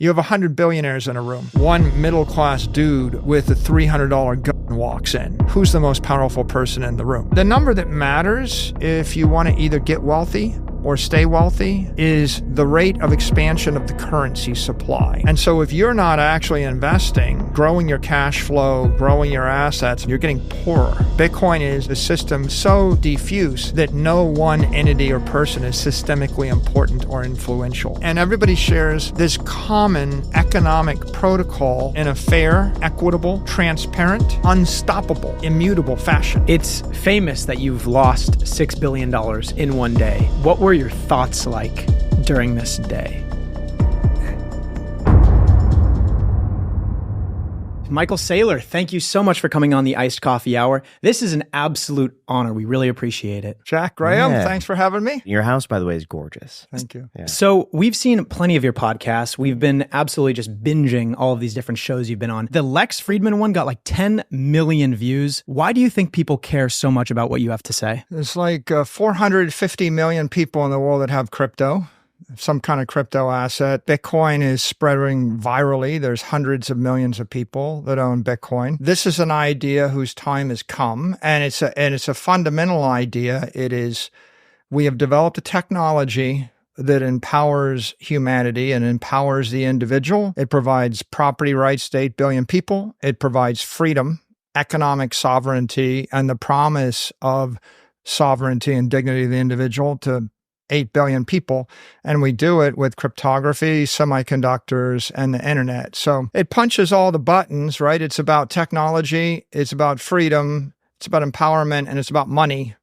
You have 100 billionaires in a room. One middle-class dude with a $300 gun walks in. Who's the most powerful person in the room? The number that matters if you want to either get wealthy or stay wealthy is the rate of expansion of the currency supply. And so if you're not actually investing, growing your cash flow, growing your assets, you're getting poorer. Bitcoin is a system so diffuse that no one entity or person is systemically important or influential. And everybody shares this common economic protocol in a fair, equitable, transparent, unstoppable, immutable fashion. It's famous that you've lost $6 billion in one day. What were your thoughts like during this day? Michael Saylor, thank you so much for coming on the Iced Coffee Hour. This is an absolute honor. We really appreciate it. Jack Graham, thanks for having me. Your house, by the way, is gorgeous. Thank you. Yeah. So we've seen plenty of your podcasts. We've been absolutely just binging all of these different shows you've been on. The Lex Fridman one got like 10 million views. Why do you think people care so much about what you have to say? There's like 450 million people in the world that have crypto. Some kind of crypto asset. Bitcoin is spreading virally. There's hundreds of millions of people that own Bitcoin. This is an idea whose time has come, and it's a fundamental idea. It is, we have developed a technology that empowers humanity and empowers the individual. It provides property rights to 8 billion people. It provides freedom, economic sovereignty, and the promise of sovereignty and dignity of the individual to 8 billion people, and we do it with cryptography, semiconductors, and the internet. So it punches all the buttons, right? It's about technology, it's about freedom, it's about empowerment, and it's about money.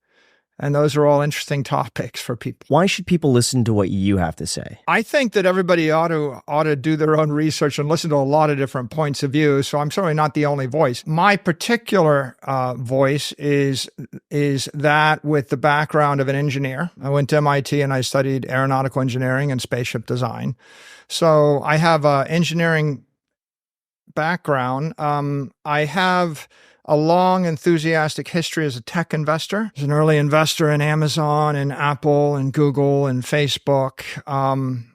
And those are all interesting topics for people. Why should people listen to what you have to say? I think that everybody ought to do their own research and listen to a lot of different points of view. So I'm certainly not the only voice. My particular voice is that with the background of an engineer. I went to MIT and I studied aeronautical engineering and spaceship design. So I have an engineering background. I have a long, enthusiastic history as a tech investor. As an early investor in Amazon and Apple and Google and Facebook.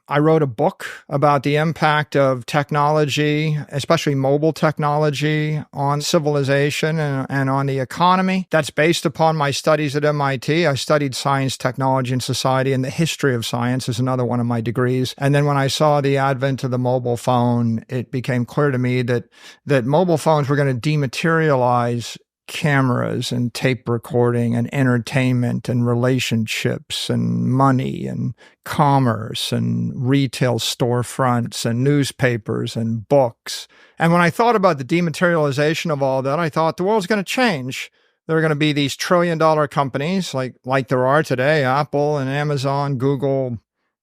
I wrote a book about the impact of technology, especially mobile technology, on civilization and on the economy. That's based upon my studies at MIT. I studied science, technology, and society, and the history of science is another one of my degrees. And then when I saw the advent of the mobile phone, it became clear to me that mobile phones were going to dematerialize cameras and tape recording and entertainment and relationships and money and commerce and retail storefronts and newspapers and books. And when I thought about the dematerialization of all that, I thought the world's going to change. There are going to be these trillion-dollar companies like there are today, Apple and Amazon, Google,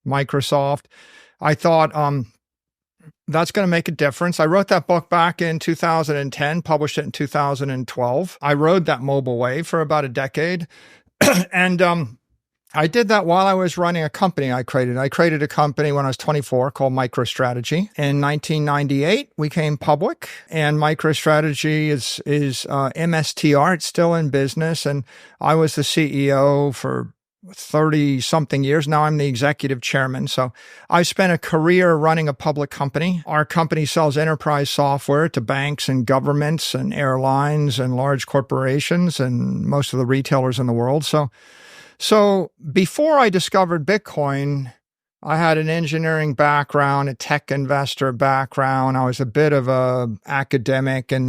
Microsoft. I thought, that's going to make a difference. I wrote that book back in 2010, published it in 2012. I rode that mobile wave for about a decade. And I did that while I was running a company I created. I created a company when I was 24 called MicroStrategy. In 1998, we came public, and MicroStrategy is MSTR. It's still in business, and I was the CEO for 30-something years. Now I'm the executive chairman. So I spent a career running a public company. Our company sells enterprise software to banks and governments and airlines and large corporations and most of the retailers in the world. So before I discovered Bitcoin, I had an engineering background, a tech investor background. I was a bit of a academic in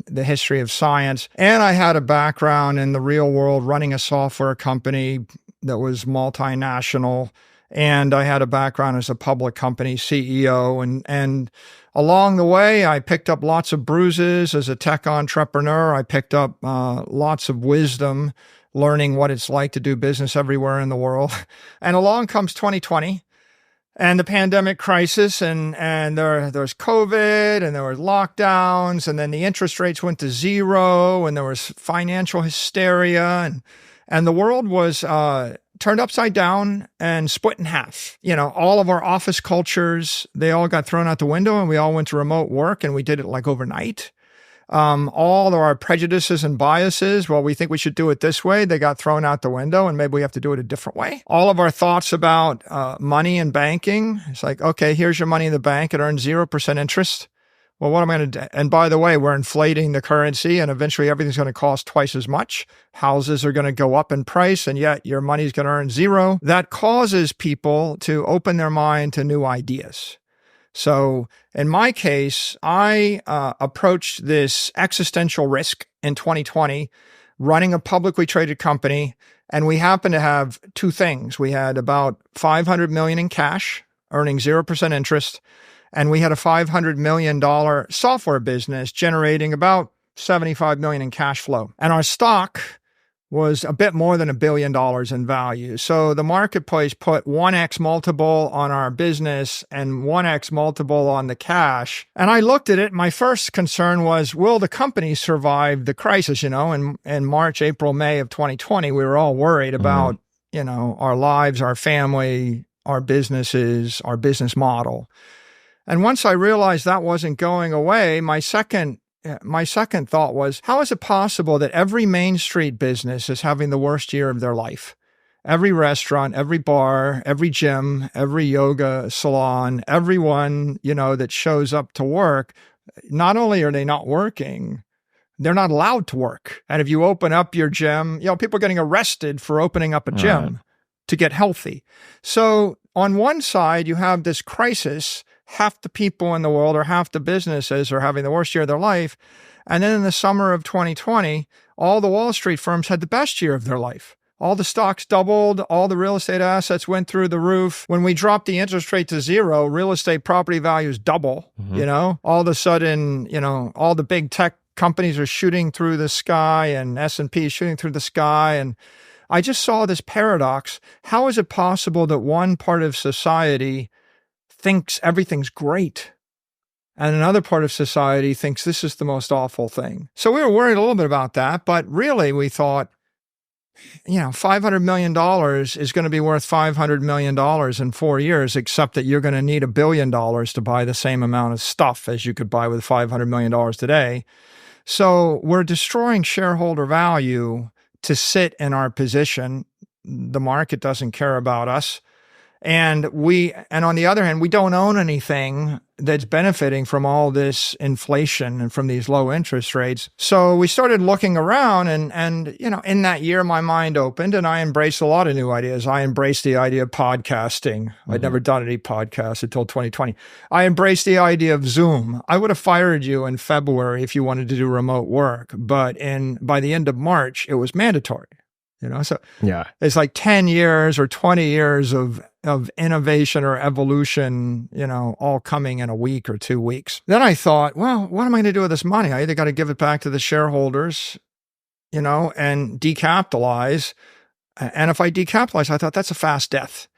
the history of science. And I had a background in the real world running a software company that was multinational. And I had a background as a public company CEO. And along the way, I picked up lots of bruises as a tech entrepreneur. I picked up lots of wisdom, learning what it's like to do business everywhere in the world. And along comes 2020 and the pandemic crisis, and there's COVID, and there was lockdowns, and then the interest rates went to zero, and there was financial hysteria, and the world was turned upside down and split in half. You know, all of our office cultures, they all got thrown out the window, and we all went to remote work, and we did it like overnight. All of our prejudices and biases, well, we think we should do it this way, they got thrown out the window, and maybe we have to do it a different way. All of our thoughts about money and banking, it's like, okay, here's your money in the bank. It earns 0% interest. Well, what am I going to do? And by the way, we're inflating the currency, and eventually everything's going to cost twice as much. Houses are going to go up in price, and yet your money's going to earn zero. That causes people to open their mind to new ideas. So in my case, I approached this existential risk in 2020, running a publicly traded company, and we happened to have two things. We had about $500 million in cash, earning 0% interest, and we had a $500 million software business generating about $75 million in cash flow. And our stock was a bit more than $1 billion in value. So the marketplace put 1x multiple on our business and 1x multiple on the cash. And I looked at it. My first concern was, will the company survive the crisis? In March, April, May of 2020, we were all worried about, our lives, our family, our businesses, our business model. And once I realized that wasn't going away, my second thought was, how is it possible that every Main Street business is having the worst year of their life? Every restaurant, every bar, every gym, every yoga salon, everyone, that shows up to work, not only are they not working, they're not allowed to work. And if you open up your gym, people are getting arrested for opening up a gym to get healthy. So on one side, you have this crisis. Half the people in the world or half the businesses are having the worst year of their life. And then in the summer of 2020, all the Wall Street firms had the best year of their life. All the stocks doubled. All the real estate assets went through the roof. When we dropped the interest rate to zero, real estate property values double. All of a sudden, all the big tech companies are shooting through the sky, and S&P is shooting through the sky. And I just saw this paradox. How is it possible that one part of society thinks everything's great, and another part of society thinks this is the most awful thing? So we were worried a little bit about that, but really we thought, $500 million is going to be worth $500 million in 4 years, except that you're going to need $1 billion to buy the same amount of stuff as you could buy with $500 million today. So we're destroying shareholder value to sit in our position. The market doesn't care about us. And on the other hand, we don't own anything that's benefiting from all this inflation and from these low interest rates. So we started looking around, and in that year, my mind opened, and I embraced a lot of new ideas. I embraced the idea of podcasting. I'd never done any podcasts until 2020. I embraced the idea of Zoom. I would have fired you in February if you wanted to do remote work, but by the end of March, it was mandatory. So it's like 10 years or 20 years of innovation or evolution, all coming in a week or 2 weeks. Then I thought, well, what am I going to do with this money? I either got to give it back to the shareholders, and decapitalize. And if I decapitalize, I thought that's a fast death,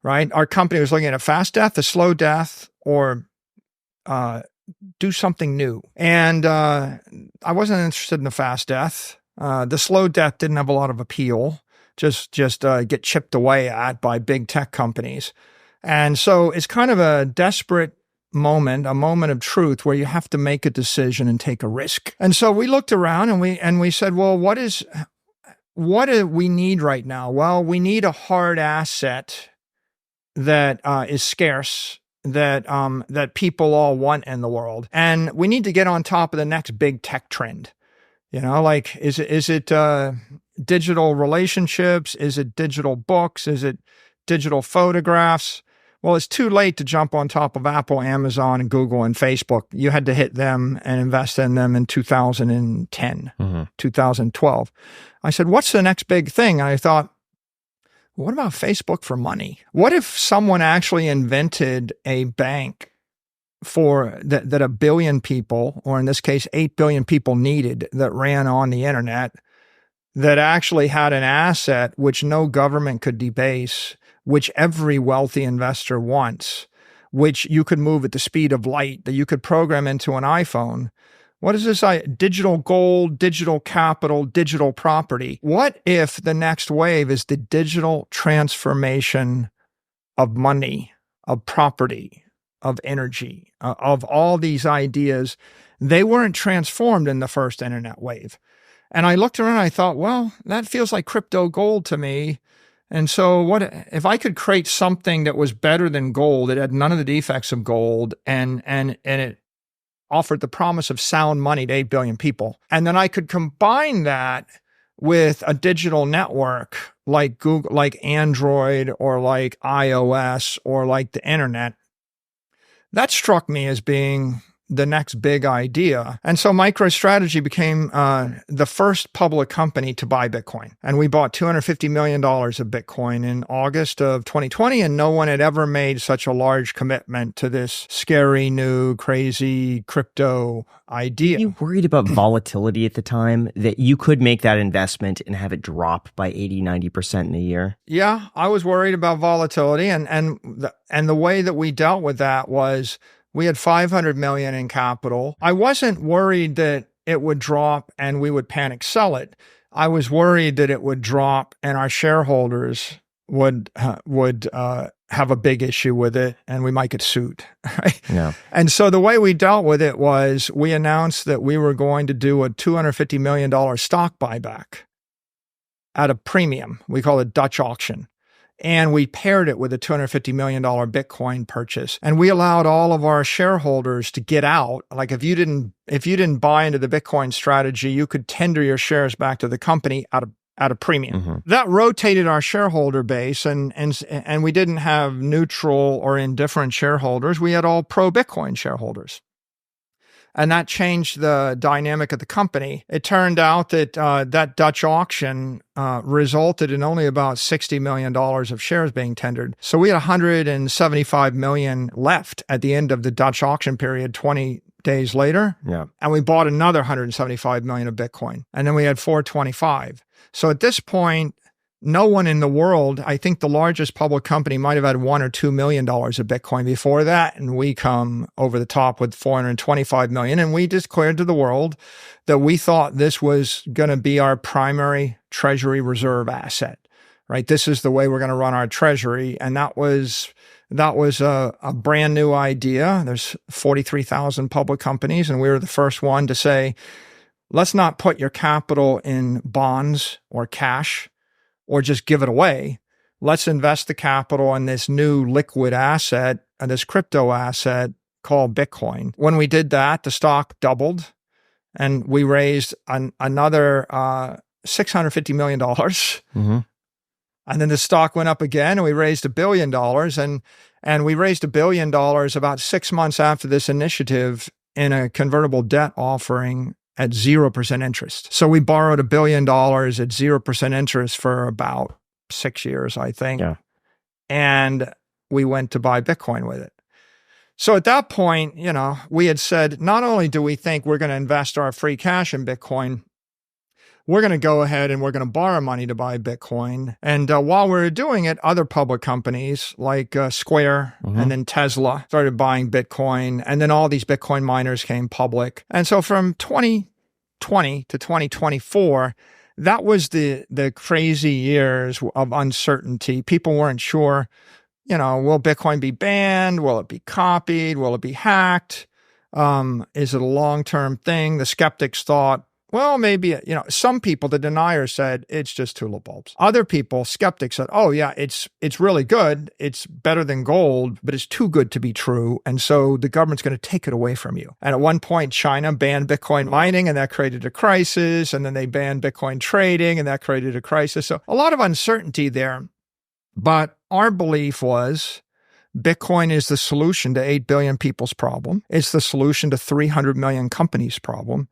right? Our company was looking at a fast death, a slow death, or do something new. And I wasn't interested in the fast death. The slow death didn't have a lot of appeal, just get chipped away at by big tech companies. And so it's kind of a desperate moment, a moment of truth where you have to make a decision and take a risk. And so we looked around and we said, well, what do we need right now? Well, we need a hard asset that is scarce, that people all want in the world. And we need to get on top of the next big tech trend. Is it digital relationships? Is it digital books? Is it digital photographs? Well, it's too late to jump on top of Apple, Amazon, and Google and Facebook. You had to hit them and invest in them in 2010, 2012. I said, what's the next big thing? And I thought, what about Facebook for money? What if someone actually invented a bank for that 1 billion people, or in this case, 8 billion people needed, that ran on the internet, that actually had an asset which no government could debase, which every wealthy investor wants, which you could move at the speed of light, that you could program into an iPhone? What is this? Digital gold, digital capital, digital property. What if the next wave is the digital transformation of money, of property, of energy, of all these ideas, they weren't transformed in the first internet wave. And I looked around and I thought, well, that feels like crypto gold to me. And so what if I could create something that was better than gold? It had none of the defects of gold and it offered the promise of sound money to 8 billion people. And then I could combine that with a digital network like Google, like Android or like iOS or like the internet. That struck me as being the next big idea. And so MicroStrategy became the first public company to buy Bitcoin. And we bought $250 million of Bitcoin in August of 2020, and no one had ever made such a large commitment to this scary, new, crazy crypto idea. Were you worried about volatility at the time, that you could make that investment and have it drop by 80, 90% in a year? Yeah, I was worried about volatility. And the way that we dealt with that was we had $500 million in capital. I wasn't worried that it would drop and we would panic sell it. I was worried that it would drop and our shareholders would have a big issue with it and we might get sued. Right? Yeah. And so the way we dealt with it was we announced that we were going to do a $250 million stock buyback at a premium. We call it Dutch auction. And we paired it with a $250 million Bitcoin purchase. And we allowed all of our shareholders to get out. Like if you didn't buy into the Bitcoin strategy, you could tender your shares back to the company at a premium. Mm-hmm. That rotated our shareholder base and we didn't have neutral or indifferent shareholders. We had all pro-Bitcoin shareholders. And that changed the dynamic of the company. It turned out that that Dutch auction resulted in only about $60 million of shares being tendered. So we had 175 million left at the end of the Dutch auction period 20 days later. Yeah. And we bought another 175 million of Bitcoin. And then we had 425. So at this point, no one in the world, I think the largest public company might have had $1 or $2 million of Bitcoin before that. And we come over the top with 425 million. And we declared to the world that we thought this was going to be our primary treasury reserve asset, right? This is the way we're going to run our treasury. And that was a brand new idea. There's 43,000 public companies. And we were the first one to say, let's not put your capital in bonds or cash, or just give it away. Let's invest the capital in this new liquid asset, this crypto asset called Bitcoin. When we did that, the stock doubled and we raised another $650 million. Mm-hmm. And then the stock went up again and we raised $1 billion. And we raised $1 billion about 6 months after this initiative in a convertible debt offering at 0% interest. So we borrowed $1 billion at 0% interest for about 6 years, I think. Yeah. And we went to buy Bitcoin with it. So at that point, we had said, not only do we think we're going to invest our free cash in Bitcoin, we're going to go ahead and we're going to borrow money to buy Bitcoin. And while we were doing it, other public companies like Square and then Tesla started buying Bitcoin. And then all these Bitcoin miners came public. And so from 2020 to 2024, that was the crazy years of uncertainty. People weren't sure, will Bitcoin be banned? Will it be copied? Will it be hacked? Is it a long-term thing? The skeptics thought, well, maybe, some people, the deniers said, it's just tulip bulbs. Other people, skeptics said, oh yeah, it's really good. It's better than gold, but it's too good to be true. And so the government's going to take it away from you. And at one point, China banned Bitcoin mining and that created a crisis. And then they banned Bitcoin trading and that created a crisis. So a lot of uncertainty there. But our belief was Bitcoin is the solution to 8 billion people's problem. It's the solution to 300 million companies' problem.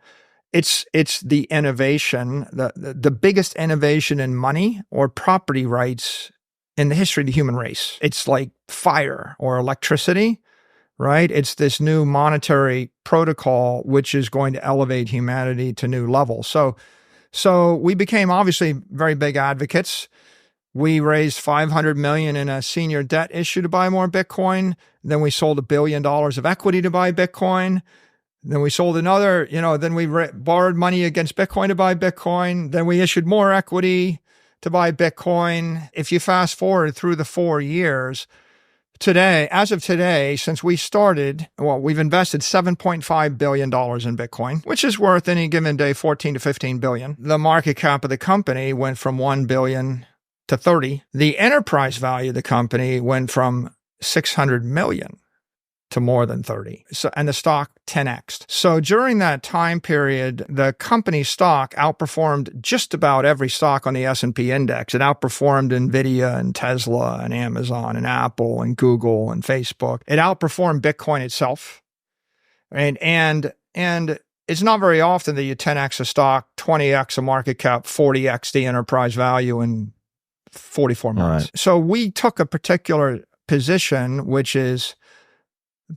It's the innovation, the biggest innovation in money or property rights in the history of the human race. It's like fire or electricity, right? It's this new monetary protocol which is going to elevate humanity to new levels. So we became obviously very big advocates. We raised $500 million in a senior debt issue to buy more Bitcoin. Then we sold $1 billion of equity to buy Bitcoin. Then we sold another, then we borrowed money against Bitcoin to buy Bitcoin. Then we issued more equity to buy Bitcoin. If you fast forward through the 4 years today, since we started, well, we've invested $7.5 billion in Bitcoin, which is worth any given day 14 to 15 billion. The market cap of the company went from 1 billion to 30. The enterprise value of the company went from 600 million to more than 30. So, and the stock 10x'd. So during that time period, the company stock outperformed just about every stock on the S&P index. It outperformed NVIDIA and Tesla and Amazon and Apple and Google and Facebook. It outperformed Bitcoin itself. And it's not very often that you 10x a stock, 20x a market cap, 40x the enterprise value in 44 months. Right. So we took a particular position, which is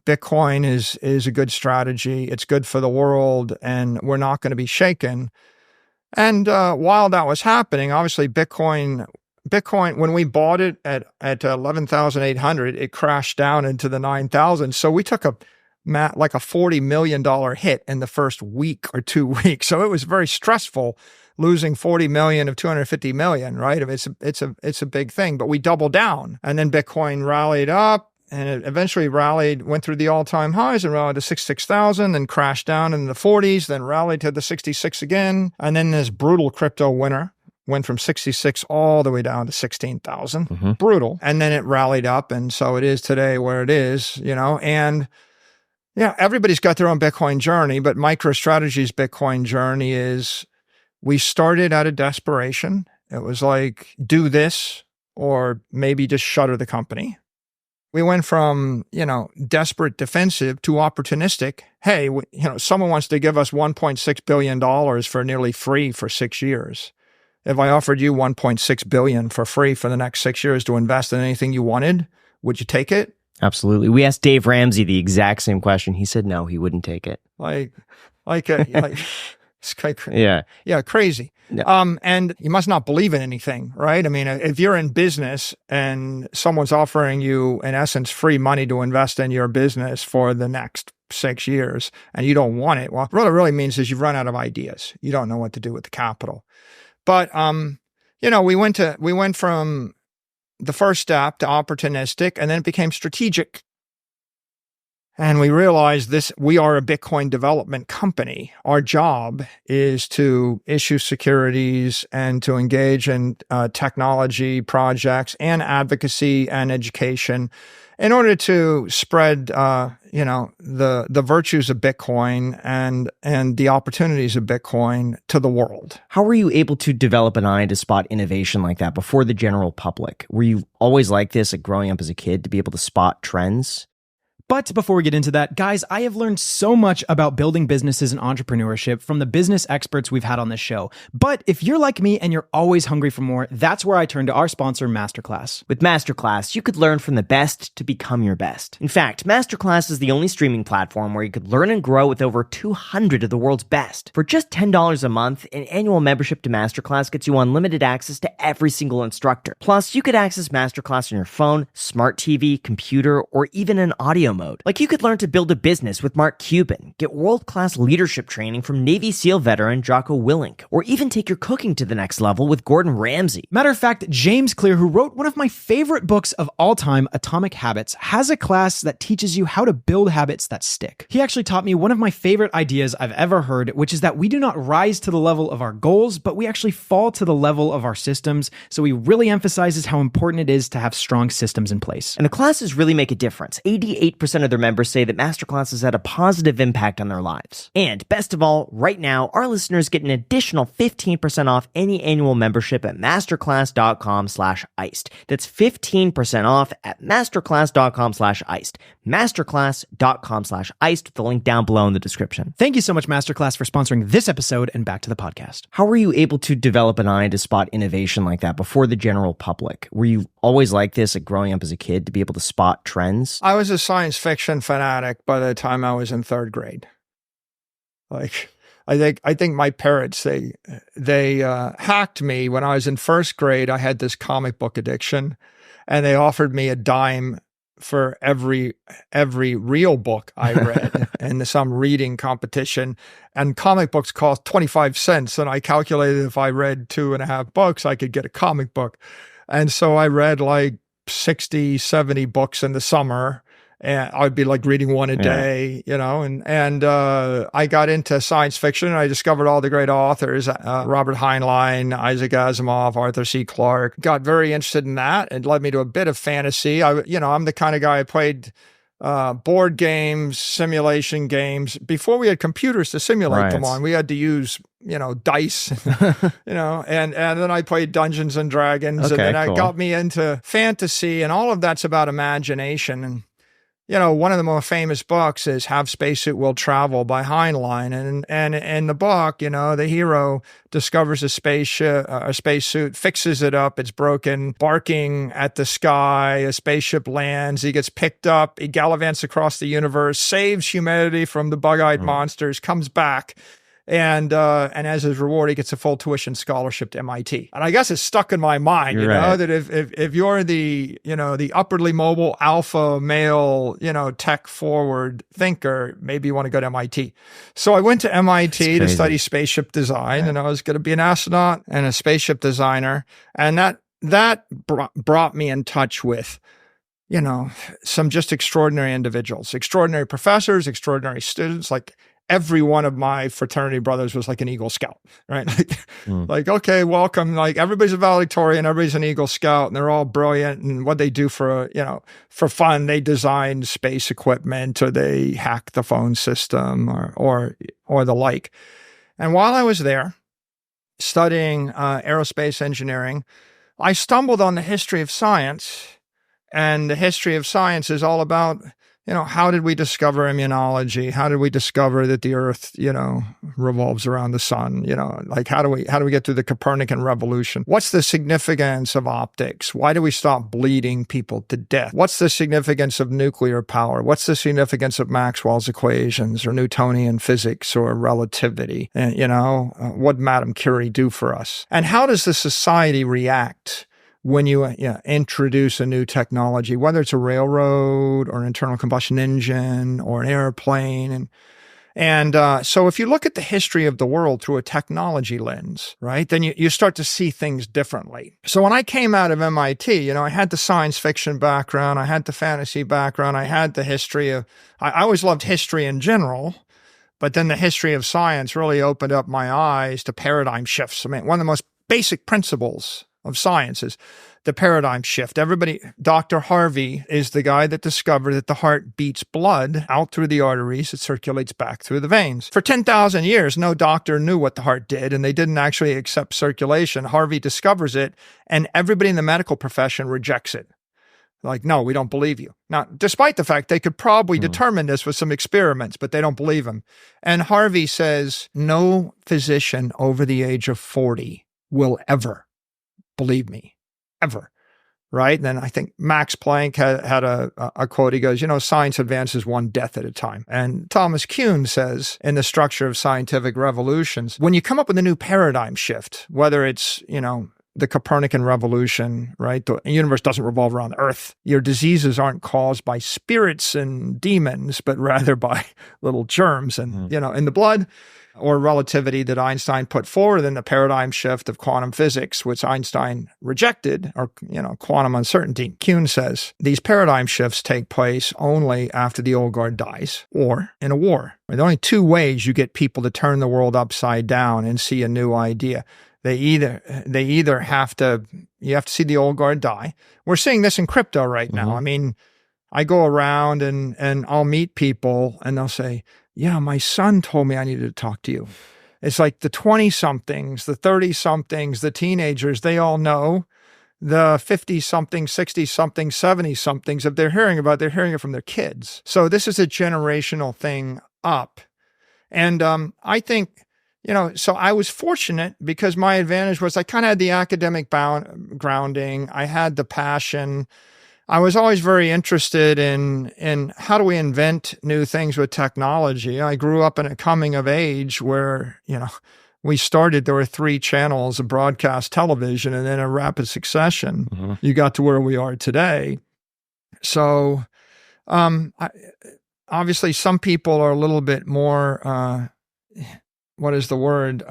Bitcoin is a good strategy. It's good for the world, and we're not going to be shaken. And while that was happening, obviously Bitcoin, when we bought it at 11,800, it crashed down into the 9,000. So we took like a $40 million hit in the first week or 2 weeks. So it was very stressful, losing 40 million of 250 million, right? It's a big thing, but we doubled down, and then Bitcoin rallied up. And it eventually went through the all-time highs and rallied to 66,000, then crashed down in the 40s, then rallied to the 66 again. And then this brutal crypto winter went from 66 all the way down to 16,000. Mm-hmm. Brutal. And then it rallied up. And so it is today where it is, and yeah, everybody's got their own Bitcoin journey, but MicroStrategy's Bitcoin journey is we started out of desperation. It was like, do this or maybe just shutter the company. We went from, desperate defensive to opportunistic. Hey, someone wants to give us $1.6 billion for nearly free for 6 years. If I offered you $1.6 billion for free for the next 6 years to invest in anything you wanted, would you take it? Absolutely. We asked Dave Ramsey the exact same question. He said no, he wouldn't take it. It's crazy. Yeah. And you must not believe in anything, right? I mean, if you're in business and someone's offering you, in essence, free money to invest in your business for the next 6 years and you don't want it, well, what it really means is you've run out of ideas. You don't know what to do with the capital. But, we went from the first step to opportunistic, and then it became strategic. And we realized we are a Bitcoin development company. Our job is to issue securities and to engage in technology projects and advocacy and education in order to spread, the virtues of Bitcoin and the opportunities of Bitcoin to the world. How were you able to develop an eye to spot innovation like that before the general public? Were you always like this, like growing up as a kid, to be able to spot trends? But before we get into that, guys, I have learned so much about building businesses and entrepreneurship from the business experts we've had on this show. But if you're like me and you're always hungry for more, that's where I turn to our sponsor, Masterclass. With Masterclass, you could learn from the best to become your best. In fact, Masterclass is the only streaming platform where you could learn and grow with over 200 of the world's best. For just $10 a month, an annual membership to Masterclass gets you unlimited access to every single instructor. Plus, you could access Masterclass on your phone, smart TV, computer, or even an audio mode. Like, you could learn to build a business with Mark Cuban, get world-class leadership training from Navy SEAL veteran Jocko Willink, or even take your cooking to the next level with Gordon Ramsay. Matter of fact, James Clear, who wrote one of my favorite books of all time, Atomic Habits, has a class that teaches you how to build habits that stick. He actually taught me one of my favorite ideas I've ever heard, which is that we do not rise to the level of our goals, but we actually fall to the level of our systems. So he really emphasizes how important it is to have strong systems in place. And the classes really make a difference. 88% of their members say that Masterclass has had a positive impact on their lives. And best of all, right now, our listeners get an additional 15% off any annual membership at masterclass.com/iced. That's 15% off at masterclass.com/iced. Masterclass.com/iced with the link down below in the description. Thank you so much, Masterclass, for sponsoring this episode, and back to the podcast. How were you able to develop an eye to spot innovation like that before the general public? Were you always like this, like growing up as a kid, to be able to spot trends? I was a science fiction fanatic by the time I was in third grade. Like, I think my parents, they hacked me when I was in first grade. I had this comic book addiction, and they offered me a dime for every real book I read in some reading competition. And comic books cost 25 cents. And I calculated if I read 2.5 books, I could get a comic book. And so I read like 60, 70 books in the summer. And I'd be like reading one a day, you know, and I got into science fiction and I discovered all the great authors, Robert Heinlein, Isaac Asimov, Arthur C. Clarke. Got very interested in that. It led me to a bit of fantasy. I'm the kind of guy who played board games, simulation games. Before we had computers to simulate them on, we had to use, dice, and then I played Dungeons and Dragons, and then that got me into fantasy, and all of that's about imagination. And one of the more famous books is Have Spacesuit Will Travel by Heinlein. And in the book, the hero discovers a spacesuit, fixes it up, it's broken, barking at the sky, a spaceship lands, he gets picked up, he gallivants across the universe, saves humanity from the bug-eyed monsters, comes back. And as his reward, he gets a full tuition scholarship to MIT. And I guess it's stuck in my mind, that if you're the upwardly mobile alpha male, tech forward thinker, maybe you want to go to MIT. So I went to MIT to study spaceship design, and I was going to be an astronaut and a spaceship designer. And that brought me in touch with, some just extraordinary individuals, extraordinary professors, extraordinary students, like every one of my fraternity brothers was like an Eagle Scout, right? Like, okay, welcome. Like everybody's a valedictorian, everybody's an Eagle Scout, and they're all brilliant. And what they do for fun, they design space equipment, or they hack the phone system, or the like. And while I was there studying aerospace engineering, I stumbled on the history of science. And the history of science is all about, how did we discover immunology? How did we discover that the Earth, revolves around the sun? Like how do we get through the Copernican revolution? What's the significance of optics? Why do we stop bleeding people to death? What's the significance of nuclear power? What's the significance of Maxwell's equations, or Newtonian physics, or relativity? And, what did Madame Curie do for us? And how does the society react when you introduce a new technology, whether it's a railroad or an internal combustion engine or an airplane? And so if you look at the history of the world through a technology lens, right, then you start to see things differently. So when I came out of MIT, I had the science fiction background, I had the fantasy background, I had the history of, I always loved history in general, but then the history of science really opened up my eyes to paradigm shifts. I mean, one of the most basic principles of science is the paradigm shift. Dr. Harvey is the guy that discovered that the heart beats blood out through the arteries. It circulates back through the veins. For 10,000 years, no doctor knew what the heart did, and they didn't actually accept circulation. Harvey discovers it, and everybody in the medical profession rejects it. Like, no, we don't believe you. Now, despite the fact they could probably determine this with some experiments, but they don't believe him. And Harvey says, no physician over the age of 40 will ever believe me, ever, right? And then I think Max Planck had a quote. He goes, science advances one death at a time. And Thomas Kuhn says in The Structure of Scientific Revolutions, when you come up with a new paradigm shift, whether it's, the Copernican revolution, right? The universe doesn't revolve around the Earth. Your diseases aren't caused by spirits and demons, but rather by little germs and, in the blood. Or relativity that Einstein put forward, and the paradigm shift of quantum physics, which Einstein rejected, or, quantum uncertainty. Kuhn says these paradigm shifts take place only after the old guard dies or in a war. There are only two ways you get people to turn the world upside down and see a new idea. You have to see the old guard die. We're seeing this in crypto right now. I mean, I go around and I'll meet people and they'll say, yeah, my son told me I needed to talk to you. It's like the 20-somethings, the 30-somethings, the teenagers, they all know. The 50-somethings, 60-somethings, 70-somethings, if they're hearing it from their kids. So this is a generational thing up. And I think, so I was fortunate because my advantage was I kind of had the academic grounding. I had the passion. I was always very interested in how do we invent new things with technology. I grew up in a coming of age where, there were 3 channels of broadcast television, and then in rapid succession, you got to where we are today. So, obviously some people are a little bit more what is the word?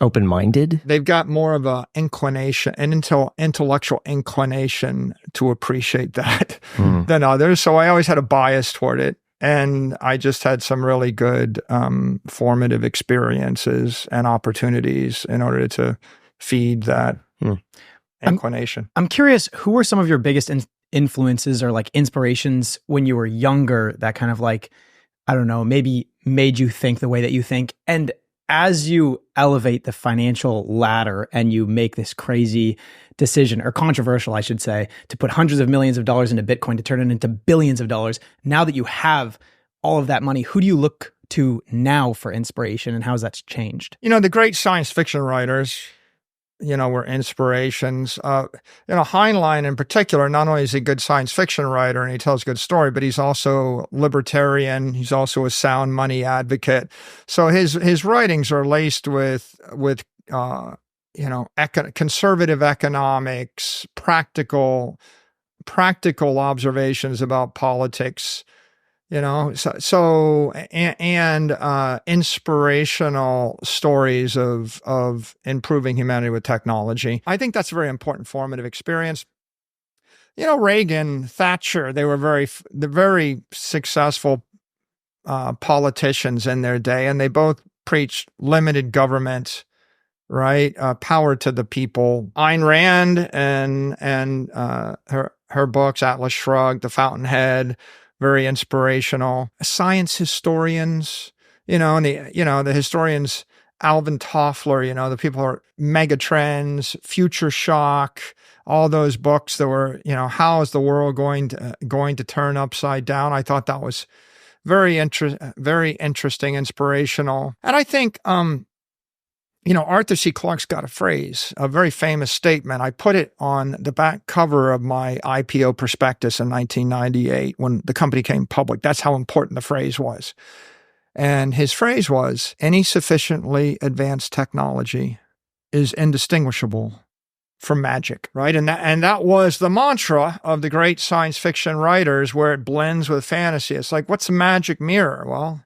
Open-minded? They've got more of a inclination, an intellectual inclination to appreciate that than others. So I always had a bias toward it. And I just had some really good formative experiences and opportunities in order to feed that inclination. I'm curious, who were some of your biggest influences or like inspirations when you were younger that kind of like, I don't know, maybe made you think the way that you think? And as you elevate the financial ladder and you make this crazy decision, or controversial, I should say, to put hundreds of millions of dollars into Bitcoin to turn it into billions of dollars, now that you have all of that money, who do you look to now for inspiration, and how has that changed? The great science fiction writers, were inspirations. Heinlein in particular, not only is he a good science fiction writer and he tells a good story, but he's also libertarian. He's also a sound money advocate. So his writings are laced with conservative economics, practical observations about politics. Inspirational stories of improving humanity with technology. I think that's a very important formative experience. Reagan, Thatcher, they were very successful politicians in their day, and they both preached limited government, right? Power to the people. Ayn Rand and her books, Atlas Shrugged, The Fountainhead, very inspirational. Science historians, and the historians, Alvin Toffler, the people who are Megatrends, Future Shock, all those books that were, how is the world going to turn upside down? I thought that was very interesting, inspirational. And I think, Arthur C. Clarke's got a very famous statement. I put it on the back cover of my IPO prospectus in 1998 when the company came public. That's how important the phrase was. And his phrase was, any sufficiently advanced technology is indistinguishable from magic, right? And that was the mantra of the great science fiction writers, where it blends with fantasy. It's like, what's a magic mirror? Well,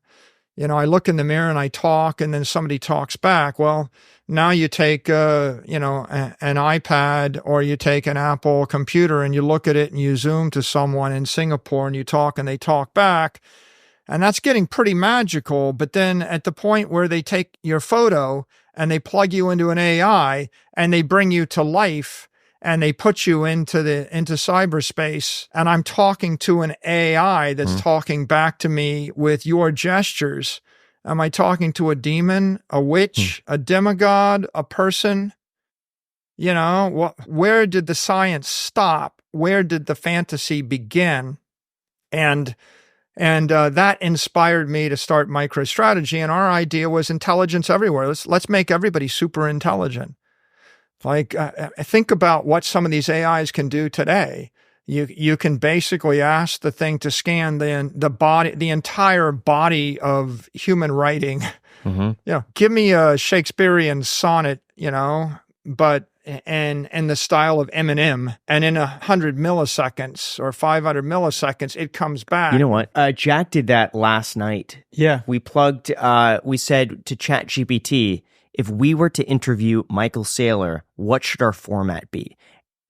I look in the mirror and I talk, and then somebody talks back. Well, now you take, an iPad, or you take an Apple computer and you look at it and you zoom to someone in Singapore and you talk and they talk back. And that's getting pretty magical. But then at the point where they take your photo and they plug you into an AI and they bring you to life, and they put you into cyberspace, and I'm talking to an AI that's talking back to me with your gestures. Am I talking to a demon, a witch, a demigod, a person? Where did the science stop? Where did the fantasy begin? And that inspired me to start MicroStrategy. And our idea was intelligence everywhere. Let's make everybody super intelligent. Like, think about what some of these AIs can do today. You can basically ask the thing to scan the entire body of human writing. Give me a Shakespearean sonnet, but in the style of Eminem, and in 100 milliseconds or 500 milliseconds, it comes back. You know what? Jack did that last night. Yeah. We said to ChatGPT, if we were to interview Michael Saylor, what should our format be?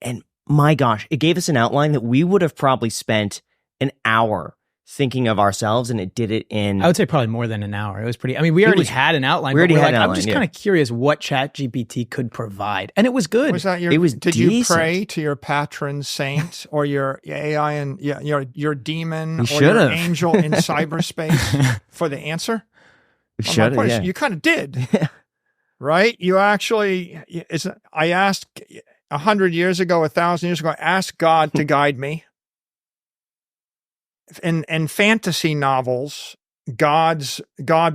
And my gosh, it gave us an outline that we would have probably spent an hour thinking of ourselves, and it did it in... I would say probably more than an hour. It was pretty... we already had an outline. I'm just kind of curious what ChatGPT could provide. And it was good. Was that it was Did decent. You pray to your patron saint or your AI and your demon You or your angel in cyberspace for the answer? We should have, yeah. You kind of did. Right? You actually... I asked 100 years ago, 1,000 years ago, I asked God to guide me. In fantasy novels, God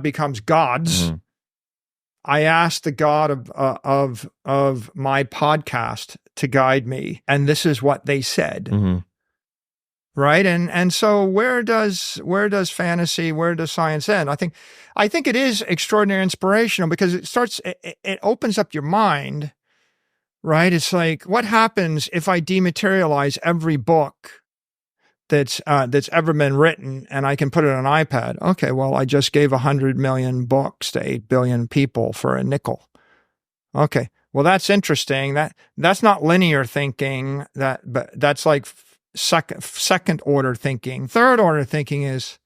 becomes gods. Mm-hmm. I asked the God of my podcast to guide me, and this is what they said. Mm-hmm. Right? And so where does fantasy, where does science end? I think it is extraordinary inspirational because it opens up your mind. Right? It's like, what happens if I dematerialize every book that's ever been written, and I can put it on an iPad. Okay, well, I just gave 100 million books to 8 billion people for a nickel. Okay, well, that's interesting. That's not linear thinking. But that's like second order thinking. Third order thinking is,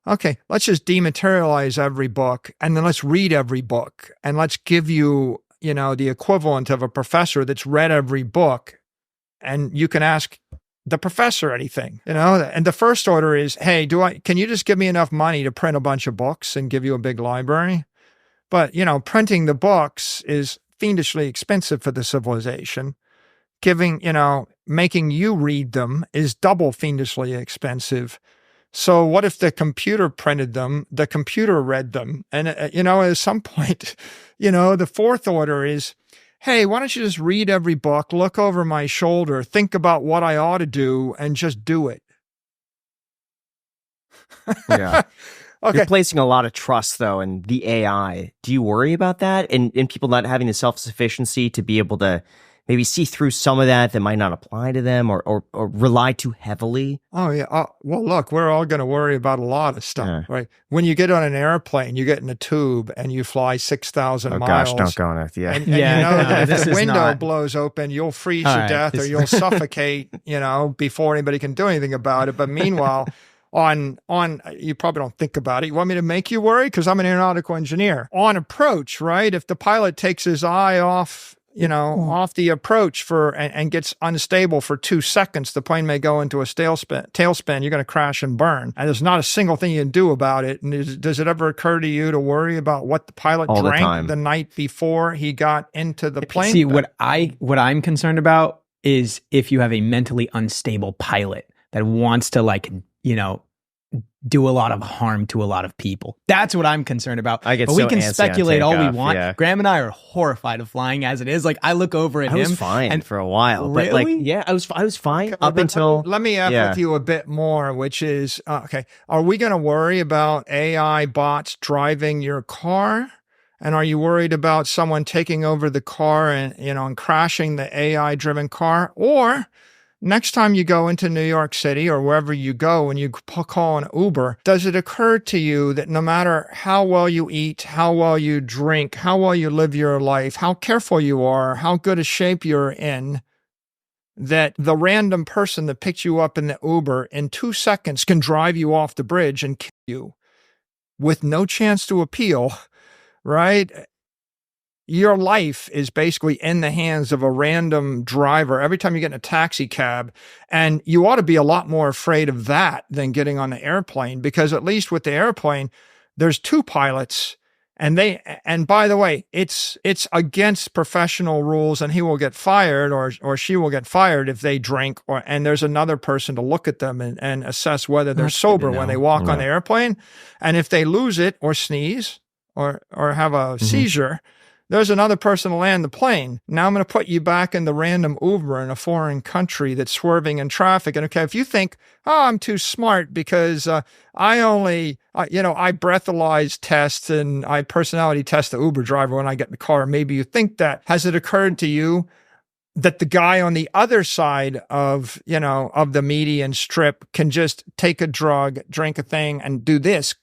okay, let's just dematerialize every book, and then let's read every book, and let's give you, the equivalent of a professor that's read every book, and you can ask the professor anything, And the first order is, hey, can you just give me enough money to print a bunch of books and give you a big library? But, printing the books is fiendishly expensive for the civilization. Making you read them is double fiendishly expensive. So what if the computer printed them, the computer read them? And, at some point, the fourth order is, hey, why don't you just read every book, look over my shoulder, think about what I ought to do, and just do it. Yeah. Okay. You're placing a lot of trust, though, in the AI. Do you worry about that? And people not having the self-sufficiency to be able to maybe see through some of that might not apply to them or rely too heavily? Oh, yeah. Well, look, we're all going to worry about a lot of stuff, right? When you get on an airplane, you get in a tube and you fly 6,000 miles. Gosh, don't go on it. Yeah. And that if the window blows open, you'll freeze to death or you'll suffocate, before anybody can do anything about it. But meanwhile, you probably don't think about it. You want me to make you worry? Because I'm an aeronautical engineer. On approach, right? If the pilot takes his eye off the approach and gets unstable for 2 seconds, the plane may go into a tailspin. You're going to crash and burn. And there's not a single thing you can do about it. And does it ever occur to you to worry about what the pilot drank the night before he got into the plane? See, what I'm concerned about is if you have a mentally unstable pilot that wants to do a lot of harm to a lot of people. That's what I'm concerned about. But we can speculate all we want. Yeah. Graham and I are horrified of flying as it is. I look over at him. I was fine for a while. Really? But I was fine up until... Let me with you a bit more, which is, are we going to worry about AI bots driving your car? And are you worried about someone taking over the car and crashing the AI-driven car? Or... next time you go into New York City or wherever you go and you call an Uber, does it occur to you that no matter how well you eat, how well you drink, how well you live your life, how careful you are, how good a shape you're in, that the random person that picked you up in the Uber in 2 seconds can drive you off the bridge and kill you with no chance to appeal, right? Your life is basically in the hands of a random driver every time you get in a taxi cab. And you ought to be a lot more afraid of that than getting on the airplane, because at least with the airplane, there's 2 pilots. And by the way, it's against professional rules, and he will get fired or she will get fired if they drink, and there's another person to look at them and assess whether they're sober when they walk on the airplane. And if they lose it or sneeze or have a seizure, there's another person to land the plane. Now I'm going to put you back in the random Uber in a foreign country that's swerving in traffic. And okay, if you think, I'm too smart because I breathalyze test and I personality test the Uber driver when I get in the car, maybe you think that. Has it occurred to you that the guy on the other side of the median strip can just take a drug, drink a thing, and do this?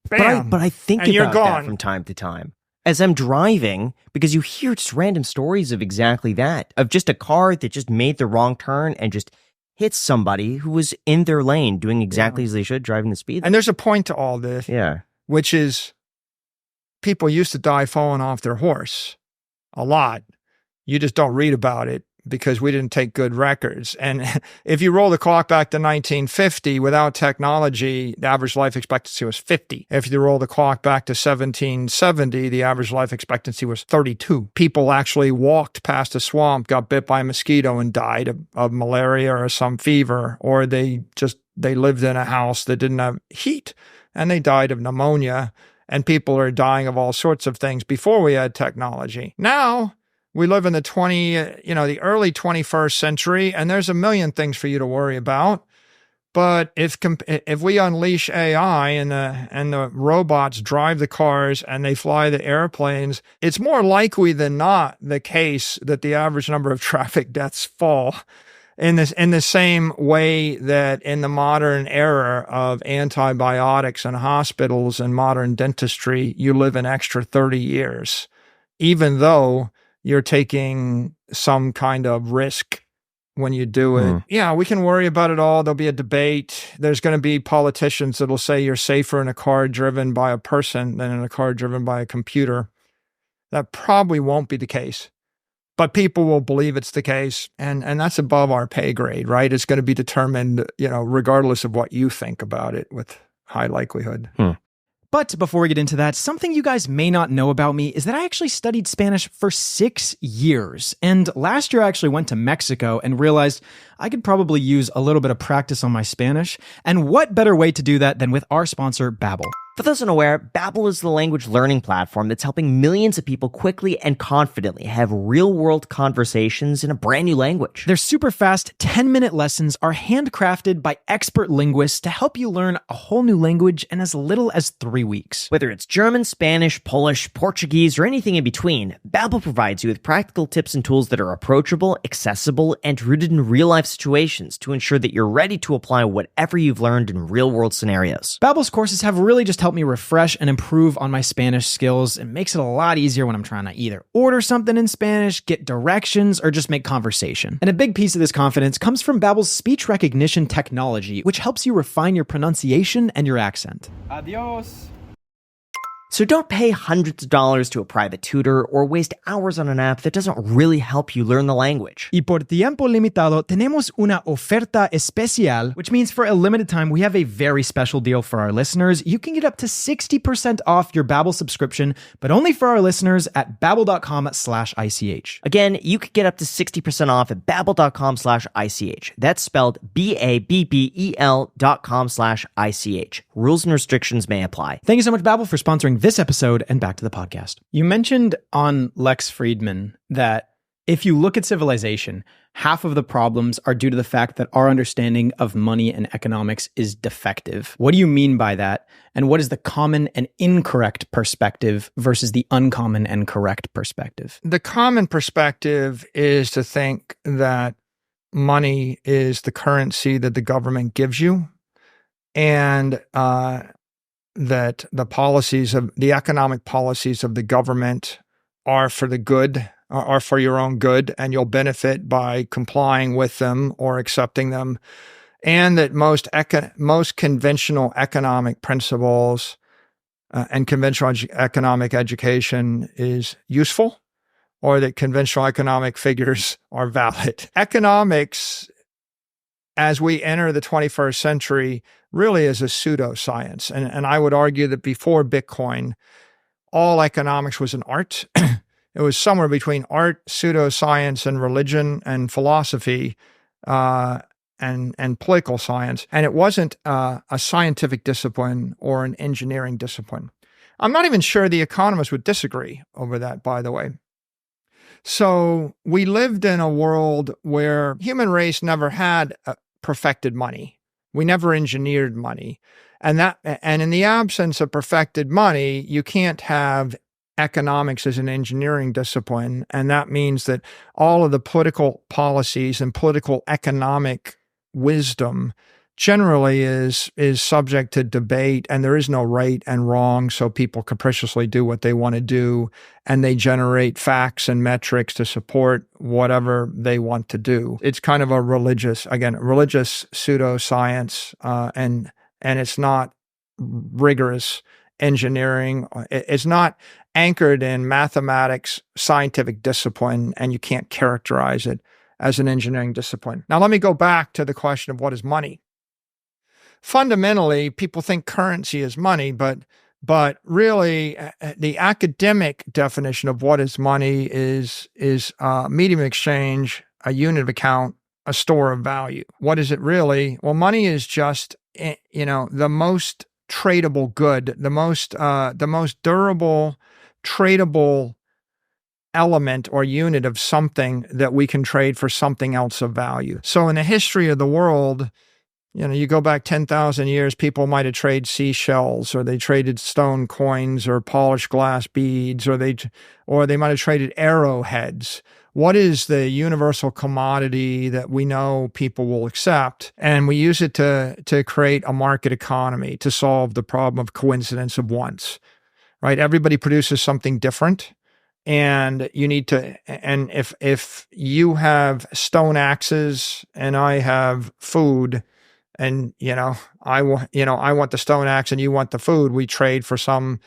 Bam, but I think about that from time to time as I'm driving, because you hear just random stories of exactly that, of just a car that just made the wrong turn and just hit somebody who was in their lane doing exactly as they should, driving the speed. And there's a point to all this, which is people used to die falling off their horse a lot. You just don't read about it because we didn't take good records. And if you roll the clock back to 1950, without technology, the average life expectancy was 50. If you roll the clock back to 1770, the average life expectancy was 32. People actually walked past a swamp, got bit by a mosquito, and died of malaria or some fever, or they lived in a house that didn't have heat, and they died of pneumonia. And people are dying of all sorts of things before we had technology. Now, we live in the early 21st century, and there's a million things for you to worry about. But if we unleash AI and the robots drive the cars and they fly the airplanes, it's more likely than not the case that the average number of traffic deaths fall. in the same way that in the modern era of antibiotics and hospitals and modern dentistry, you live an extra 30 years, even though you're taking some kind of risk when you do it. Yeah, we can worry about it all. There'll be a debate. There's going to be politicians that'll say you're safer in a car driven by a person than in a car driven by a computer. That probably won't be the case. But people will believe it's the case, and that's above our pay grade, right? It's going to be determined, regardless of what you think about it with high likelihood. But before we get into that, something you guys may not know about me is that I actually studied Spanish for 6 years. And last year I actually went to Mexico and realized I could probably use a little bit of practice on my Spanish. And what better way to do that than with our sponsor, Babbel. For those unaware, Babbel is the language learning platform that's helping millions of people quickly and confidently have real-world conversations in a brand new language. Their super fast 10-minute lessons are handcrafted by expert linguists to help you learn a whole new language in as little as 3 weeks. Whether it's German, Spanish, Polish, Portuguese, or anything in between, Babbel provides you with practical tips and tools that are approachable, accessible, and rooted in real-life situations to ensure that you're ready to apply whatever you've learned in real-world scenarios. Babbel's courses have really just helped me refresh and improve on my Spanish skills. It makes it a lot easier when I'm trying to either order something in Spanish, get directions, or just make conversation. And a big piece of this confidence comes from Babbel's speech recognition technology, which helps you refine your pronunciation and your accent. Adios. So don't pay hundreds of dollars to a private tutor or waste hours on an app that doesn't really help you learn the language. Y por tiempo limitado tenemos una oferta especial, which means for a limited time we have a very special deal for our listeners. You can get up to 60% off your Babbel subscription, but only for our listeners at babbel.com/ICH. Again, you could get up to 60% off at babbel.com/ICH. That's spelled BABBEL.com/ICH. Rules and restrictions may apply. Thank you so much, Babbel, for sponsoring this episode, and back to the podcast. You mentioned on Lex Fridman that if you look at civilization, half of the problems are due to the fact that our understanding of money and economics is defective. What do you mean by that? And what is the common and incorrect perspective versus the uncommon and correct perspective? The common perspective is to think that money is the currency that the government gives you, and that the economic policies of the government are for the good, are for your own good, and you'll benefit by complying with them or accepting them. And that most conventional economic principles and conventional economic education is useful, or that conventional economic figures are valid. Economics, as we enter the 21st century, really is a pseudoscience. And I would argue that before Bitcoin, all economics was an art. It was somewhere between art, pseudoscience, and religion and philosophy and political science. And it wasn't a scientific discipline or an engineering discipline. I'm not even sure the economists would disagree over that, by the way. So we lived in a world where human race never had perfected money. We never engineered money. And in the absence of perfected money, you can't have economics as an engineering discipline. And that means that all of the political policies and political economic wisdom generally is subject to debate, and there is no right and wrong. So people capriciously do what they want to do, and they generate facts and metrics to support whatever they want to do. It's kind of a religious pseudoscience, and it's not rigorous engineering. It's not anchored in mathematics, scientific discipline, and you can't characterize it as an engineering discipline. Now, let me go back to the question of what is money. Fundamentally, people think currency is money, but really the academic definition of what is money is medium of exchange, a unit of account, a store of value. What is it really? Well, money is just, the most tradable good, the most durable, tradable element or unit of something that we can trade for something else of value. So in the history of the world, You go back 10,000 years, people might have traded seashells, or they traded stone coins or polished glass beads, or they might have traded arrowheads. What is the universal commodity that we know people will accept? And we use it to create a market economy to solve the problem of coincidence of wants, right? Everybody produces something different. And you need to, and if you have stone axes and I have food, and I want the stone axe and you want the food, we trade for some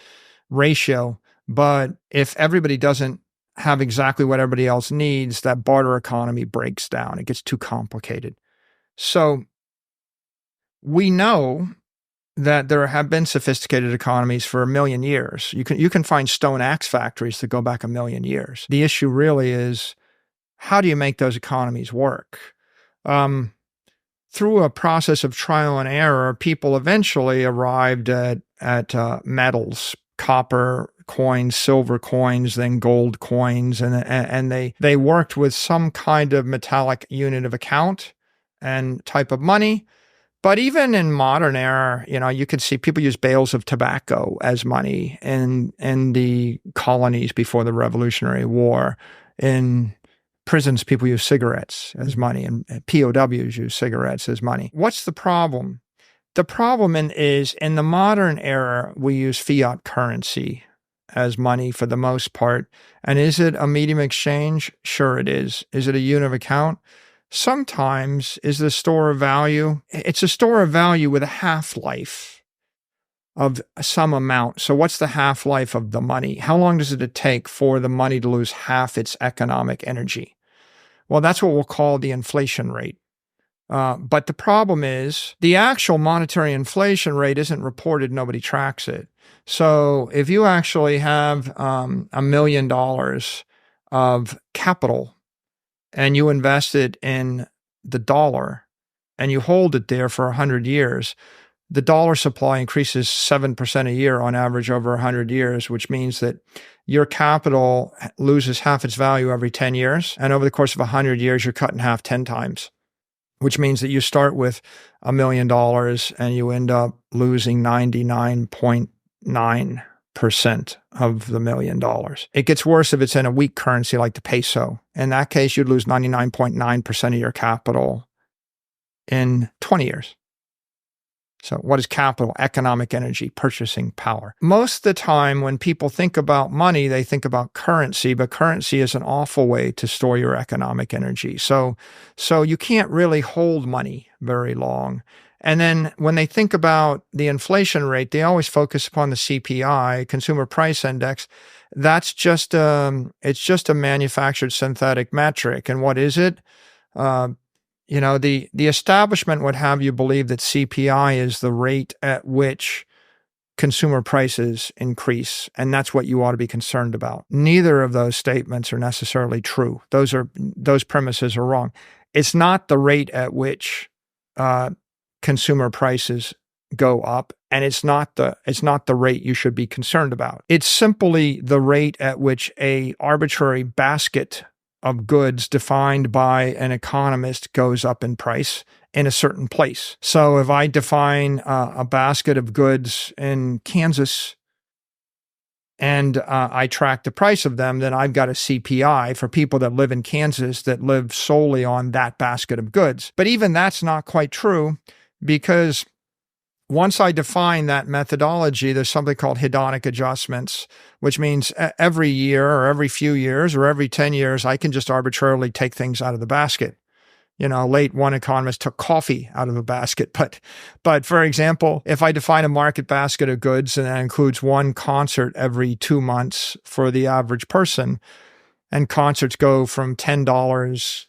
ratio. But if everybody doesn't have exactly what everybody else needs, that barter economy breaks down. It gets too complicated. So we know that there have been sophisticated economies for 1 million years. You can find stone axe factories that go back 1 million years. The issue really is, how do you make those economies work? Through a process of trial and error, people eventually arrived at metals, copper coins, silver coins, then gold coins, and they worked with some kind of metallic unit of account and type of money. But even in modern era, you can see people use bales of tobacco as money in the colonies before the Revolutionary War. In prisons, people use cigarettes as money, and POWs use cigarettes as money. What's the problem? The problem is, in the modern era, we use fiat currency as money for the most part. And is it a medium exchange? Sure it is. Is it a unit of account? Sometimes. Is it a store of value? It's a store of value with a half-life of some amount. So what's the half-life of the money? How long does it take for the money to lose half its economic energy? Well, that's what we'll call the inflation rate. But the problem is, the actual monetary inflation rate isn't reported. Nobody tracks it. So if you actually have $1 million of capital and you invest it in the dollar and you hold it there for 100 years, the dollar supply increases 7% a year on average over 100 years, which means that your capital loses half its value every 10 years. And over the course of 100 years, you're cut in half 10 times, which means that you start with $1 million and you end up losing 99.9% of the $1 million. It gets worse if it's in a weak currency like the peso. In that case, you'd lose 99.9% of your capital in 20 years. So what is capital? Economic energy, purchasing power. Most of the time when people think about money, they think about currency, but currency is an awful way to store your economic energy. So you can't really hold money very long. And then when they think about the inflation rate, they always focus upon the CPI, Consumer Price Index. That's just it's just a manufactured synthetic metric. And what is it? The establishment would have you believe that CPI is the rate at which consumer prices increase, and that's what you ought to be concerned about. Neither of those statements are necessarily true. Those premises are wrong. It's not the rate at which consumer prices go up, and it's not the rate you should be concerned about. It's simply the rate at which a arbitrary basket of goods defined by an economist goes up in price in a certain place. So if I define a basket of goods in Kansas and I track the price of them, then I've got a CPI for people that live in Kansas that live solely on that basket of goods. But even that's not quite true, because once I define that methodology, there's something called hedonic adjustments, which means every year or every few years or every 10 years, I can just arbitrarily take things out of the basket. Late one economist took coffee out of a basket. But for example, if I define a market basket of goods and that includes one concert every 2 months for the average person, and concerts go from $10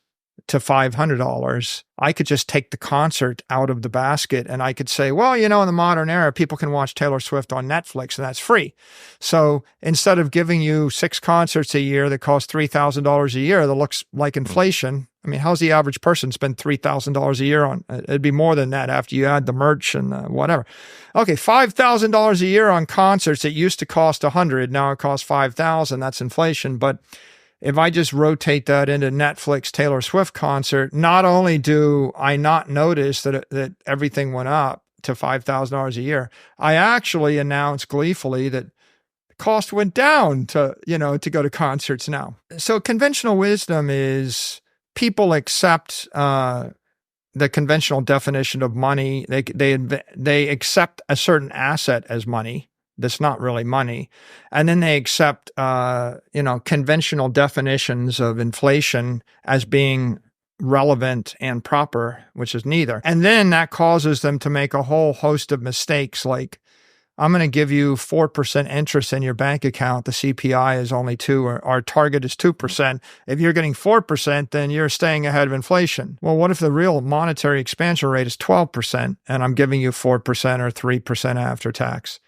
to $500, I could just take the concert out of the basket and I could say, well, in the modern era, people can watch Taylor Swift on Netflix and that's free. So instead of giving you 6 concerts a year that cost $3,000 a year that looks like inflation, I mean, how's the average person spend $3,000 a year on? It'd be more than that after you add the merch and whatever. Okay, $5,000 a year on concerts. It used to cost $100. Now it costs $5,000. That's inflation. But if I just rotate that into Netflix Taylor Swift concert, not only do I not notice that everything went up to $5,000 a year, I actually announced gleefully that the cost went down to go to concerts now. So conventional wisdom is people accept the conventional definition of money. They accept a certain asset as money that's not really money, and then they accept conventional definitions of inflation as being relevant and proper, which is neither. And then that causes them to make a whole host of mistakes, like, I'm going to give you 4% interest in your bank account. The CPI is only 2%, or our target is 2%. If you're getting 4%, then you're staying ahead of inflation. Well, what if the real monetary expansion rate is 12% and I'm giving you 4% or 3% after tax?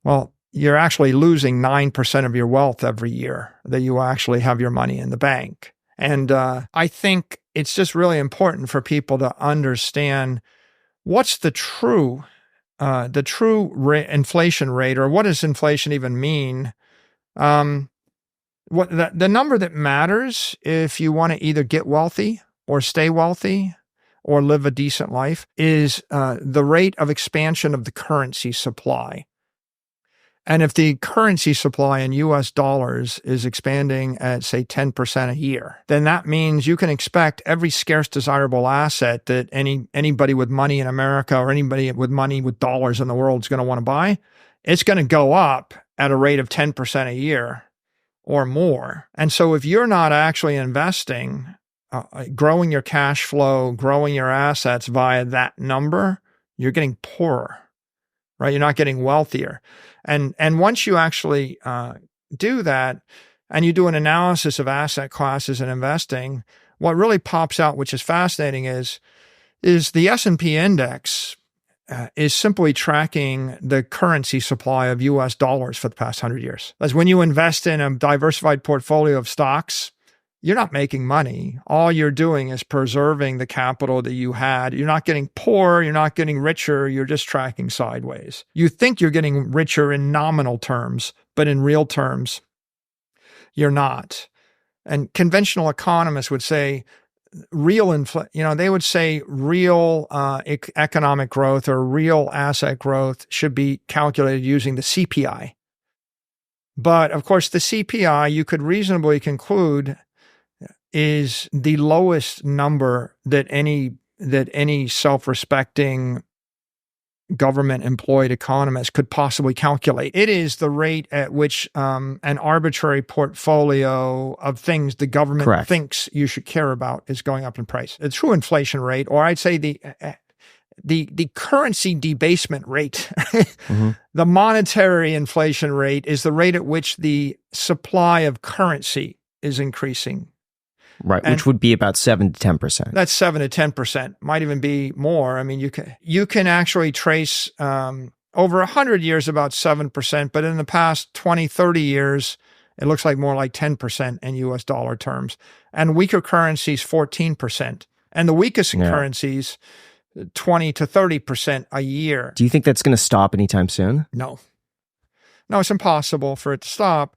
Well, you're actually losing 9% of your wealth every year that you actually have your money in the bank. And I think it's just really important for people to understand what's the true inflation rate, or what does inflation even mean? What the number that matters if you want to either get wealthy or stay wealthy or live a decent life is the rate of expansion of the currency supply. And if the currency supply in US dollars is expanding at, say, 10% a year, then that means you can expect every scarce desirable asset that anybody with money in America or anybody with money with dollars in the world is going to want to buy, it's going to go up at a rate of 10% a year or more. And so if you're not actually investing, growing your cash flow, growing your assets via that number, you're getting poorer, right? You're not getting wealthier. And once you actually do that, and you do an analysis of asset classes and investing, what really pops out, which is fascinating, is the S&P index is simply tracking the currency supply of US dollars for the past 100 years. As when you invest in a diversified portfolio of stocks, you're not making money. All you're doing is preserving the capital that you had. You're not getting poor. You're not getting richer. You're just tracking sideways. You think you're getting richer in nominal terms, but in real terms, you're not. And conventional economists would say real economic growth or real asset growth should be calculated using the CPI. But of course, the CPI, you could reasonably conclude, is the lowest number that any self-respecting government-employed economist could possibly calculate. It is the rate at which an arbitrary portfolio of things the government thinks you should care about is going up in price. The true inflation rate, or I'd say the currency debasement rate, the monetary inflation rate, is the rate at which the supply of currency is increasing. Right, which would be about 7 to 10%. That's 7 to 10%, might even be more. I mean, you can actually trace over 100 years about 7%, but in the past 20, 30 years, it looks like more like 10% in US dollar terms. And weaker currencies, 14%. And the weakest currencies, 20 to 30% a year. Do you think that's going to stop anytime soon? No, it's impossible for it to stop,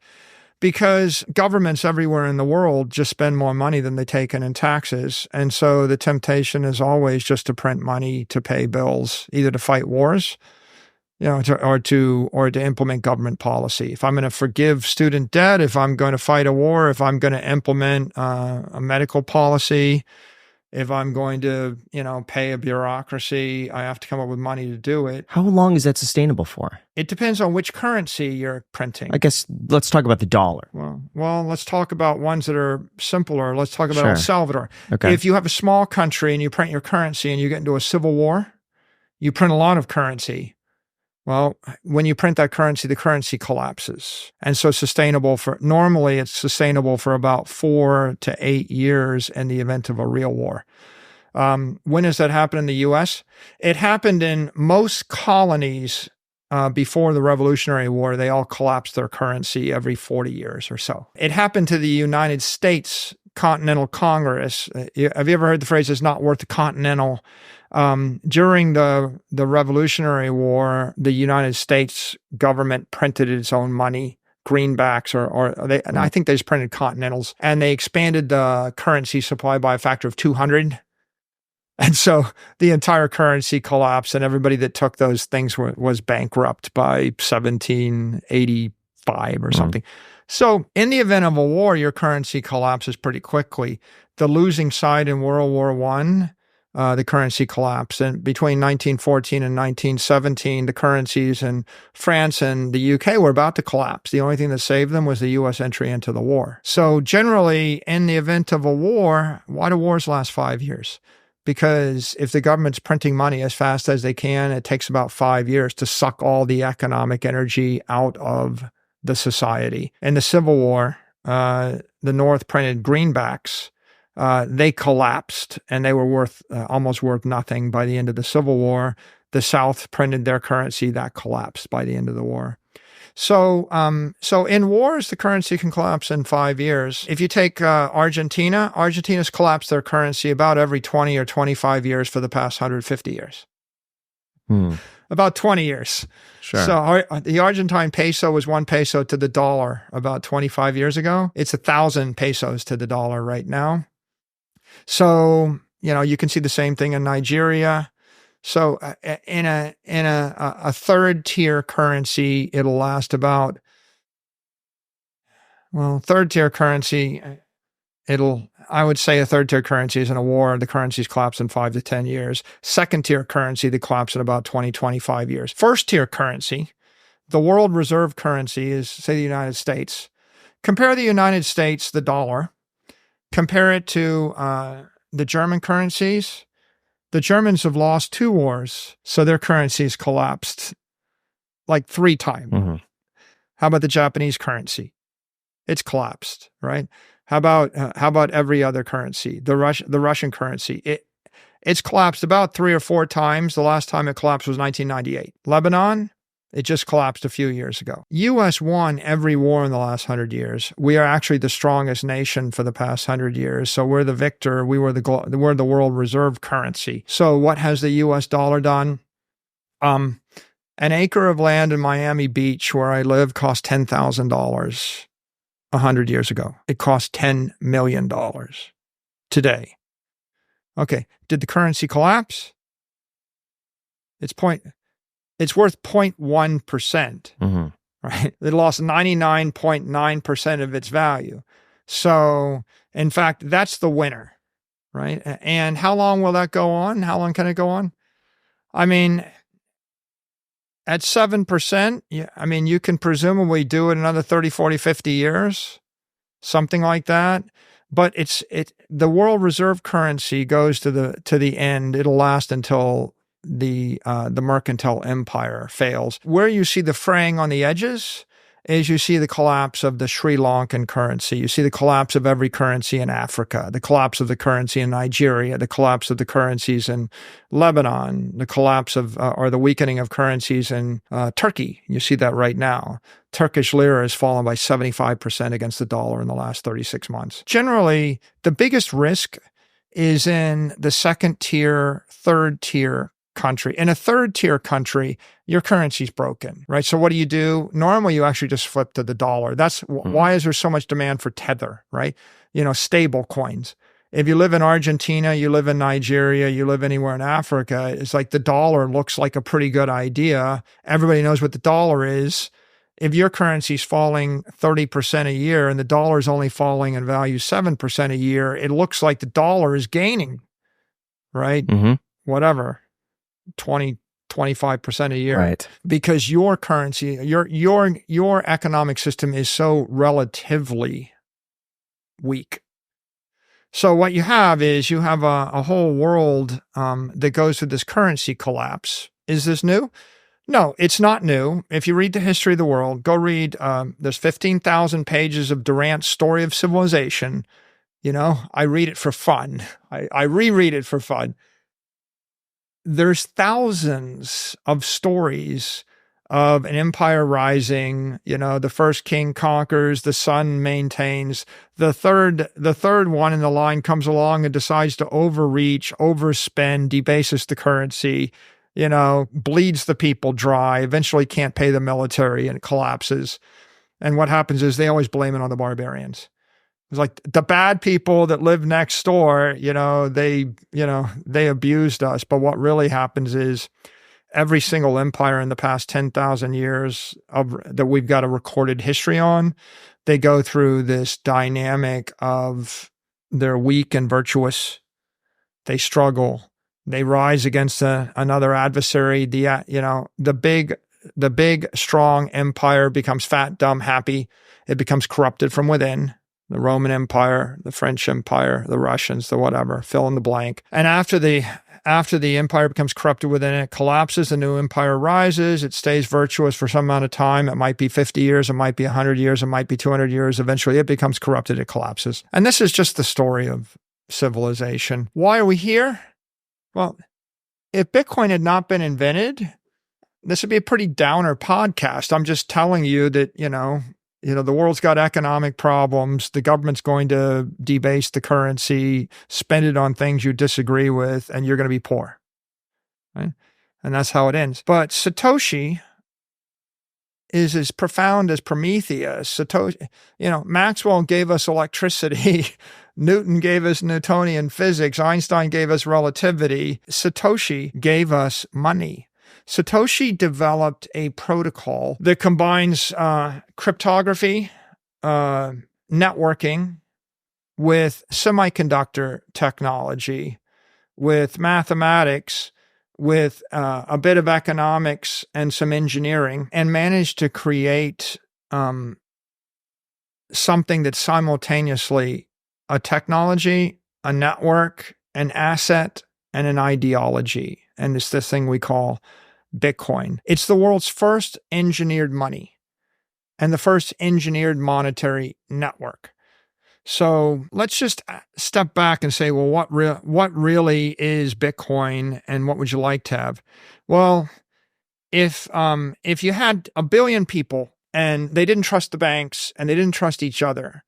because governments everywhere in the world just spend more money than they take in taxes. And so the temptation is always just to print money to pay bills, either to fight wars, or to implement government policy. If I'm going to forgive student debt, if I'm going to fight a war, if I'm going to implement a medical policy, if I'm going to, pay a bureaucracy, I have to come up with money to do it. How long is that sustainable for? It depends on which currency you're printing. I guess let's talk about the dollar. Well, let's talk about ones that are simpler. Let's talk about El Salvador. Okay. If you have a small country and you print your currency and you get into a civil war, you print a lot of currency. Well, when you print that currency, the currency collapses. And so normally it's sustainable for about 4 to 8 years in the event of a real war. When does that happen in the U.S.? It happened in most colonies before the Revolutionary War. They all collapsed their currency every 40 years or so. It happened to the United States Continental Congress. Have you ever heard the phrase, "it's not worth the Continental"? During the Revolutionary War, the United States government printed its own money greenbacks and I think they just printed Continentals, and they expanded the currency supply by a factor of 200. And so the entire currency collapsed, and everybody that took those things was bankrupt by 1785 or something. So in the event of a war, your currency collapses pretty quickly. The losing side in World War I, the currency collapsed. And between 1914 and 1917, the currencies in France and the UK were about to collapse. The only thing that saved them was the U.S. entry into the war. So generally, in the event of a war, why do wars last 5 years? Because if the government's printing money as fast as they can, it takes about 5 years to suck all the economic energy out of the society. In the Civil War, the North printed greenbacks. They collapsed, and they were almost worth nothing by the end of the Civil War. The South printed their currency. That collapsed by the end of the war. So in wars, the currency can collapse in 5 years. If you take Argentina's collapsed their currency about every 20 or 25 years for the past 150 years. About 20 years. Sure. So the Argentine peso was 1 peso to the dollar about 25 years ago. It's 1,000 pesos to the dollar right now. So, you can see the same thing in Nigeria. So in a third tier currency, it'll last about, third tier currency, I would say a third tier currency is in a war, the currencies collapse in 5 to 10 years. Second tier currency, they collapse in about 20, 25 years. First tier currency, the world reserve currency is, say, the United States. Compare the United States, the dollar, compare it to the German currencies. The Germans have lost 2 wars, so their currencies collapsed like 3 times. How about the Japanese currency? It's collapsed, right? How about every other currency? The Russian currency, it's collapsed about 3 or 4 times. The last time it collapsed was 1998. Lebanon, it just collapsed a few years ago. U.S. won every war in the last 100 years. We are actually the strongest nation for the past 100 years. So we're the victor. We're the world reserve currency. So what has the U.S. dollar done? An acre of land in Miami Beach where I live cost $10,000 100 years ago. It cost $10 million today. Okay. Did the currency collapse? It's worth 0.1%, right? It lost 99.9% of its value. So, in fact, that's the winner, right? And how long will that go on? How long can it go on? I mean, at 7%, you can presumably do it another 30, 40, 50 years, something like that. But the world reserve currency goes to the end. It'll last until the mercantile empire fails. Where you see the fraying on the edges is you see the collapse of the Sri Lankan currency. You see the collapse of every currency in Africa, the collapse of the currency in Nigeria, the collapse of the currencies in Lebanon, the collapse of or the weakening of currencies in Turkey. You see that right now. Turkish lira has fallen by 75% against the dollar in the last 36 months. Generally, the biggest risk is in the second tier, third tier country. In a third tier country, your currency's broken, right? So what do? Normally, you actually just flip to the dollar. That's why is there so much demand for Tether, right? Stable coins. If you live in Argentina, you live in Nigeria, you live anywhere in Africa, it's like the dollar looks like a pretty good idea. Everybody knows what the dollar is. If your currency's falling 30% a year and the dollar is only falling in value 7% a year, it looks like the dollar is gaining, right? Whatever. 20, 25% a year. Right. Because your currency, your economic system is so relatively weak. So what you have is a whole world that goes through this currency collapse. Is this new? No, it's not new. If you read the history of the world, go read, there's 15,000 pages of Durant's Story of Civilization. I read it for fun. I reread it for fun. There's thousands of stories of an empire rising. The first king conquers, the son maintains. The third one in the line comes along and decides to overreach, overspend, debases the currency, bleeds the people dry, eventually can't pay the military and collapses. And what happens is they always blame it on the barbarians. It's like the bad people that live next door, they abused us. But what really happens is every single empire in the past 10,000 years that we've got a recorded history on, they go through this dynamic of they're weak and virtuous. They struggle. They rise against another adversary. The big, strong empire becomes fat, dumb, happy. It becomes corrupted from within. The Roman Empire, the French Empire, the Russians, the whatever, fill in the blank. And after the empire becomes corrupted within, it collapses, the new empire rises, it stays virtuous for some amount of time. It might be 50 years, it might be 100 years, it might be 200 years. Eventually it becomes corrupted, it collapses. And this is just the story of civilization. Why are we here? Well, if Bitcoin had not been invented, this would be a pretty downer podcast. I'm just telling you that, the world's got economic problems. The government's going to debase the currency, spend it on things you disagree with, and you're going to be poor. Right? And that's how it ends. But Satoshi is as profound as Prometheus. Satoshi, Maxwell gave us electricity. Newton gave us Newtonian physics. Einstein gave us relativity. Satoshi gave us money. Satoshi developed a protocol that combines cryptography, networking, with semiconductor technology, with mathematics, with a bit of economics and some engineering, and managed to create something that's simultaneously a technology, a network, an asset, and an ideology. And it's this thing we call Bitcoin. It's the world's first engineered money and the first engineered monetary network. So let's just step back and say, well, what really is Bitcoin, and what would you like to have? Well, if you had 1 billion people and they didn't trust the banks and they didn't trust each other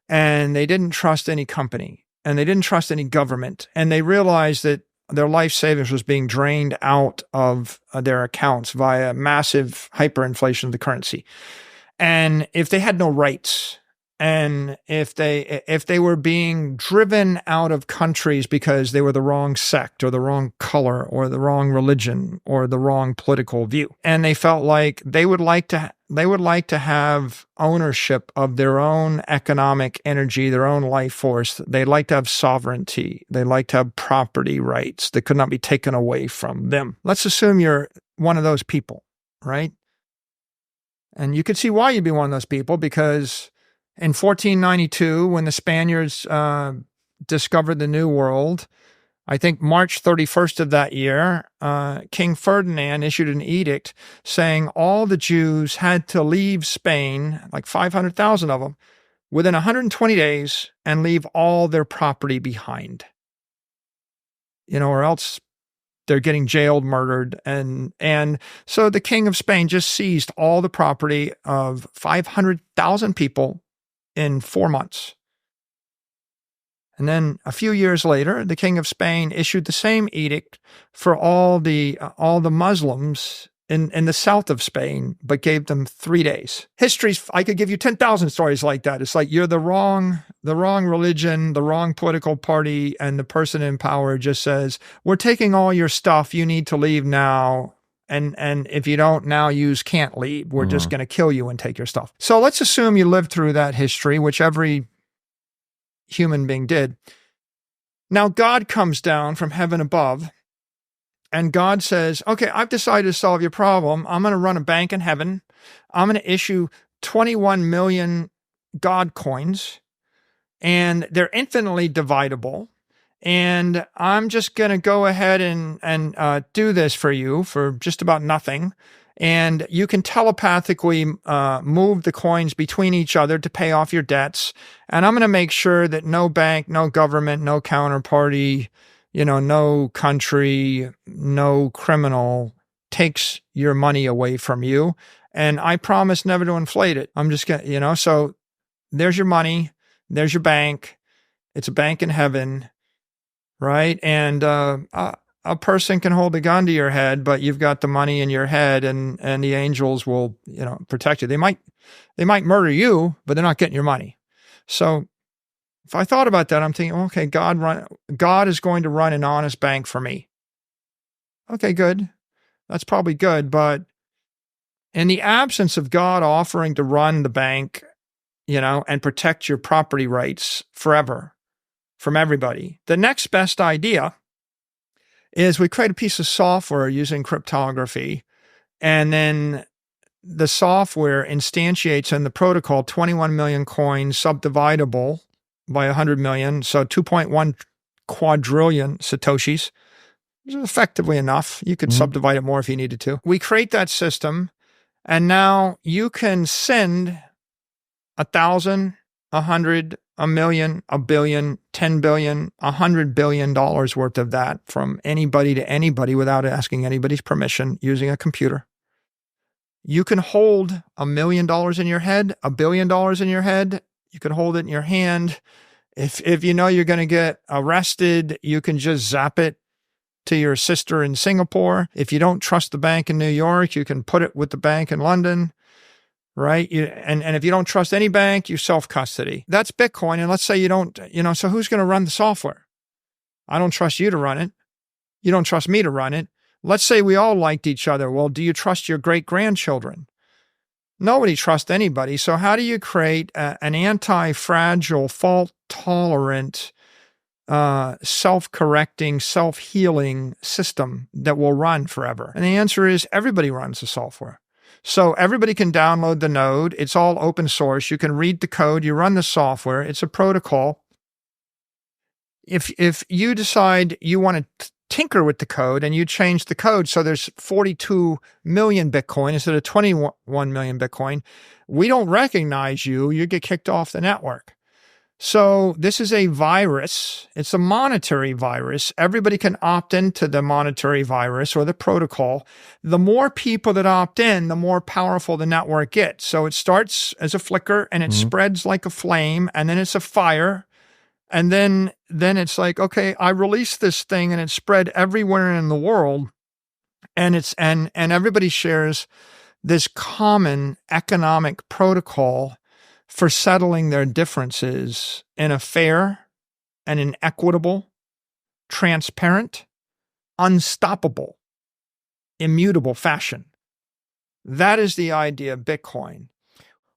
and they didn't trust any company and they didn't trust any government, and they realized that their life savings was being drained out of their accounts via massive hyperinflation of the currency. And if they had no rights, and if they were being driven out of countries because they were the wrong sect or the wrong color or the wrong religion or the wrong political view, and they felt like they would like to have ownership of their own economic energy, their own life force. They like to have sovereignty. They like to have property rights that could not be taken away from them. Let's assume you're one of those people, right? And you could see why you'd be one of those people, because in 1492, when the Spaniards discovered the New World, I think March 31st of that year, King Ferdinand issued an edict saying all the Jews had to leave Spain, like 500,000 of them, within 120 days and leave all their property behind. Or else they're getting jailed, murdered. And so the King of Spain just seized all the property of 500,000 people in 4 months. And then a few years later, the King of Spain issued the same edict for all the Muslims in the south of Spain, but gave them 3 days. I could give you 10,000 stories like that. It's like you're the wrong religion, the wrong political party, and the person in power just says, we're taking all your stuff, you need to leave now. And if you don't now, you can't leave. We're just going to kill you and take your stuff. So let's assume you lived through that history, which every human being did. Now God comes down from heaven above, and God says, okay, I've decided to solve your problem. I'm going to run a bank in heaven. I'm going to issue 21 million God coins, and they're infinitely dividable. And I'm just going to go ahead and do this for you for just about nothing. And you can telepathically move the coins between each other to pay off your debts. And I'm going to make sure that no bank, no government, no counterparty, no country, no criminal takes your money away from you. And I promise never to inflate it. I'm just going to, so there's your money. There's your bank. It's a bank in heaven. Right. And a person can hold a gun to your head, but you've got the money in your head, and the angels will, protect you. They might murder you, but they're not getting your money. So if I thought about that, I'm thinking, okay, God is going to run an honest bank for me. Okay, good. That's probably good. But in the absence of God offering to run the bank, and protect your property rights forever from everybody, the next best idea is we create a piece of software using cryptography, and then the software instantiates in the protocol 21 million coins subdividable by 100 million, so 2.1 quadrillion Satoshis. Which is effectively enough. You could subdivide it more if you needed to. We create that system, and now you can send 1,000, 100, 1,000,000, 1,000,000,000, 10 billion, $100 billion worth of that from anybody to anybody without asking anybody's permission using a computer. You can hold $1 million in your head, $1 billion in your head. You can hold it in your hand. If you know you're going to get arrested, you can just zap it to your sister in Singapore. If you don't trust the bank in New York, you can put it with the bank in London, right? And if you don't trust any bank, you self-custody. That's Bitcoin. And let's say you don't, so who's going to run the software? I don't trust you to run it. You don't trust me to run it. Let's say we all liked each other. Well, do you trust your great-grandchildren? Nobody trusts anybody. So how do you create an anti-fragile, fault-tolerant, self-correcting, self-healing system that will run forever? And the answer is everybody runs the software. So everybody can download the node. It's all open source. You can read the code. You run the software. It's a protocol. If you decide you want to tinker with the code and you change the code so there's 42 million Bitcoin instead of 21 million Bitcoin, we don't recognize you. You get kicked off the network. So this is a virus. It's a monetary virus. Everybody can opt into the monetary virus or the protocol. The more people that opt in, the more powerful the network gets. So it starts as a flicker and it spreads like a flame, and then it's a fire. And then it's like, okay, I released this thing and it spread everywhere in the world. And and everybody shares this common economic protocol for settling their differences in a fair and an equitable, transparent, unstoppable, immutable fashion. That is the idea of Bitcoin.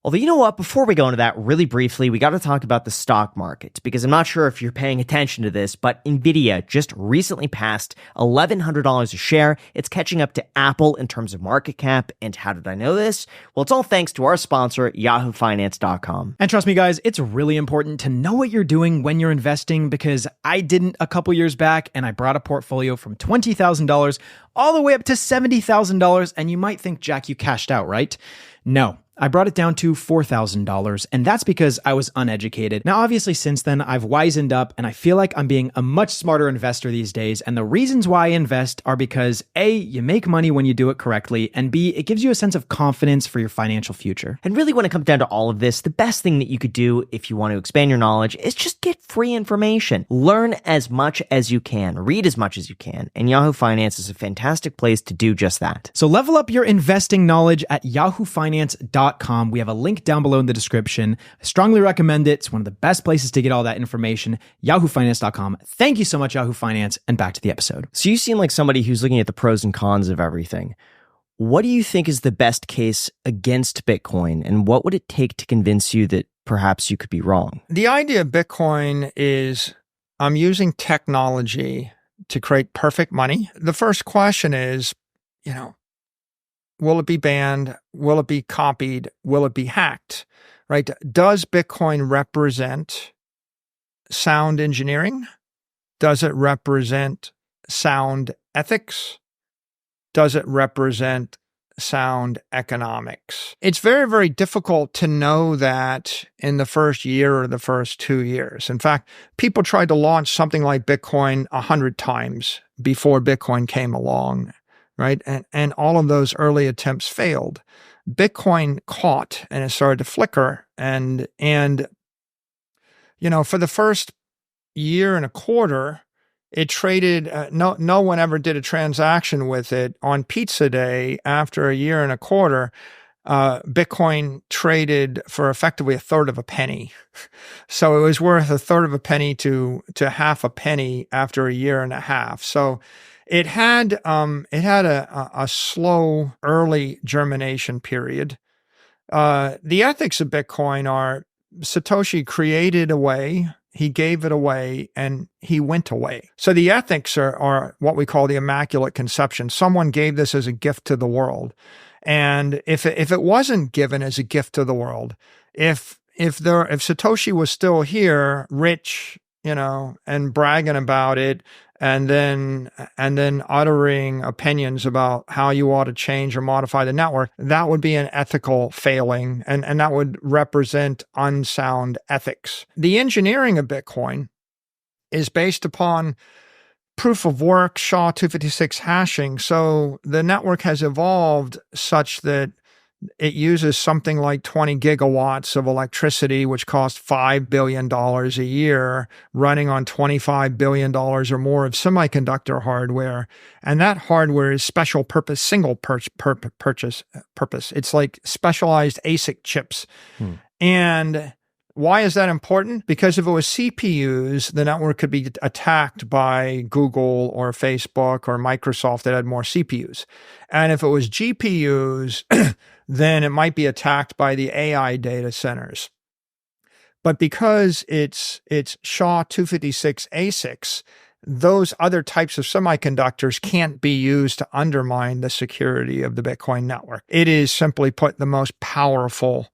Although, you know what? Before we go into that, really briefly, we got to talk about the stock market, because I'm not sure if you're paying attention to this, but Nvidia just recently passed $1,100 a share. It's catching up to Apple in terms of market cap. And how did I know this? Well, it's all thanks to our sponsor, YahooFinance.com. And trust me, guys, it's really important to know what you're doing when you're investing, because I didn't a couple years back, and I brought a portfolio from $20,000 all the way up to $70,000. And you might think, Jack, you cashed out, right? No. I brought it down to $4,000, and that's because I was uneducated. Now, obviously, since then, I've wisened up, and I feel like I'm being a much smarter investor these days, and the reasons why I invest are because A, you make money when you do it correctly, and B, it gives you a sense of confidence for your financial future. And really, when it comes down to all of this, the best thing that you could do if you want to expand your knowledge is just get free information. Learn as much as you can, read as much as you can, and Yahoo Finance is a fantastic place to do just that. So level up your investing knowledge at yahoofinance.com. We have a link down below in the description. I strongly recommend it. It's one of the best places to get all that information. yahoofinance.com. Thank you so much, Yahoo Finance, and back to the episode. So you seem like somebody who's looking at the pros and cons of everything. What do you think is the best case against Bitcoin, and what would it take to convince you that perhaps you could be wrong? The idea of Bitcoin is I'm using technology to create perfect money. The first question is, will it be banned? Will it be copied? Will it be hacked? Right? Does Bitcoin represent sound engineering? Does it represent sound ethics? Does it represent sound economics? It's very, very difficult to know that in the first year or the first 2 years. In fact, people tried to launch something like Bitcoin 100 times before Bitcoin came along. Right? And all of those early attempts failed. Bitcoin caught and it started to flicker. And for the first year and a quarter, It traded, no one ever did a transaction with it. On Pizza Day, after a year and a quarter, Bitcoin traded for effectively a third of a penny. So it was worth a third of a penny to half a penny after a year and a half. So it had a slow early germination period. The ethics of Bitcoin are Satoshi created a way, he gave it away, and he went away. So the ethics are what we call the Immaculate Conception. Someone gave this as a gift to the world. And if it wasn't given as a gift to the world, if Satoshi was still here, rich, and bragging about it, and then uttering opinions about how you ought to change or modify the network, that would be an ethical failing, and that would represent unsound ethics. The engineering of Bitcoin is based upon proof of work, SHA-256 hashing. So the network has evolved such that it uses something like 20 gigawatts of electricity, which costs $5 billion a year, running on $25 billion or more of semiconductor hardware. And that hardware is special purpose, single purpose. It's like specialized ASIC chips. And why is that important? Because if it was CPUs, the network could be attacked by Google or Facebook or Microsoft that had more CPUs. And if it was GPUs, then it might be attacked by the AI data centers. But because it's SHA-256 ASICs, those other types of semiconductors can't be used to undermine the security of the Bitcoin network. It is, simply put, the most powerful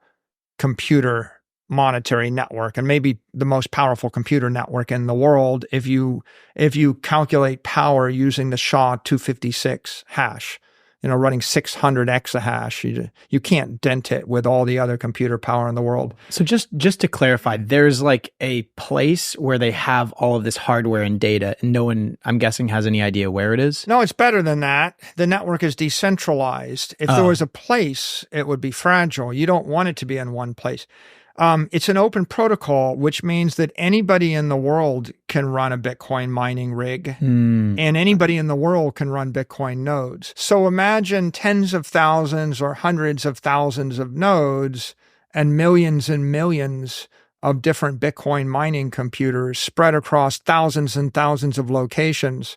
computer monetary network, and maybe the most powerful computer network in the world if you calculate power using the SHA-256 hash, running 600 exahash. You can't dent it with all the other computer power in the world. So just to clarify, there's like a place where they have all of this hardware and data, and no one, I'm guessing, has any idea where it is? No, it's better than that. The network is decentralized. If there was a place, it would be fragile. You don't want it to be in one place. It's an open protocol, which means that anybody in the world can run a Bitcoin mining rig, and anybody in the world can run Bitcoin nodes. So imagine tens of thousands or hundreds of thousands of nodes and millions of different Bitcoin mining computers spread across thousands and thousands of locations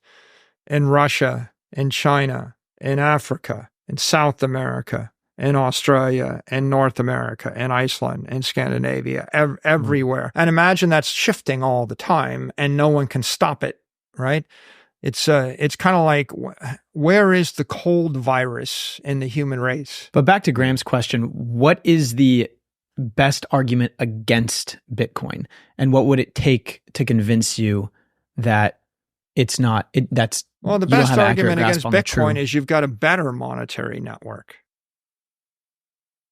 in Russia, in China, in Africa, in South America, in Australia, in North America, in Iceland, in Scandinavia, everywhere. And imagine that's shifting all the time and no one can stop it, right? It's kind of like, where is the cold virus in the human race? But back to Graham's question, what is the best argument against Bitcoin? And what would it take to convince you that it's not, well, the best argument against Bitcoin is you've got a better monetary network.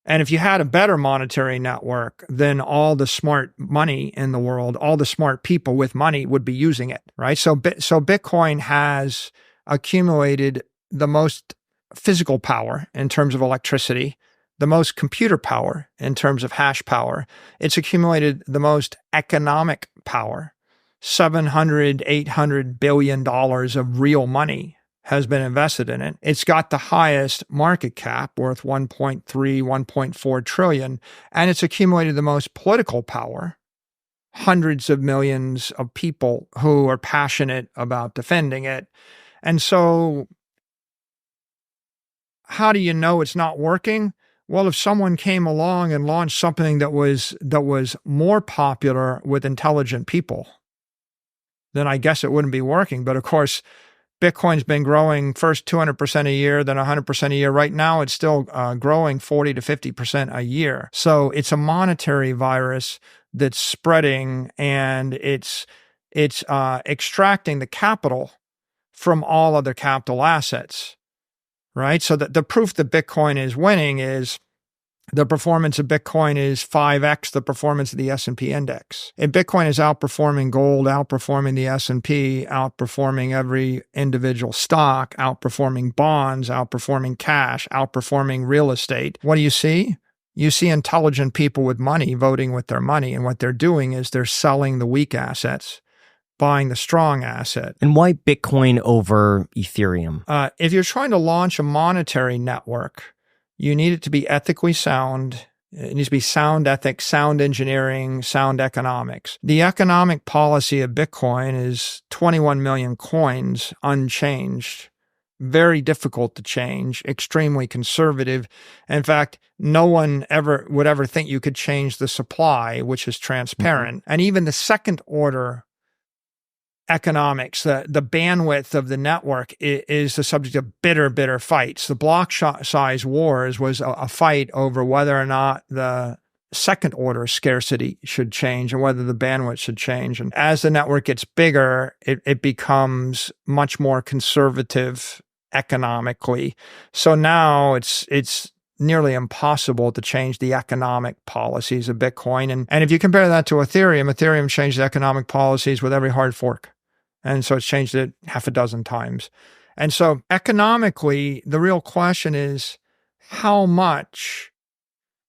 And if you had a better monetary network, then all the smart money in the world, all the smart people with money would be using it, right? So Bitcoin has accumulated the most physical power in terms of electricity, the most computer power in terms of hash power. It's accumulated the most economic power, $700, $800 billion of real money has been invested in it. It's got the highest market cap, worth 1.3, 1.4 trillion, and it's accumulated the most political power, hundreds of millions of people who are passionate about defending it. And so how do you know it's not working? Well, if someone came along and launched something that was more popular with intelligent people, then I guess it wouldn't be working. But of course, Bitcoin's been growing first 200% a year, then 100% a year. Right now, it's still growing 40 to 50% a year. So it's a monetary virus that's spreading, and it's extracting the capital from all other capital assets, right? So the proof that Bitcoin is winning is the performance of Bitcoin is 5x the performance of the S&P index. And Bitcoin is outperforming gold, outperforming the S&P, outperforming every individual stock, outperforming bonds, outperforming cash, outperforming real estate. What do you see? You see intelligent people with money voting with their money, and what they're doing is they're selling the weak assets buying the strong asset. And why Bitcoin over Ethereum? If you're trying to launch a monetary network, you need it to be ethically sound. It needs to be sound ethics, sound engineering, sound economics. The economic policy of Bitcoin is 21 million coins unchanged. Very difficult to change, extremely conservative. In fact, no one would ever think you could change the supply, which is transparent. And even the second order economics, the bandwidth of the network is the subject of bitter fights. The block size wars was a fight over whether or not the second order scarcity should change and whether the bandwidth should change. And as the network gets bigger, it becomes much more conservative economically. So now it's nearly impossible to change the economic policies of Bitcoin. And if you compare that to Ethereum changed the economic policies with every hard fork. And so it's changed it half a dozen times. And so economically, the real question is how much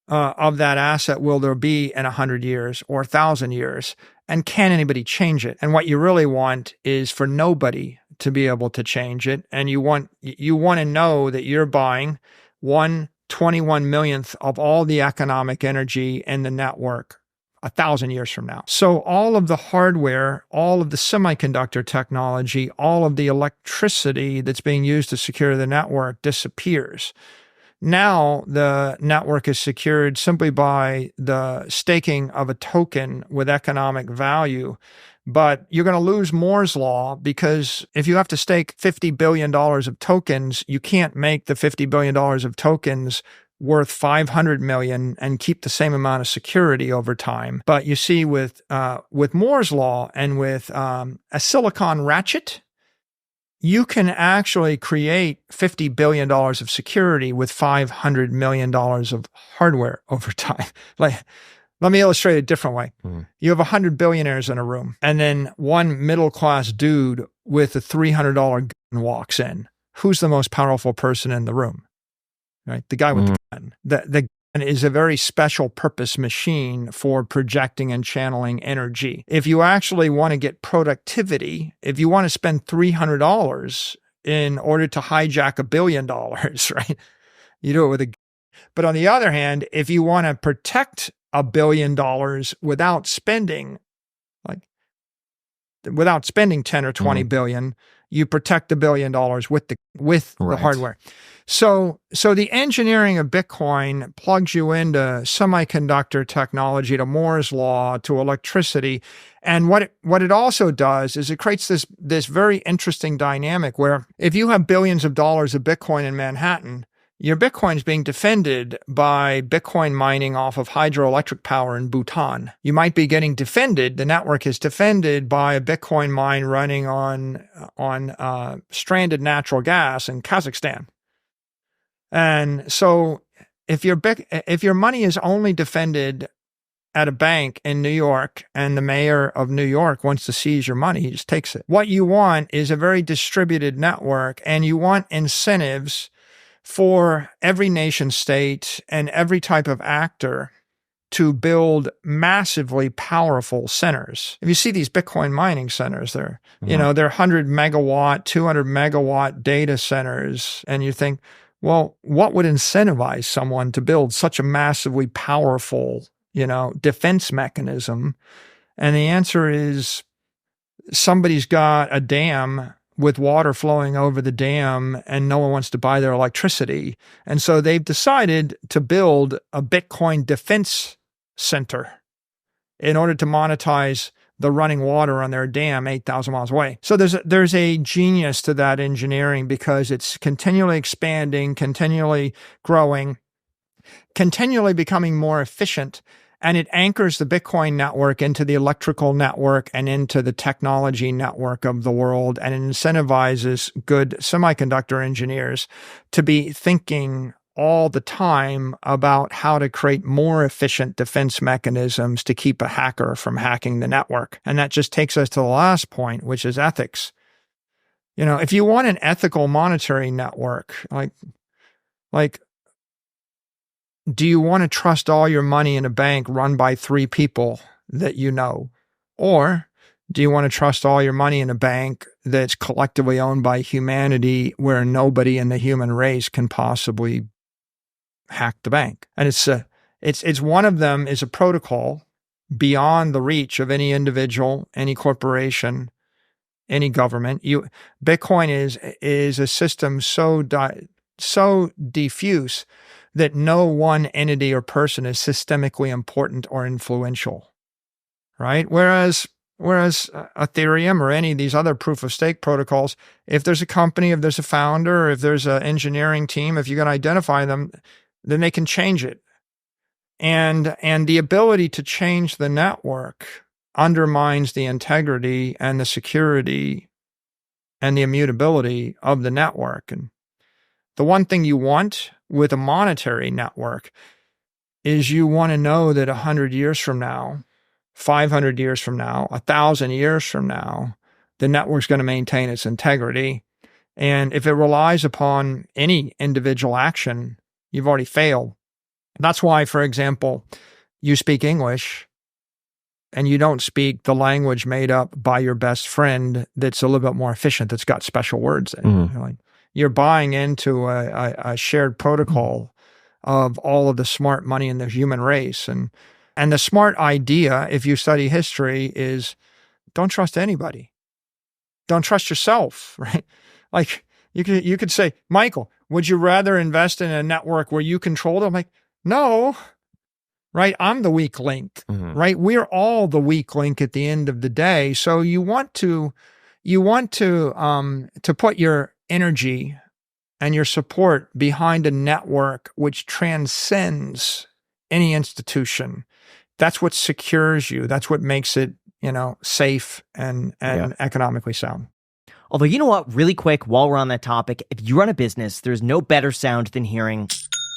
of that asset will there be in 100 years or 1,000 years? And can anybody change it? And what you really want is for nobody to be able to change it. And you want to know that you're buying 1/21 millionth of all the economic energy in the network 1,000 years from now. So all of the hardware, all of the semiconductor technology, all of the electricity that's being used to secure the network disappears. Now the network is secured simply by the staking of a token with economic value. But you're going to lose Moore's law, because if you have to stake $50 billion of tokens, you can't make the $50 billion of tokens worth 500 million and keep the same amount of security over time. But you see with Moore's law and with a silicon ratchet, you can actually create $50 billion of security with $500 million of hardware over time. Like, let me illustrate it a different way. You have 100 billionaires in a room, and then one middle-class dude with a $300 gun walks in. Who's the most powerful person in the room? Right? The guy with the gun. The gun is a very special purpose machine for projecting and channeling energy. If you actually want to get productivity, if you want to spend $300 in order to hijack $1 billion, right? You do it with a gun. But on the other hand, if you want to protect $1 billion without spending 10 or 20 billion, you protect $1 billion with the hardware. So the engineering of Bitcoin plugs you into semiconductor technology, to Moore's law, to electricity. And what it also does is it creates this very interesting dynamic where if you have billions of dollars of Bitcoin in Manhattan, your Bitcoin is being defended by Bitcoin mining off of hydroelectric power in Bhutan. You might be getting defended. The network is defended by a Bitcoin mine running on stranded natural gas in Kazakhstan. And so if your money is only defended at a bank in New York and the mayor of New York wants to seize your money, he just takes it. What you want is a very distributed network, and you want incentives for every nation state and every type of actor to build massively powerful centers. If you see these Bitcoin mining centers, they're 100 megawatt, 200 megawatt data centers, and you think, well, what would incentivize someone to build such a massively powerful, defense mechanism? And the answer is somebody's got a dam with water flowing over the dam and no one wants to buy their electricity. And so they've decided to build a Bitcoin defense center in order to monetize the running water on their dam 8,000 miles away. So there's a genius to that engineering, because it's continually expanding, continually growing, continually becoming more efficient. And it anchors the Bitcoin network into the electrical network and into the technology network of the world. And it incentivizes good semiconductor engineers to be thinking all the time about how to create more efficient defense mechanisms to keep a hacker from hacking the network. And that just takes us to the last point, which is ethics. If you want an ethical monetary network, like, do you want to trust all your money in a bank run by 3 people that you know? Or Do you want to trust all your money in a bank that's collectively owned by humanity where nobody in the human race can possibly hack the bank? And it's one of them is a protocol beyond the reach of any individual, any corporation, any government. Bitcoin is a system so diffuse that no one entity or person is systemically important or influential, right? Whereas Ethereum or any of these other proof of stake protocols, if there's a company, if there's a founder, if there's an engineering team, if you can identify them, then they can change it. And the ability to change the network undermines the integrity and the security and the immutability of the network. And the one thing you want with a monetary network is you want to know that 100 years from now, 500 years from now, 1,000 years from now, the network's going to maintain its integrity. And if it relies upon any individual action, you've already failed. That's why, for example, you speak English and you don't speak the language made up by your best friend that's a little bit more efficient, that's got special words in it. You're buying into a shared protocol of all of the smart money in the human race. And the smart idea, if you study history, is don't trust anybody. Don't trust yourself, right? Like you could say, Michael, would you rather invest in a network where you control it? I'm like, no, right? I'm the weak link, right? We're all the weak link at the end of the day. So you want to put your energy and your support behind a network which transcends any institution. That's what secures you. That's what makes it, safe and economically sound. Although, you know what, really quick, while we're on that topic, if you run a business, there's no better sound than hearing,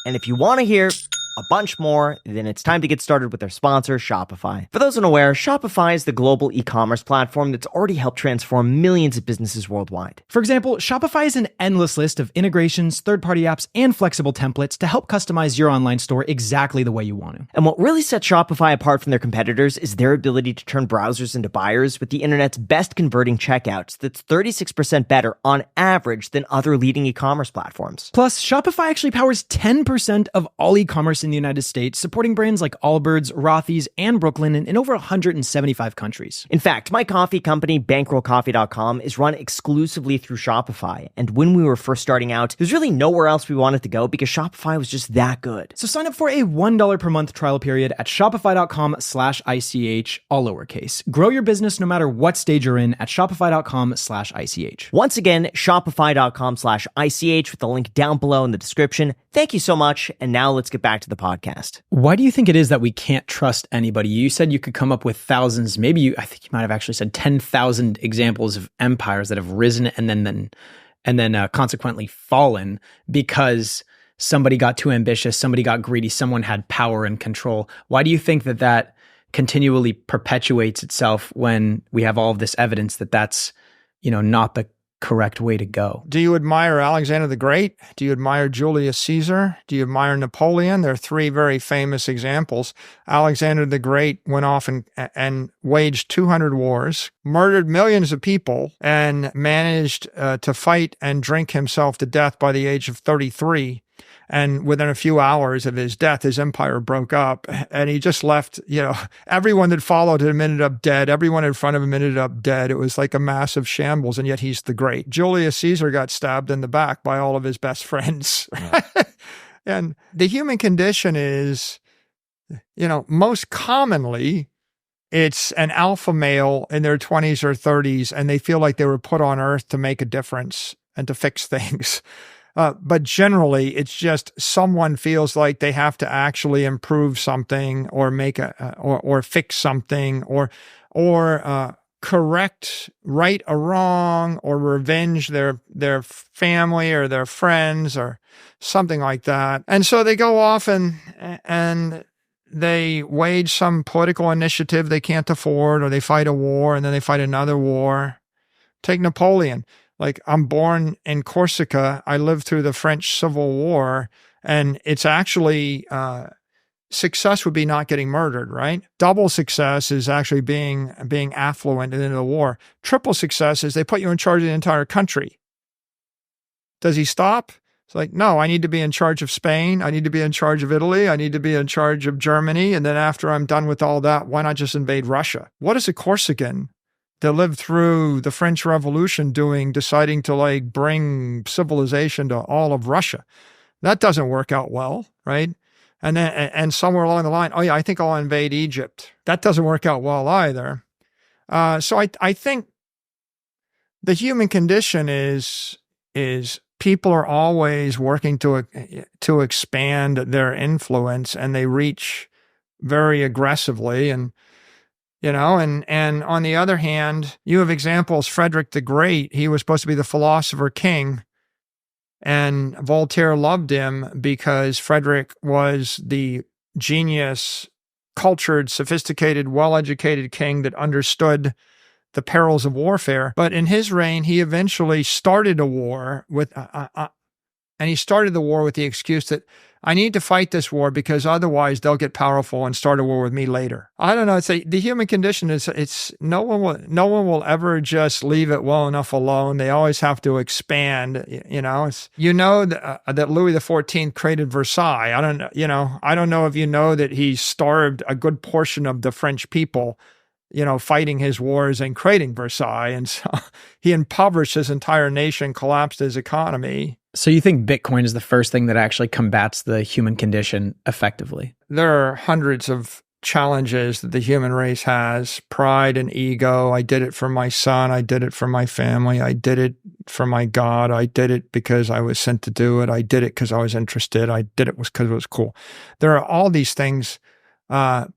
and if you want to hear a bunch more, then it's time to get started with our sponsor, Shopify. For those unaware, Shopify is the global e-commerce platform that's already helped transform millions of businesses worldwide. For example, Shopify is an endless list of integrations, third-party apps, and flexible templates to help customize your online store exactly the way you want to. And what really sets Shopify apart from their competitors is their ability to turn browsers into buyers with the internet's best converting checkouts that's 36% better on average than other leading e-commerce platforms. Plus, Shopify actually powers 10% of all e-commerce in the United States, supporting brands like Allbirds, Rothy's, and Brooklyn in over 175 countries. In fact, my coffee company, BankrollCoffee.com, is run exclusively through Shopify. And when we were first starting out, there's really nowhere else we wanted to go because Shopify was just that good. So sign up for a $1 per month trial period at shopify.com/ICH, all lowercase. Grow your business no matter what stage you're in at shopify.com/ICH. Once again, shopify.com/ICH with the link down below in the description. Thank you so much. And now let's get back to the podcast. Why do you think it is that we can't trust anybody? You said you could come up with thousands, I think you might have actually said 10,000 examples of empires that have risen and then consequently fallen because somebody got too ambitious, somebody got greedy, someone had power and control. Why do you think that continually perpetuates itself when we have all of this evidence that that's, not the correct way to go? Do you admire Alexander the Great? Do you admire Julius Caesar? Do you admire Napoleon? There are three very famous examples. Alexander the Great went off and waged 200 wars, murdered millions of people, and managed to fight and drink himself to death by the age of 33. And within a few hours of his death, his empire broke up and he just left, everyone that followed him ended up dead. Everyone in front of him ended up dead. It was like a massive shambles. And yet he's the great. Julius Caesar got stabbed in the back by all of his best friends. And the human condition is, most commonly it's an alpha male in their 20s or 30s, and they feel like they were put on earth to make a difference and to fix things. But generally, it's just someone feels like they have to actually improve something or make or fix something or correct right or wrong or revenge their family or their friends or something like that. And so they go off and they wage some political initiative they can't afford, or they fight a war and then they fight another war. Take Napoleon. Like, I'm born in Corsica. I lived through the French Civil War, and it's actually success would be not getting murdered, right? Double success is actually being affluent and into the war. Triple success is they put you in charge of the entire country. Does he stop? It's like, no, I need to be in charge of Spain. I need to be in charge of Italy. I need to be in charge of Germany. And then after I'm done with all that, why not just invade Russia? What is a Corsican that lived through the French Revolution deciding to like bring civilization to all of Russia? That doesn't work out well, right? And somewhere along the line, oh yeah, I think I'll invade Egypt. That doesn't work out well either. So I think the human condition is people are always working to expand their influence, and they reach very aggressively. And and on the other hand, you have examples. Frederick the Great, he was supposed to be the philosopher king, and Voltaire loved him because Frederick was the genius, cultured, sophisticated, well-educated king that understood the perils of warfare. But in his reign, he eventually started a war with, and he started the war with the excuse that I need to fight this war because otherwise they'll get powerful and start a war with me later. I don't know. It's the human condition it's no one will ever just leave it well enough alone. They always have to expand. That Louis XIV created Versailles. I don't know if you know that he starved a good portion of the French people, fighting his wars and creating Versailles. And so he impoverished his entire nation, collapsed his economy. So you think Bitcoin is the first thing that actually combats the human condition effectively? There are hundreds of challenges that the human race has. Pride and ego. I did it for my son. I did it for my family. I did it for my God. I did it because I was sent to do it. I did it because I was interested. I did it because it was cool. There are all these things.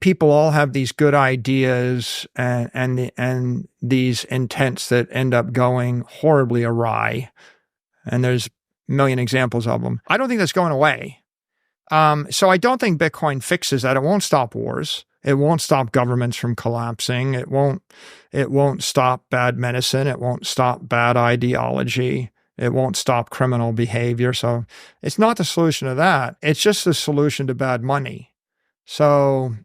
People all have these good ideas and these intents that end up going horribly awry. And there's a million examples of them. I don't think that's going away. So I don't think Bitcoin fixes that. It won't stop wars. It won't stop governments from collapsing. It won't stop bad medicine. It won't stop bad ideology. It won't stop criminal behavior. So it's not the solution to that. It's just the solution to bad money. So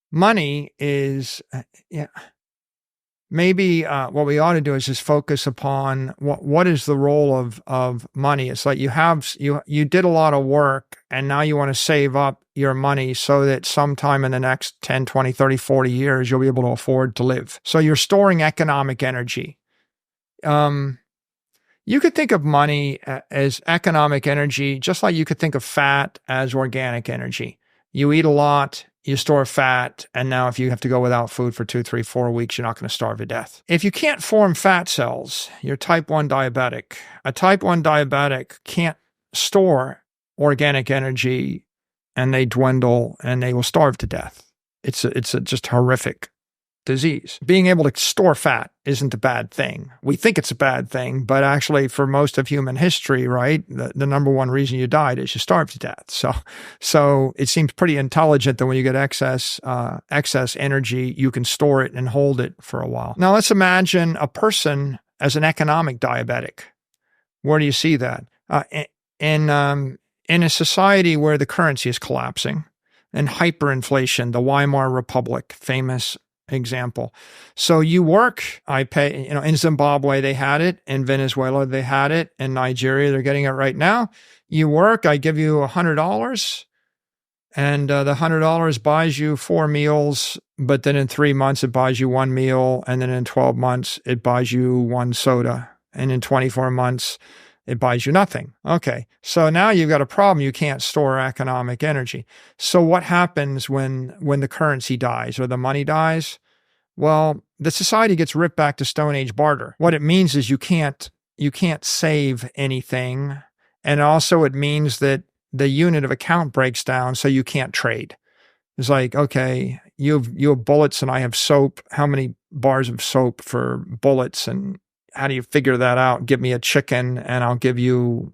money is, maybe what we ought to do is just focus upon what is the role of money. It's like you did a lot of work and now you want to save up your money so that sometime in the next 10, 20, 30, 40 years, you'll be able to afford to live. So you're storing economic energy. You could think of money as economic energy, just like you could think of fat as organic energy. You eat a lot, you store fat, and now if you have to go without food for 2, 3, 4 weeks, you're not going to starve to death. If you can't form fat cells, you're type 1 diabetic. A type 1 diabetic can't store organic energy, and they dwindle, and they will starve to death. It's a just horrific disease. Being able to store fat isn't a bad thing. We think it's a bad thing, but actually for most of human history, right, the number one reason you died is you starved to death. So it seems pretty intelligent that when you get excess energy, you can store it and hold it for a while. Now let's imagine a person as an economic diabetic. Where do you see that? In a society where the currency is collapsing and hyperinflation, the Weimar Republic, famous example. So you work, I pay, in Zimbabwe, they had it. In Venezuela, they had it. In Nigeria, they're getting it right now. You work, I give you $100, and the $100 buys you 4 meals, but then in 3 months, it buys you 1 meal. And then in 12 months, it buys you 1 soda. And in 24 months, it buys you nothing. Okay. So now you've got a problem. You can't store economic energy. So what happens when the currency dies or the money dies? Well, the society gets ripped back to Stone Age barter. What it means is you can't save anything. And also it means that the unit of account breaks down, so you can't trade. It's like, okay, you have bullets and I have soap. How many bars of soap for bullets? And how do you figure that out? Give me a chicken and I'll give you,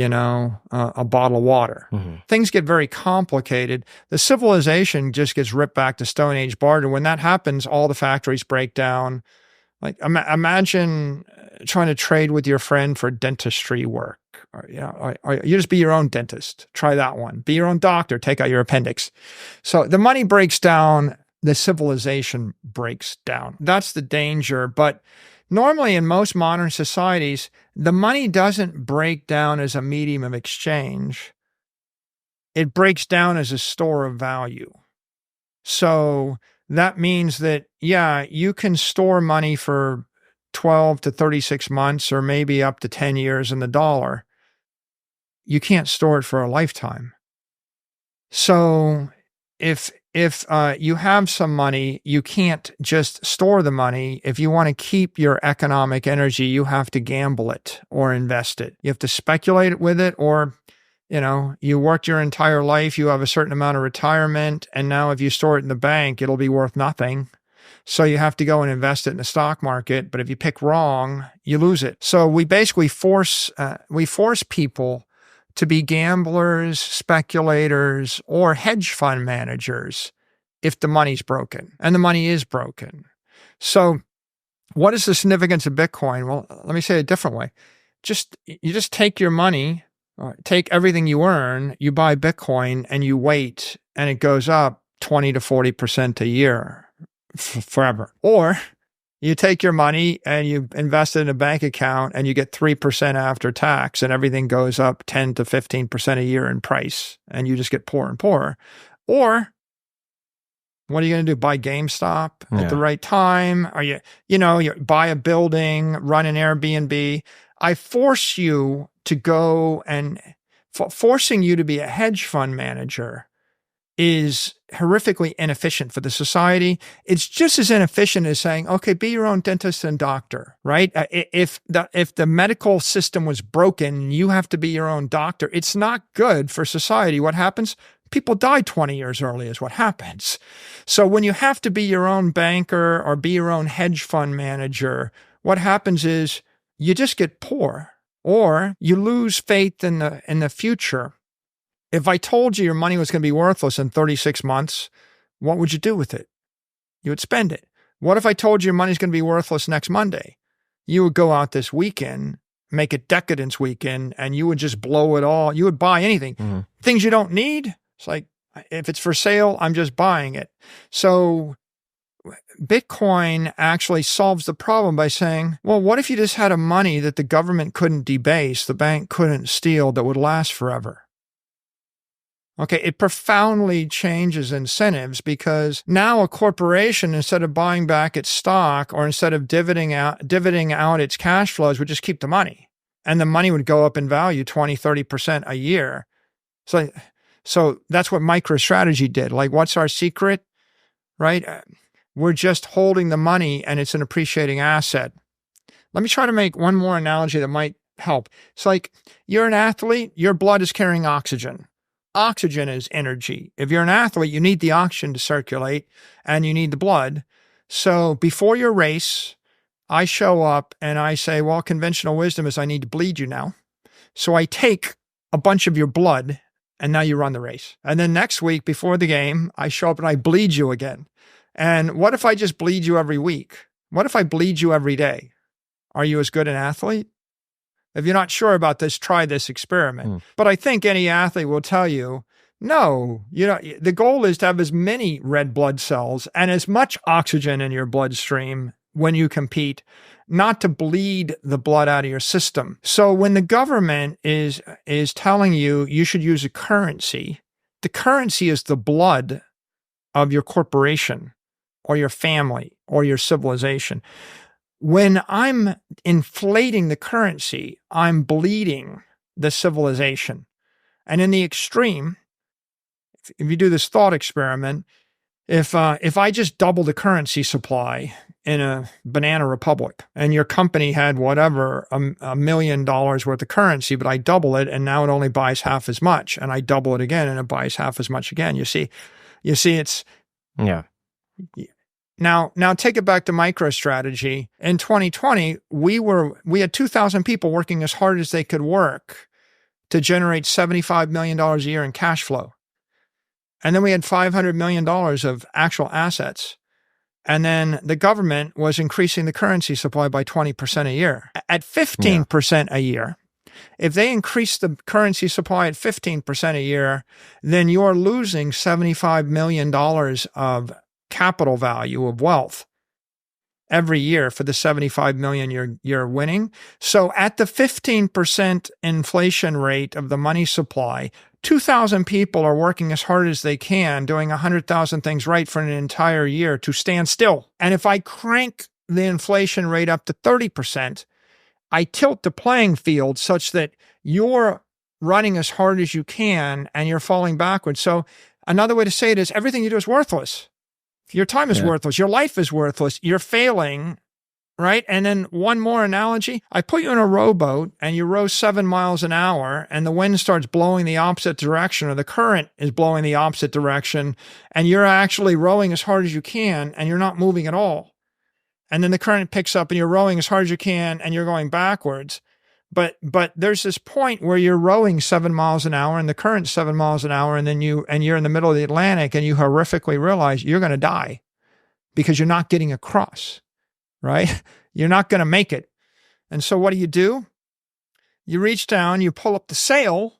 a bottle of water. Mm-hmm. Things get very complicated. The civilization just gets ripped back to Stone Age barter. When that happens, all the factories break down. Like imagine trying to trade with your friend for dentistry work. Or, you just be your own dentist. Try that one. Be your own doctor. Take out your appendix. So the money breaks down. The civilization breaks down. That's the danger. But normally in most modern societies, the money doesn't break down as a medium of exchange. It breaks down as a store of value. So that means that, yeah, you can store money for 12 to 36 months or maybe up to 10 years in the dollar. You can't store it for a lifetime. So if you have some money, you can't just store the money. If you want to keep your economic energy, you have to gamble it or invest it. You have to speculate with it, or you worked your entire life, you have a certain amount of retirement, and now if you store it in the bank, it'll be worth nothing. So you have to go and invest it in the stock market. But if you pick wrong, you lose it. So we basically force people to be gamblers, speculators, or hedge fund managers if the money's broken. And the money is broken. So what is the significance of Bitcoin? Well, let me say it a different way. You just take your money, take everything you earn, you buy Bitcoin, and you wait, and it goes up 20 to 40% a year forever. Or you take your money and you invest it in a bank account and you get 3% after tax, and everything goes up 10 to 15% a year in price, and you just get poorer and poorer. Or what are you going to do? Buy GameStop at the right time? Are you buy a building, run an Airbnb? I force you to go, and forcing you to be a hedge fund manager is horrifically inefficient for the society. It's just as inefficient as saying, okay, be your own dentist and doctor, right? If the medical system was broken, you have to be your own doctor. It's not good for society. What happens? People die 20 years early is what happens. So when you have to be your own banker or be your own hedge fund manager, what happens is you just get poor, or you lose faith in the future. If I told you your money was going to be worthless in 36 months, what would you do with it? You would spend it. What if I told you your money's going to be worthless next Monday? You would go out this weekend, make it decadence weekend, and you would just blow it all. You would buy anything. Mm-hmm. Things you don't need. It's like, if it's for sale, I'm just buying it. So Bitcoin actually solves the problem by saying, well, what if you just had a money that the government couldn't debase, the bank couldn't steal, that would last forever? Okay, it profoundly changes incentives, because now a corporation, instead of buying back its stock or instead of dividending out its cash flows, would just keep the money. And the money would go up in value 20, 30% a year. So that's what MicroStrategy did. Like, what's our secret, right? We're just holding the money, and it's an appreciating asset. Let me try to make one more analogy that might help. It's like, you're an athlete, your blood is carrying oxygen. Oxygen is energy. If you're an athlete, you need the oxygen to circulate, and you need the blood. So before your race, I show up and I say, well, conventional wisdom is I need to bleed you now. So I take a bunch of your blood, and now you run the race. And then next week before the game, I show up and I bleed you again. And what if I just bleed you every week? What if I bleed you every day? Are you as good an athlete? If you're not sure about this, try this experiment. But I think any athlete will tell you, no, the goal is to have as many red blood cells and as much oxygen in your bloodstream when you compete, not to bleed the blood out of your system. So when the government is telling you you should use a currency, the currency is the blood of your corporation or your family or your civilization. When I'm inflating the currency, I'm bleeding the civilization. And in the extreme, if you do this thought experiment, if I just double the currency supply in a banana republic, and your company had whatever, $1 million worth of currency, but I double it, and now it only buys half as much, and I double it again, and it buys half as much again. You see, it's Now take it back to MicroStrategy. In 2020, we had 2,000 people working as hard as they could work to generate $75 million a year in cash flow. And then we had $500 million of actual assets. And then the government was increasing the currency supply by 20% a year. At 15% a year, if they increase the currency supply at 15% a year, then you're losing $75 million of capital value of wealth every year for the 75 million you're winning. So at the 15% inflation rate of the money supply, 2,000 people are working as hard as they can, doing 100,000 things right for an entire year to stand still. And if I crank the inflation rate up to 30%, I tilt the playing field such that you're running as hard as you can and you're falling backwards. So another way to say it is everything you do is worthless. Your time is worthless. Your life is worthless. You're failing, right? And then one more analogy. I put you in a rowboat and you row 7 miles an hour and the wind starts blowing the opposite direction or the current is blowing the opposite direction and you're actually rowing as hard as you can and you're not moving at all. And then the current picks up and you're rowing as hard as you can and you're going backwards. But there's this point where you're rowing 7 miles an hour and the current's 7 miles an hour and then you're in the middle of the Atlantic and you horrifically realize you're going to die because you're not getting across, right? You're not going to make it. And so what do? You reach down, you pull up the sail.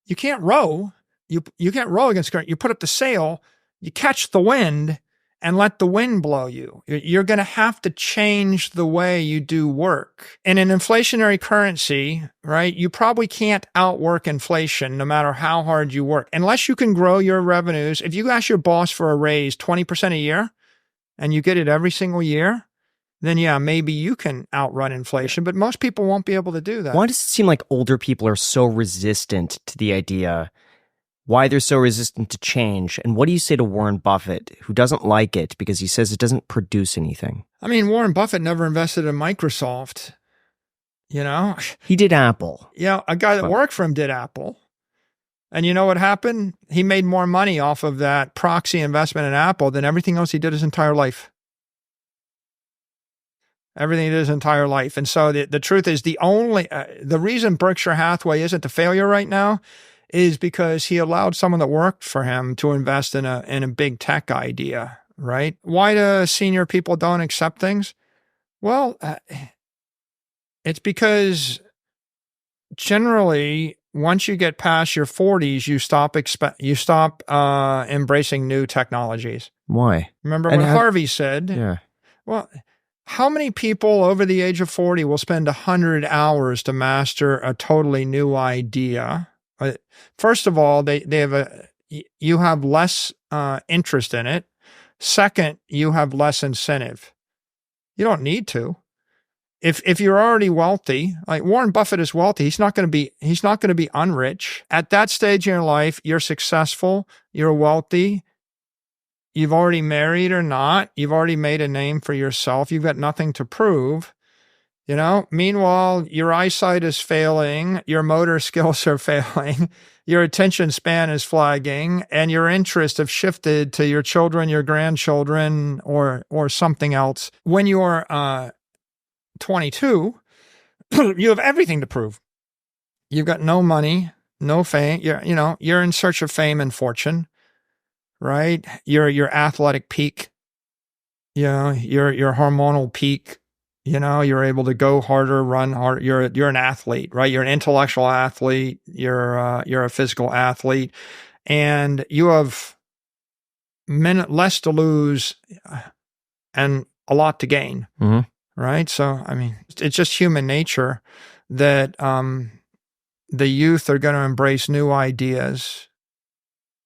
You can't row. You can't row against current. You put up the sail, you catch the wind and let the wind blow you. You're going to have to change the way you do work. In an inflationary currency, right, you probably can't outwork inflation no matter how hard you work. Unless you can grow your revenues. If you ask your boss for a raise 20% a year and you get it every single year, then yeah, maybe you can outrun inflation, but most people won't be able to do that. Why does it seem like older people are so resistant to the idea? Why they're so resistant to change? And what do you say to Warren Buffett, who doesn't like it because he says it doesn't produce anything? I mean, Warren Buffett never invested in Microsoft, you know? He did Apple. Yeah, a guy that worked for him did Apple. And you know what happened? He made more money off of that proxy investment in Apple than everything else he did his entire life. Everything he did his entire life. And so the truth is the reason Berkshire Hathaway isn't a failure right now is because he allowed someone that worked for him to invest in a big tech idea, right? Why do senior people don't accept things? Well, it's because generally, once you get past your 40s, you stop embracing new technologies. Why? Remember what Harvey said? Yeah. Well, how many people over the age of 40 will spend 100 hours to master a totally new idea? First of all, you have less interest in it. Second, you have less incentive. You don't need to. If you're already wealthy, like Warren Buffett is wealthy, he's not going to be unrich. At that stage in your life, you're successful, you're wealthy, you've already married or not, you've already made a name for yourself, you've got nothing to prove. You know, meanwhile, your eyesight is failing, your motor skills are failing, your attention span is flagging, and your interests have shifted to your children, your grandchildren, or something else. When you're 22, you have everything to prove. You've got no money, no fame. You're in search of fame and fortune, right? Your athletic peak, your hormonal peak. You're able to go harder, run harder. You're an athlete, right? You're an intellectual athlete. You're a physical athlete, and you have less to lose and a lot to gain, right? So, I mean, it's just human nature that the youth are going to embrace new ideas.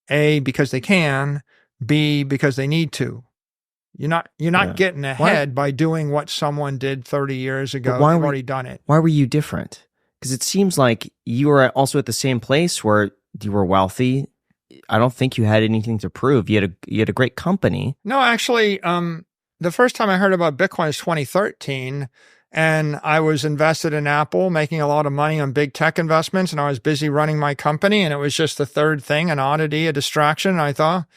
A, because they can. B, because they need to. You're not getting ahead by doing what someone did 30 years ago. You've already done it. Why were you different? Because it seems like you were also at the same place where you were wealthy. I don't think you had anything to prove. You had a great company. No, actually, the first time I heard about Bitcoin was 2013, and I was invested in Apple, making a lot of money on big tech investments, and I was busy running my company, and it was just the third thing, an oddity, a distraction. And I thought,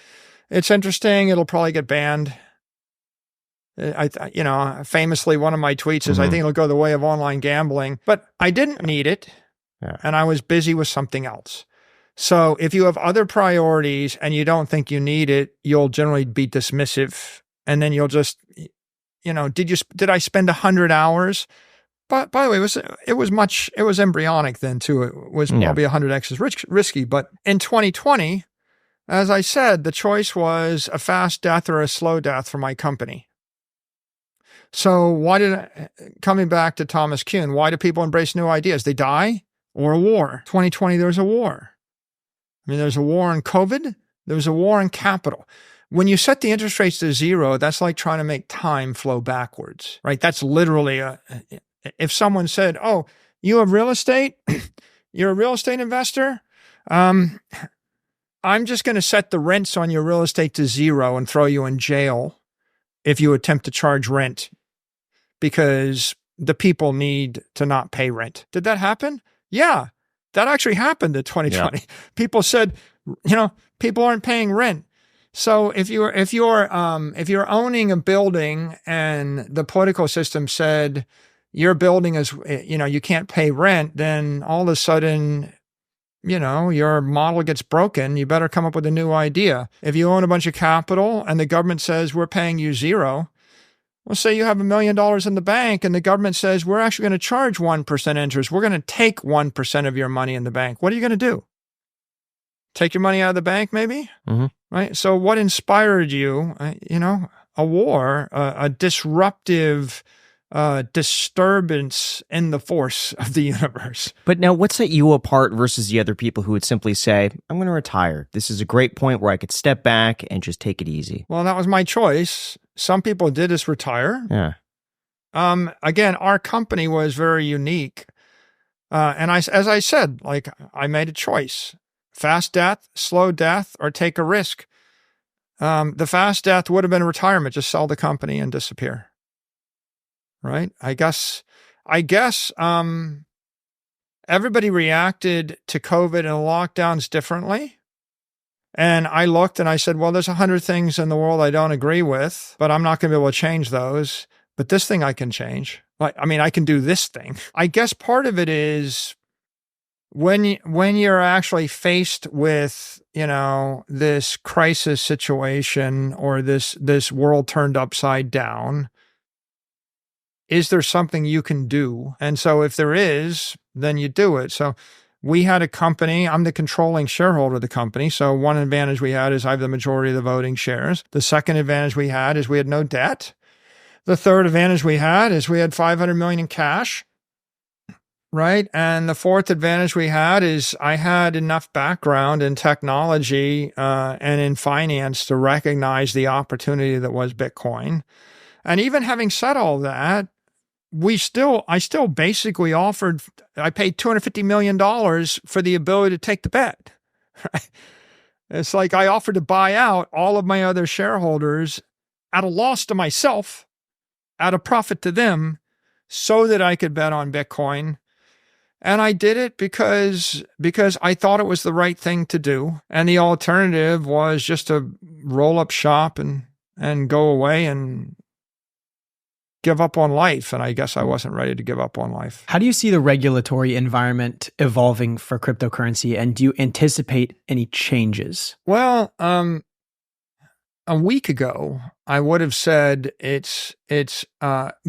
it's interesting. It'll probably get banned. Famously, one of my tweets is, I think it'll go the way of online gambling, but I didn't need it. And I was busy with something else. So if you have other priorities and you don't think you need it, you'll generally be dismissive and then you'll just, did I spend 100 hours? But by the way, it was embryonic then too. It was probably 100x is risky. But in 2020, as I said, the choice was a fast death or a slow death for my company. So coming back to Thomas Kuhn, why do people embrace new ideas? They die or a war. 2020, there was a war. I mean, there's a war on COVID. There was a war on capital. When you set the interest rates to zero, that's like trying to make time flow backwards, right? That's literally if someone said, oh, you have real estate, you're a real estate investor, I'm just going to set the rents on your real estate to zero and throw you in jail if you attempt to charge rent because the people need to not pay rent. Did that happen? Yeah, that actually happened in 2020. Yeah. People said, people aren't paying rent. So if you're owning a building and the political system said your building is, you can't pay rent, then all of a sudden, your model gets broken. You better come up with a new idea. If you own a bunch of capital and the government says we're paying you zero, well, say you have $1 million in the bank and the government says we're actually going to charge 1% interest. We're going to take 1% of your money in the bank. What are you going to do? Take your money out of the bank, maybe? Mm-hmm. Right? So what inspired you? A war, a disruptive disturbance in the force of the universe. But now what set you apart versus the other people who would simply say, I'm going to retire. This is a great point where I could step back and just take it easy. Well, that was my choice. Some people did just retire. Yeah. Again, our company was very unique. And as I said, I made a choice. Fast death, slow death, or take a risk. The fast death would have been retirement. Just sell the company and disappear. Right? I guess everybody reacted to COVID and lockdowns differently. And I looked and I said, well, there's 100 things in the world I don't agree with, but I'm not going to be able to change those. But this thing I can change. I can do this thing. I guess part of it is when you're actually faced with, this crisis situation or this world turned upside down, is there something you can do? And so if there is, then you do it. So we had a company, I'm the controlling shareholder of the company. So one advantage we had is I have the majority of the voting shares. The second advantage we had is we had no debt. The third advantage we had is we had $500 million in cash, right? And the fourth advantage we had is I had enough background in technology and in finance to recognize the opportunity that was Bitcoin. And even having said all that, I still basically I paid $250 million for the ability to take the bet. Right? It's like I offered to buy out all of my other shareholders at a loss to myself, at a profit to them, so that I could bet on Bitcoin. And I did it because I thought it was the right thing to do. And the alternative was just to roll up shop and go away and give up on life. And I guess I wasn't ready to give up on life. How do you see the regulatory environment evolving for cryptocurrency? And do you anticipate any changes? Well, a week ago, I would have said it's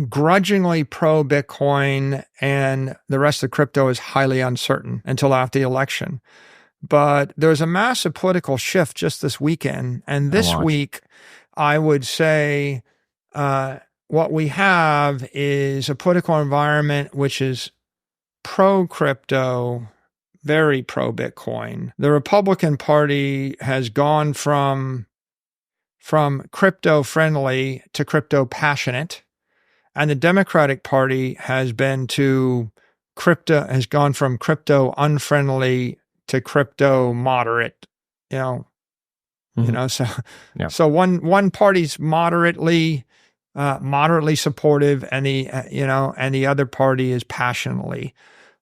grudgingly pro Bitcoin and the rest of crypto is highly uncertain until after the election. But there's a massive political shift just this weekend. And this week, I would say, what we have is a political environment which is pro-crypto, very pro-Bitcoin. The Republican Party has gone from crypto-friendly to crypto-passionate, and the Democratic Party has gone from crypto-unfriendly to crypto-moderate. So one party's moderately supportive, and the other party is passionately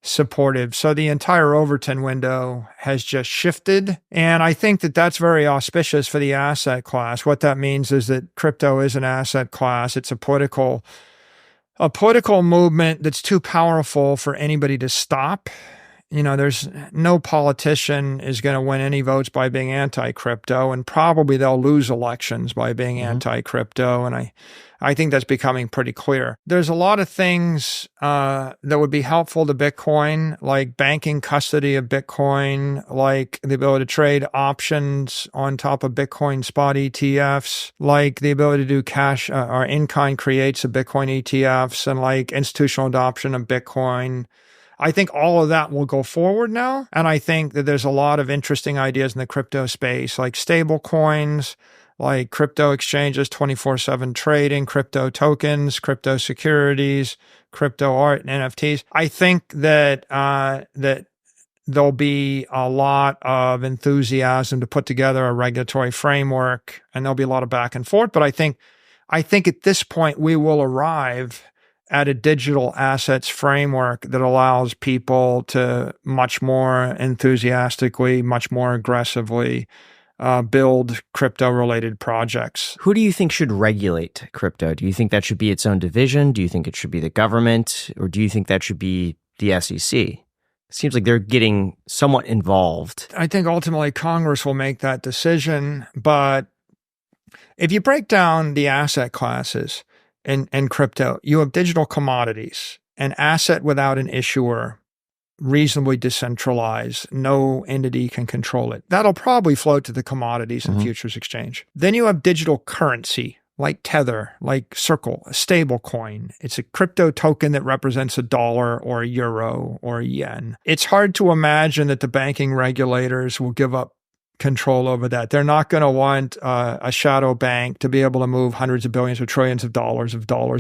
supportive. So the entire Overton window has just shifted. And I think that that's very auspicious for the asset class. What that means is that crypto is an asset class. It's a political movement that's too powerful for anybody to stop. there's no politician is going to win any votes by being anti-crypto, and probably they'll lose elections by being anti-crypto. And I think that's becoming pretty clear. There's a lot of things that would be helpful to Bitcoin, like banking custody of Bitcoin, like the ability to trade options on top of Bitcoin spot ETFs, like the ability to do cash or in-kind creates of Bitcoin ETFs, and like institutional adoption of Bitcoin. I think all of that will go forward now. And I think that there's a lot of interesting ideas in the crypto space, like stable coins, like crypto exchanges, 24/7 trading, crypto tokens, crypto securities, crypto art, and NFTs. I think that that there'll be a lot of enthusiasm to put together a regulatory framework, and there'll be a lot of back and forth. But I think at this point we will arrive at a digital assets framework that allows people to much more enthusiastically, much more aggressively build crypto-related projects. Who do you think should regulate crypto? Do you think that should be its own division? Do you think it should be the government? Or do you think that should be the SEC? It seems like they're getting somewhat involved. I think ultimately Congress will make that decision. But if you break down the asset classes in crypto, you have digital commodities, an asset without an issuer, reasonably decentralized, no entity can control it. That'll probably float to the commodities and futures exchange. Then you have digital currency, like Tether, like Circle, a stable coin. It's a crypto token that represents a dollar or a euro or a yen. It's hard to imagine that the banking regulators will give up control over that. They're not going to want a shadow bank to be able to move hundreds of billions or trillions of dollars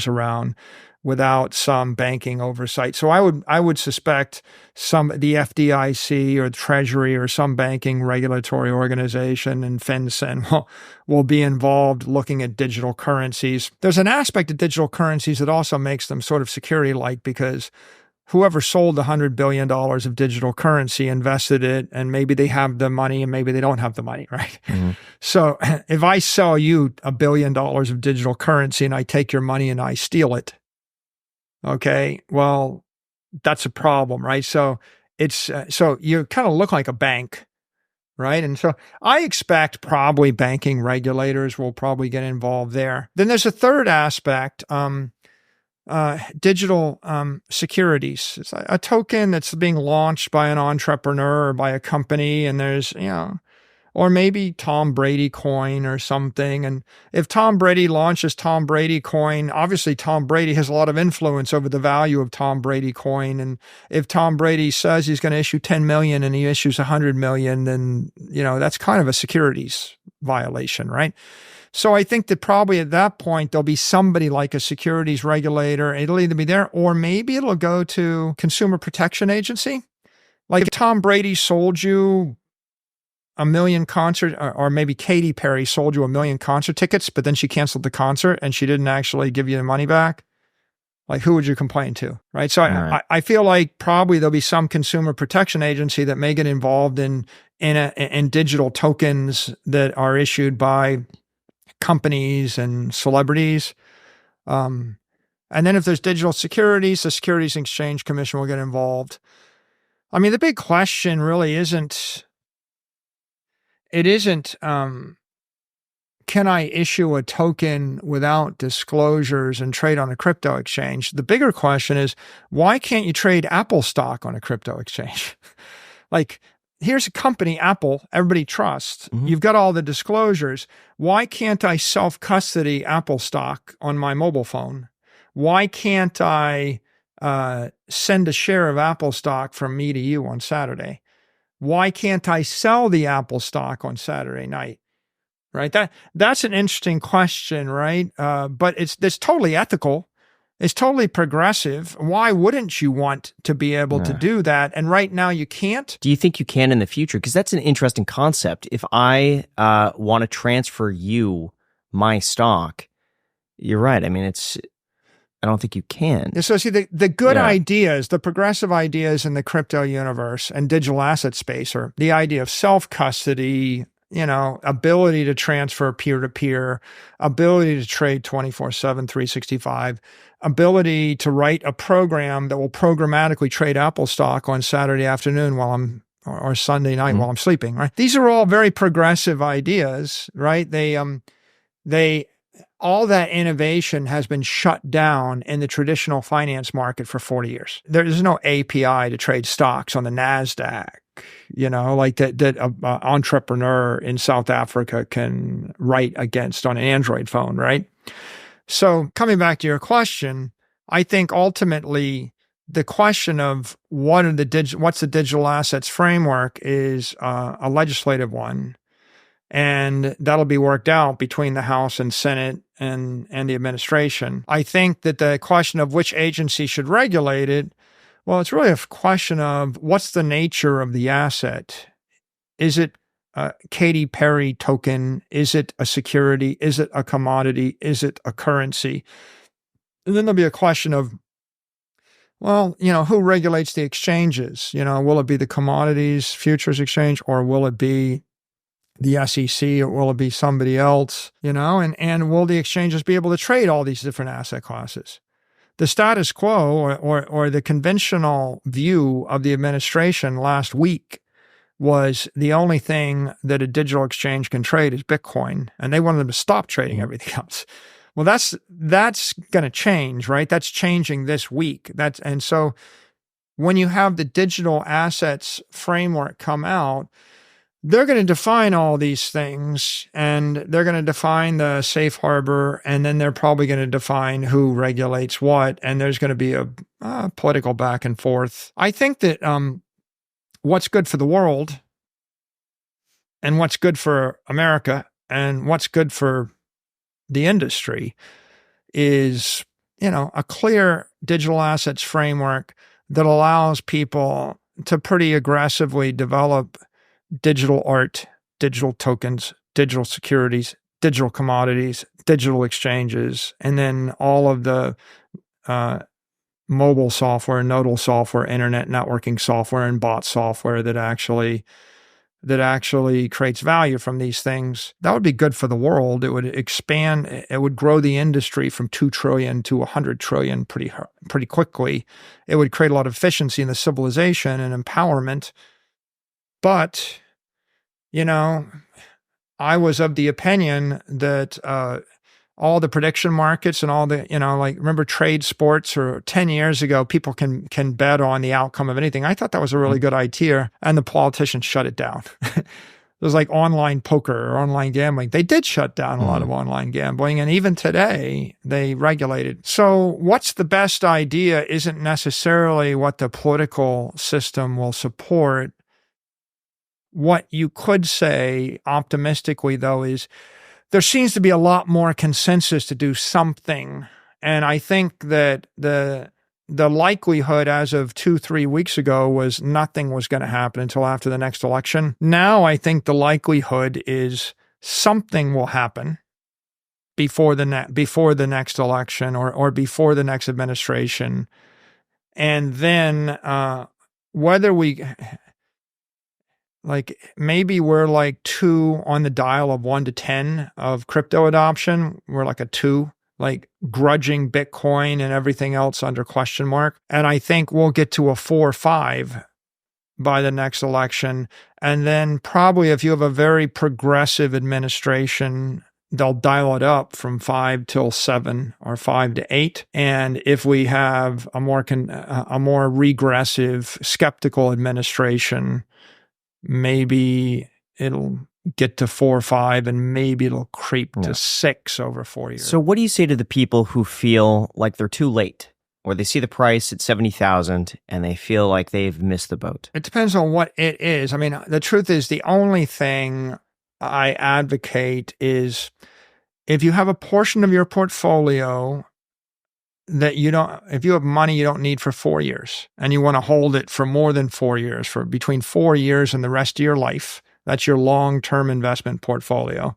around without some banking oversight. So I would suspect the FDIC or Treasury or some banking regulatory organization and FinCEN will be involved looking at digital currencies. There's an aspect of digital currencies that also makes them sort of security-like, because whoever sold $100 billion of digital currency invested it, and maybe they have the money and maybe they don't have the money, right? So if I sell you $1 billion of digital currency and I take your money and I steal it, okay, well, that's a problem, right? So it's so you kind of look like a bank, right? And so I expect probably banking regulators will probably get involved there. Then there's a third aspect, digital securities. It's a token that's being launched by an entrepreneur or by a company, and there's, or maybe Tom Brady coin or something. And if Tom Brady launches Tom Brady coin, obviously Tom Brady has a lot of influence over the value of Tom Brady coin. And if Tom Brady says he's going to issue 10 million and he issues 100 million, then, that's kind of a securities violation, right? So I think that probably at that point, there'll be somebody like a securities regulator. It'll either be there, or maybe it'll go to Consumer Protection Agency. Like if Tom Brady sold you a million concert, or maybe Katy Perry sold you 1 million concert tickets, but then she canceled the concert and she didn't actually give you the money back. Like, who would you complain to, right? So I feel like probably there'll be some Consumer Protection Agency that may get involved in digital tokens that are issued by companies and celebrities. And then if there's digital securities, the Securities and Exchange Commission will get involved. I mean, the big question really isn't, can I issue a token without disclosures and trade on a crypto exchange? The bigger question is, why can't you trade Apple stock on a crypto exchange? Like, here's a company, Apple, everybody trusts. You've got all the disclosures. Why can't I self-custody Apple stock on my mobile phone? Why can't I send a share of Apple stock from me to you on Saturday? Why can't I sell the Apple stock on Saturday night? Right? That's an interesting question, right? But it's totally ethical. It's totally progressive. Why wouldn't you want to be able to do that? And right now you can't. Do you think you can in the future? Because that's an interesting concept. If I want to transfer you my stock, you're right. I mean, I don't think you can. So see, the good ideas, the progressive ideas in the crypto universe and digital asset space are the idea of self-custody, ability to transfer peer-to-peer, ability to trade 24/7, 365, ability to write a program that will programmatically trade Apple stock on Saturday afternoon or Sunday night while I'm sleeping, right? These are all very progressive ideas, right? All that innovation has been shut down in the traditional finance market for 40 years. There is no API to trade stocks on the NASDAQ, like that an entrepreneur in South Africa can write against on an Android phone, right? So coming back to your question, I think ultimately the question of what's the digital assets framework is a legislative one. And that'll be worked out between the House and Senate and the administration. I think that the question of which agency should regulate it, well, it's really a question of what's the nature of the asset. Is it a Katy Perry token? Is it a security? Is it a commodity? Is it a currency? And then there'll be a question of, well, who regulates the exchanges? Will it be the Commodities Futures Exchange, or will it be the SEC, or will it be somebody else, and will the exchanges be able to trade all these different asset classes? The status quo or the conventional view of the administration last week was the only thing that a digital exchange can trade is Bitcoin, and they wanted them to stop trading everything else. Well, that's going to change, right? That's changing this week. And so when you have the digital assets framework come out, they're going to define all these things, and they're going to define the safe harbor, and then they're probably going to define who regulates what, and there's going to be a political back and forth. I think that what's good for the world and what's good for America and what's good for the industry is, a clear digital assets framework that allows people to pretty aggressively develop digital art, digital tokens, digital securities, digital commodities, digital exchanges, and then all of the mobile software, nodal software, internet networking software, and bot software that actually creates value from these things. That would be good for the world. It would expand. It would grow the industry from 2 trillion to 100 trillion pretty quickly. It would create a lot of efficiency in the civilization and empowerment. But, I was of the opinion that all the prediction markets and all the, remember trade sports, or 10 years ago, people can bet on the outcome of anything. I thought that was a really good idea, and the politicians shut it down. It was like online poker or online gambling. They did shut down a lot of online gambling, and even today they regulate it. So what's the best idea isn't necessarily what the political system will support. What you could say optimistically, though, is there seems to be a lot more consensus to do something. And I think that the likelihood as of 2-3 weeks ago was nothing was going to happen until after the next election. Now I think the likelihood is something will happen before the next election or before the next administration. And then whether we... maybe we're 2 on the dial of 1 to 10 of crypto adoption. We're a 2, grudging Bitcoin and everything else under question mark. And I think we'll get to a 4 or 5 by the next election. And then probably if you have a very progressive administration, they'll dial it up from 5 till 7 or 5 to 8. And if we have a more regressive, skeptical administration, maybe it'll get to 4 or 5, and maybe it'll creep to 6 over 4 years. So what do you say to the people who feel like they're too late, or they see the price at 70,000 and they feel like they've missed the boat? It depends on what it is. I mean, the truth is, the only thing I advocate is if you have a portion of your portfolio that if you have money you don't need for 4 years, and you want to hold it for more than 4 years, for between 4 years and the rest of your life, that's your long-term investment portfolio,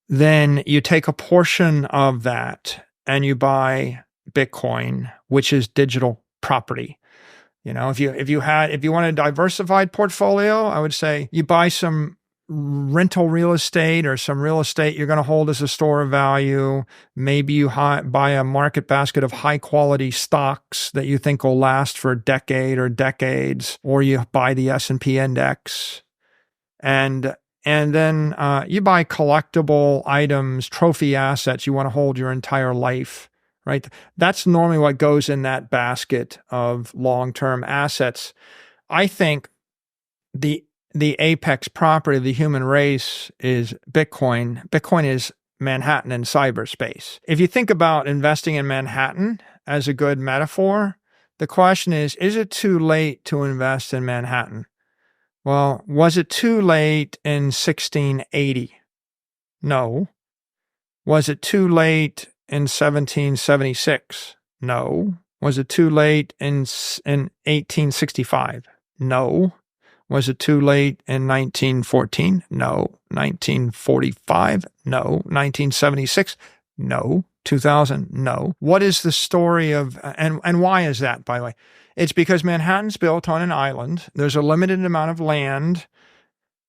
then you take a portion of that and you buy Bitcoin, which is digital property. If you want a diversified portfolio, I would say you buy some rental real estate or some real estate you're going to hold as a store of value. Maybe you buy a market basket of high quality stocks that you think will last for a decade or decades, or you buy the S&P index. And then you buy collectible items, trophy assets you want to hold your entire life, right? That's normally what goes in that basket of long-term assets. I think the apex property of the human race is Bitcoin. Bitcoin is Manhattan in cyberspace. If you think about investing in Manhattan as a good metaphor, the question is it too late to invest in Manhattan? Well, was it too late in 1680? No. Was it too late in 1776? No. Was it too late in 1865? No. Was it too late in 1914? No. 1945? No. 1976? No. 2000? No. What is the story of, and why is that, by the way? It's because Manhattan's built on an island. There's a limited amount of land.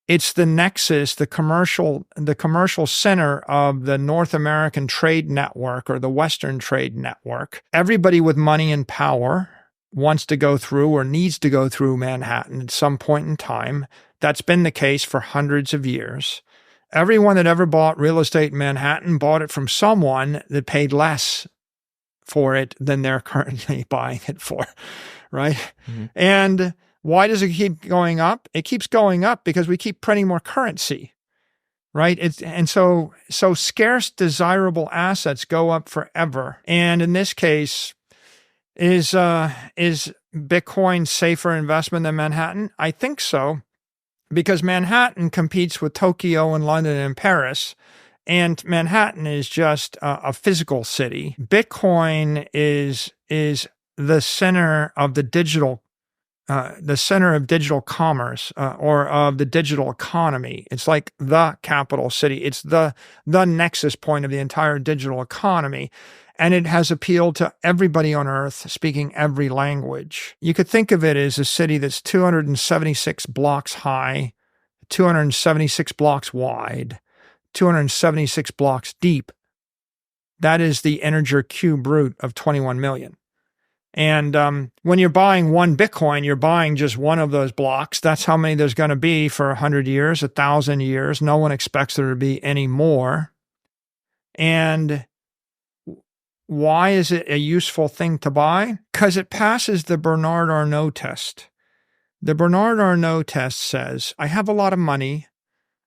It's the nexus, the commercial center of the North American trade network or the Western trade network. Everybody with money and power wants to go through or needs to go through Manhattan at some point in time. That's been the case for hundreds of years. Everyone that ever bought real estate in Manhattan bought it from someone that paid less for it than they're currently buying it for, right? Mm-hmm. And why does it keep going up? It keeps going up because we keep printing more currency, right? So scarce, desirable assets go up forever. And in this case, is Bitcoin safer investment than Manhattan? I think so, because Manhattan competes with Tokyo and London and Paris. And Manhattan is just a physical city. Bitcoin is the center of the digital commerce or of the digital economy. It's like the capital city. It's the nexus point of the entire digital economy. And it has appealed to everybody on earth speaking every language. You could think of it as a city that's 276 blocks high, 276 blocks wide, 276 blocks deep. That is the integer cube root of 21 million. And when you're buying one Bitcoin, you're buying just one of those blocks. That's how many there's going to be for 100 years, 1,000 years. No one expects there to be any more. And why is it a useful thing to buy? Because it passes the Bernard-Arnault test. The Bernard-Arnault test says, I have a lot of money.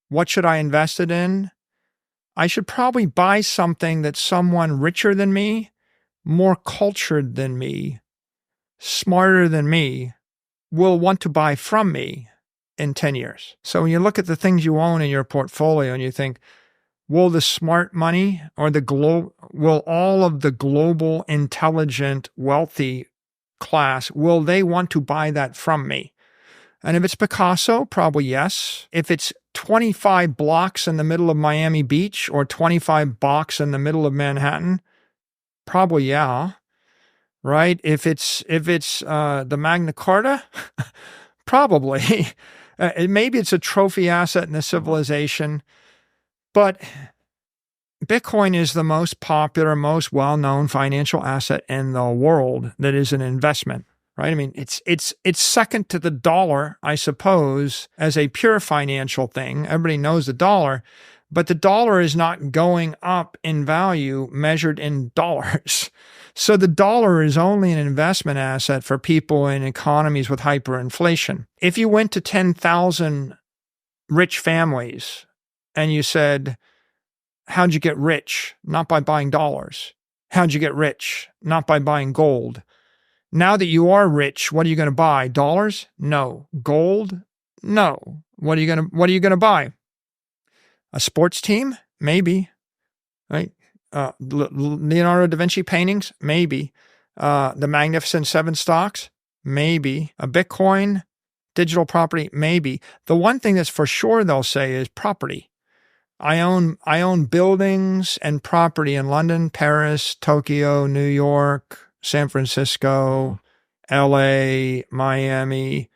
What should I invest it in? I should probably buy something that someone richer than me, more cultured than me, smarter than me, will want to buy from me in 10 years. So when you look at the things you own in your portfolio and you think, will the smart money or will all of the global, intelligent, wealthy class, will they want to buy that from me? And if it's Picasso, probably yes. If it's 25 blocks in the middle of Miami Beach or 25 blocks in the middle of Manhattan, probably yeah. Right? If it's the Magna Carta, probably. Maybe it's a trophy asset in a civilization. But Bitcoin is the most popular, most well-known financial asset in the world that is an investment. Right? I mean, it's second to the dollar, I suppose, as a pure financial thing. Everybody knows the dollar, but the dollar is not going up in value measured in dollars. So the dollar is only an investment asset for people in economies with hyperinflation. If you went to 10,000 rich families and you said, how'd you get rich? Not by buying dollars. How'd you get rich? Not by buying gold. Now that you are rich, what are you going to buy? Dollars? No. Gold? No. What are you going to buy? A sports team? Maybe. Right? Leonardo da Vinci paintings? Maybe. The Magnificent Seven stocks? Maybe. A Bitcoin? Digital property? Maybe. The one thing that's for sure they'll say is property. I own buildings and property in London, Paris, Tokyo, New York, San Francisco, LA, Miami,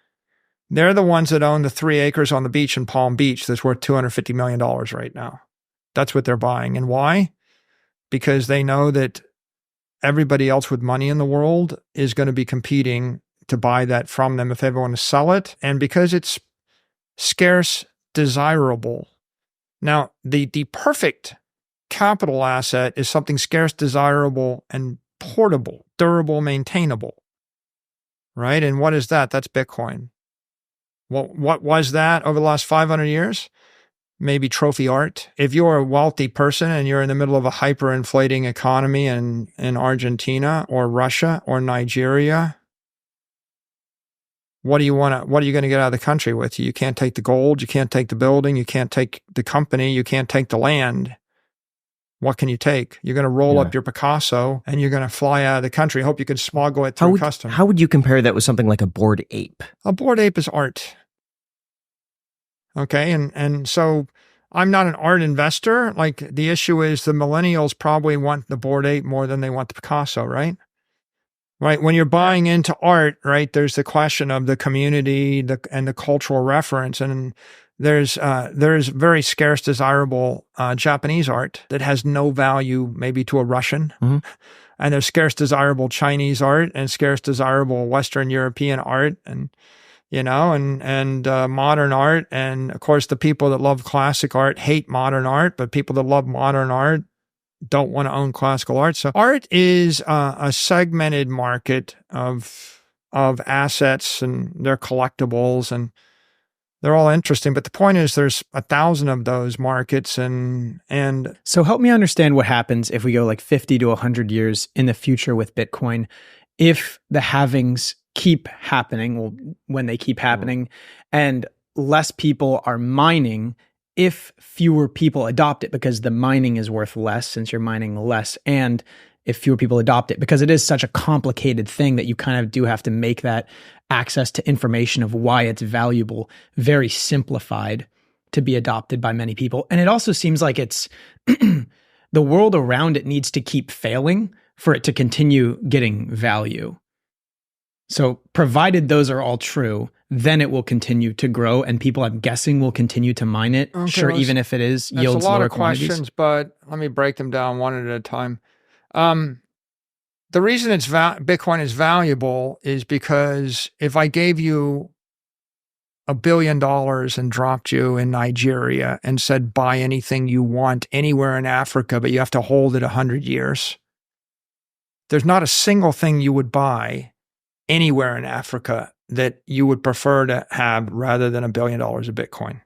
They're the ones that own the 3 acres on the beach in Palm Beach that's worth $250 million right now. That's what they're buying. And why? Because they know that everybody else with money in the world is going to be competing to buy that from them if they want to sell it. And because it's scarce, desirable. Now, the perfect capital asset is something scarce, desirable, and portable, durable, maintainable. Right? And what is that? That's Bitcoin. What was that over the last 500 years? Maybe trophy art. If you're a wealthy person and you're in the middle of a hyperinflating economy in Argentina or Russia or Nigeria, what are you going to get out of the country with? You can't take the gold, you can't take the building, you can't take the company, you can't take the land. What can you take? You're going to roll up your Picasso and you're going to fly out of the country. Hope you can smuggle it through customs. How would you compare that with something like a Bored Ape? A Bored Ape is art. Okay, and so I'm not an art investor. Like, the issue is the millennials probably want the Bored Ape more than they want the Picasso, right? Right. When you're buying into art, right, there's the question of the community and the cultural reference. And there's very scarce, desirable Japanese art that has no value maybe to a Russian. Mm-hmm. And there's scarce, desirable Chinese art and scarce, desirable Western European art and modern art. And of course, the people that love classic art hate modern art, but people that love modern art don't want to own classical art. So art is a segmented market of assets, and they're collectibles, and they're all interesting. But the point is there's 1,000 of those markets. And so help me understand what happens if we go like 50 to 100 years in the future with Bitcoin. If the halvings keep happening, when they keep happening, and less people are mining, if fewer people adopt it because the mining is worth less since you're mining less, and if fewer people adopt it because it is such a complicated thing that you kind of do have to make that access to information of why it's valuable very simplified to be adopted by many people. And it also seems like it's the world around it needs to keep failing for it to continue getting value. So provided those are all true, then it will continue to grow, and people, I'm guessing, will continue to mine it. Okay, sure, even if it is yields lower quantities. That's a lot of questions, but let me break them down one at a time. The reason Bitcoin is valuable is because if I gave you $1 billion and dropped you in Nigeria and said, buy anything you want anywhere in Africa, but you have to hold it 100 years, there's not a single thing you would buy anywhere in Africa that you would prefer to have rather than $1 billion of Bitcoin.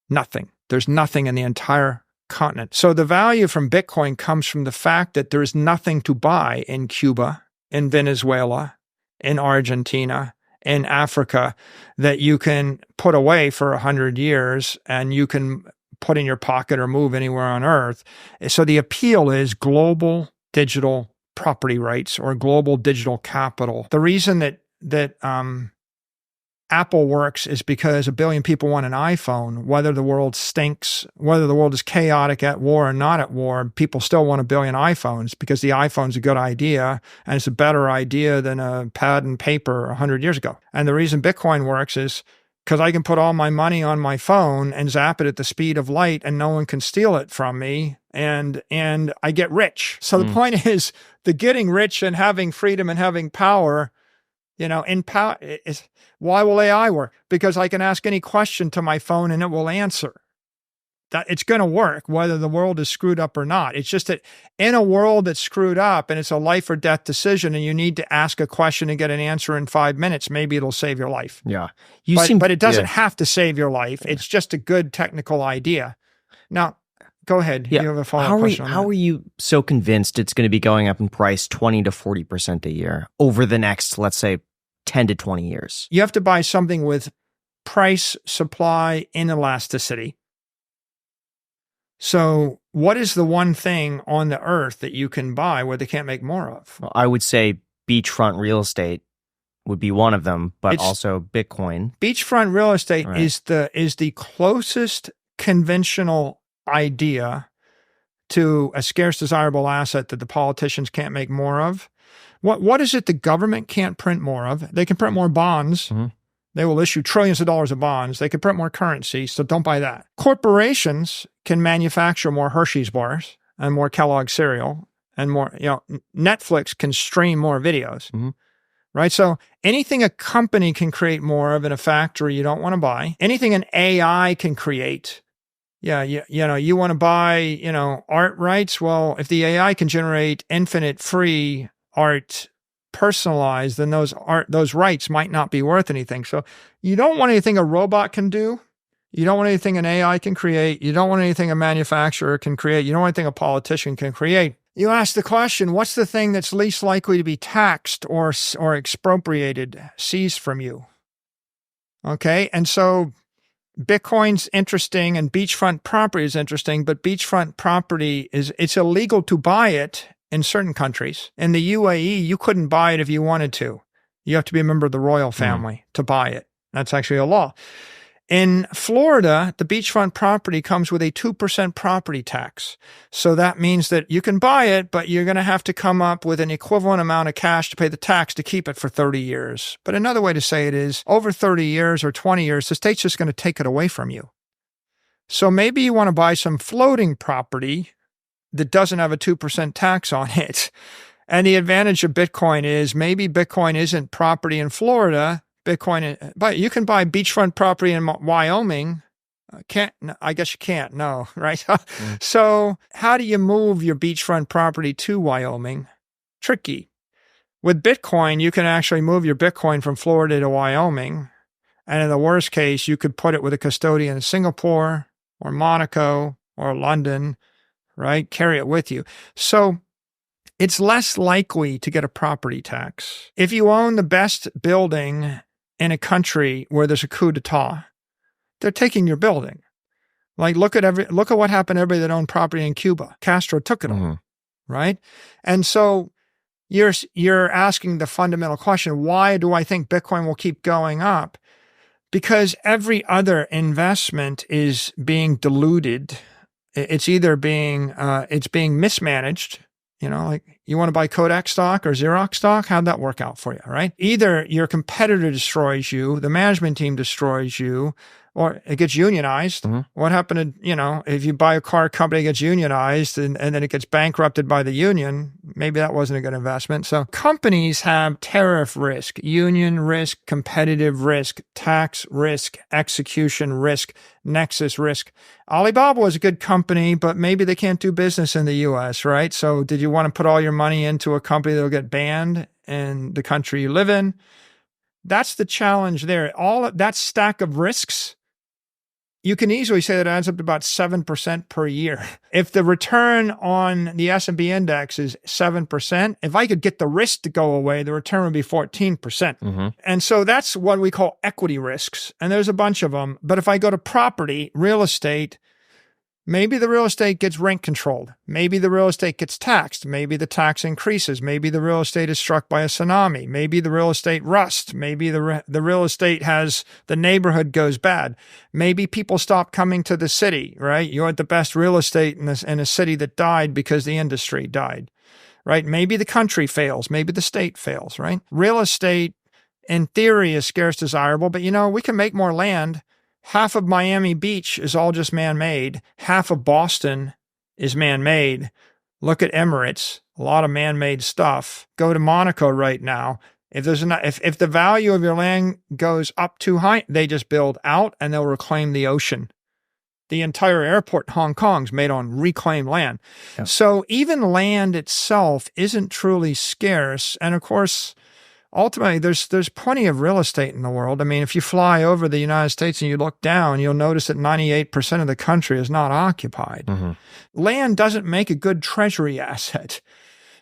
Nothing. There's nothing in the entire continent. So the value from Bitcoin comes from the fact that there is nothing to buy in Cuba, in Venezuela, in Argentina, in Africa that you can put away for 100 years and you can put in your pocket or move anywhere on earth. So the appeal is global digital property rights or global digital capital. The reason that Apple works is because 1 billion people want an iPhone. Whether the world stinks, whether the world is chaotic, at war or not at war, people still want 1 billion iPhones because the iPhone's a good idea and it's a better idea than a pad and paper 100 years ago. And the reason Bitcoin works is because I can put all my money on my phone and zap it at the speed of light and no one can steal it from me. And I get rich. So the point is the getting rich and having freedom and having power, in power is why will AI work? Because I can ask any question to my phone and it will answer. That it's going to work whether the world is screwed up or not. It's just that in a world that's screwed up and it's a life or death decision and you need to ask a question and get an answer in 5 minutes, maybe it'll save your life. Yeah. But it doesn't have to save your life. It's just a good technical idea. Now, go ahead. Yeah. You have a follow-up question on that. How are you so convinced it's going to be going up in price 20 to 40% a year over the next, let's say, 10 to 20 years? You have to buy something with price, supply, inelasticity. So what is the one thing on the earth that you can buy where they can't make more of? Well, I would say beachfront real estate would be one of them, but also Bitcoin. Beachfront real estate is the closest conventional idea to a scarce, desirable asset that the politicians can't make more of. What is it the government can't print more of? They can print more bonds. Mm-hmm. They will issue trillions of dollars of bonds. They could print more currency, so don't buy that. Corporations can manufacture more Hershey's bars and more Kellogg cereal and more, Netflix can stream more videos, right? So anything a company can create more of in a factory, you don't want to buy. Anything an AI can create, you want to buy, art rights. Well, if the AI can generate infinite free art personalized, then those rights might not be worth anything. So you don't want anything a robot can do. You don't want anything an AI can create. You don't want anything a manufacturer can create. You don't want anything a politician can create. You ask the question, what's the thing that's least likely to be taxed or expropriated, seized from you? Okay, and so Bitcoin's interesting and beachfront property is interesting, but beachfront property it's illegal to buy it in certain countries. In the UAE, you couldn't buy it if you wanted to. You have to be a member of the royal family to buy it. That's actually a law. In Florida, the beachfront property comes with a 2% property tax. So that means that you can buy it, but you're going to have to come up with an equivalent amount of cash to pay the tax to keep it for 30 years. But another way to say it is over 30 years or 20 years, the state's just going to take it away from you. So maybe you want to buy some floating property that doesn't have a 2% tax on it. And the advantage of Bitcoin is maybe Bitcoin isn't property in Florida. But you can buy beachfront property in Wyoming. I guess you can't. No, right? So how do you move your beachfront property to Wyoming? Tricky. With Bitcoin, you can actually move your Bitcoin from Florida to Wyoming. And in the worst case, you could put it with a custodian in Singapore or Monaco or London, right? Carry it with you. So it's less likely to get a property tax. If you own the best building in a country where there's a coup d'etat, they're taking your building. Like look at what happened to everybody that owned property in Cuba. Castro took it all, right? And so you're asking the fundamental question, why do I think Bitcoin will keep going up? Because every other investment is being diluted. It's either being mismanaged. Like you want to buy Kodak stock or Xerox stock? How'd that work out for you, right? Either your competitor destroys you, the management team destroys you, or it gets unionized. What happened to, if you buy a car company, it gets unionized and then it gets bankrupted by the union, maybe that wasn't a good investment. So companies have tariff risk, union risk, competitive risk, tax risk, execution risk, nexus risk. Alibaba was a good company, but maybe they can't do business in the US, right? So did you want to put all your money into a company that'll get banned in the country you live in? That's the challenge there. All of that stack of risks, you can easily say that it adds up to about 7% per year. If the return on the S&P index is 7%, if I could get the risk to go away, the return would be 14%. And so that's what we call equity risks. And there's a bunch of them. But if I go to property, real estate, maybe the real estate gets rent controlled. Maybe the real estate gets taxed. Maybe the tax increases. Maybe the real estate is struck by a tsunami. Maybe the real estate rusts. Maybe the real estate the neighborhood goes bad. Maybe people stop coming to the city, right? You had the best real estate in a city that died because the industry died, right? Maybe the country fails. Maybe the state fails, right? Real estate, in theory, is scarce desirable, but we can make more land. Half of Miami Beach is all just man-made. Half of Boston is man-made. Look at Emirates, a lot of man-made stuff. Go to Monaco right now. If the value of your land goes up too high, they just build out and they'll reclaim the ocean. The entire airport in Hong Kong's made on reclaimed land. Yeah. So even land itself isn't truly scarce. And of course, ultimately, there's plenty of real estate in the world. I mean, if you fly over the United States and you look down, you'll notice that 98% of the country is not occupied. Land doesn't make a good treasury asset.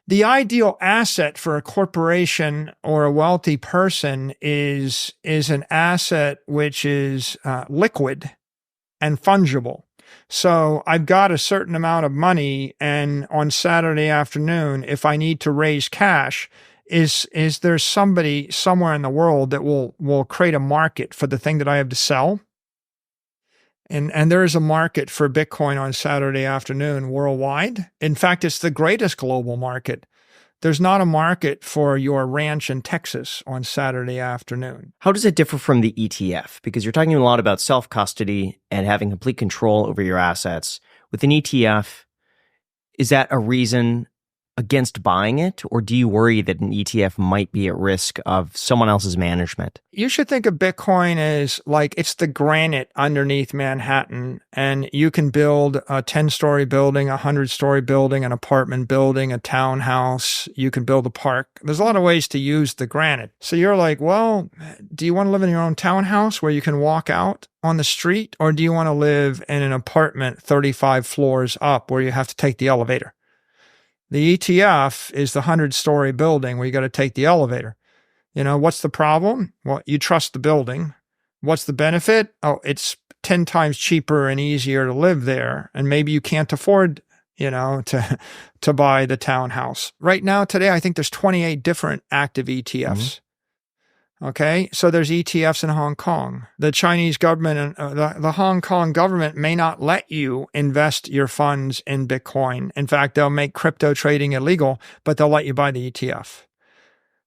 The ideal asset for a corporation or a wealthy person is an asset which is liquid and fungible. So I've got a certain amount of money, and on Saturday afternoon, if I need to raise cash, is there somebody somewhere in the world that will create a market for the thing that I have to sell? And there is a market for Bitcoin on Saturday afternoon worldwide. In fact, it's the greatest global market. There's not a market for your ranch in Texas on Saturday afternoon. How does it differ from the ETF? Because you're talking a lot about self-custody and having complete control over your assets. With an ETF, is that a reason against buying it, or do you worry that an ETF might be at risk of someone else's management? You should think of Bitcoin as like it's the granite underneath Manhattan, and you can build a 10-story building, a 100-story building, an apartment building, a townhouse. You can build a park. There's a lot of ways to use the granite. So you're like, well, do you want to live in your own townhouse where you can walk out on the street, or do you want to live in an apartment 35 floors up where you have to take the elevator? The ETF is the 100-story building where you got to take the elevator. You know, what's the problem? Well, you trust the building. What's the benefit? Oh, it's 10 times cheaper and easier to live there. And maybe you can't afford, to buy the townhouse. Right now, today, I think there's 28 different active ETFs. Mm-hmm. Okay, so there's ETFs in Hong Kong. The Chinese government and the Hong Kong government may not let you invest your funds in Bitcoin. In fact, they'll make crypto trading illegal, but they'll let you buy the ETF.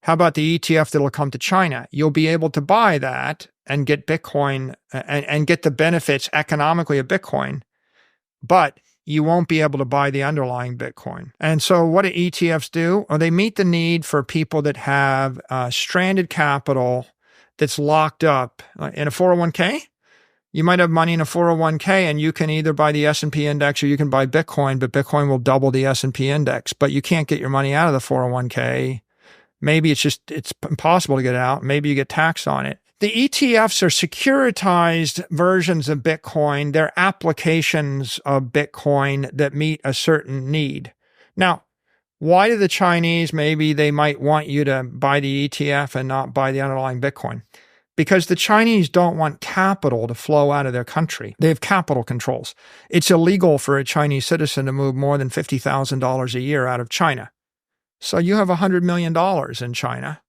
How about the ETF that'll come to China? You'll be able to buy that and get Bitcoin and get the benefits economically of Bitcoin, but you won't be able to buy the underlying Bitcoin. And so what do ETFs do? Well, they meet the need for people that have stranded capital that's locked up in a 401k. You might have money in a 401k and you can either buy the S&P index or you can buy Bitcoin, but Bitcoin will double the S&P index, but you can't get your money out of the 401k. Maybe it's impossible to get out. Maybe you get taxed on it. The ETFs are securitized versions of Bitcoin. They're applications of Bitcoin that meet a certain need. Now, why do the Chinese, maybe they might want you to buy the ETF and not buy the underlying Bitcoin? Because the Chinese don't want capital to flow out of their country. They have capital controls. It's illegal for a Chinese citizen to move more than $50,000 a year out of China. So you have $100 million in China.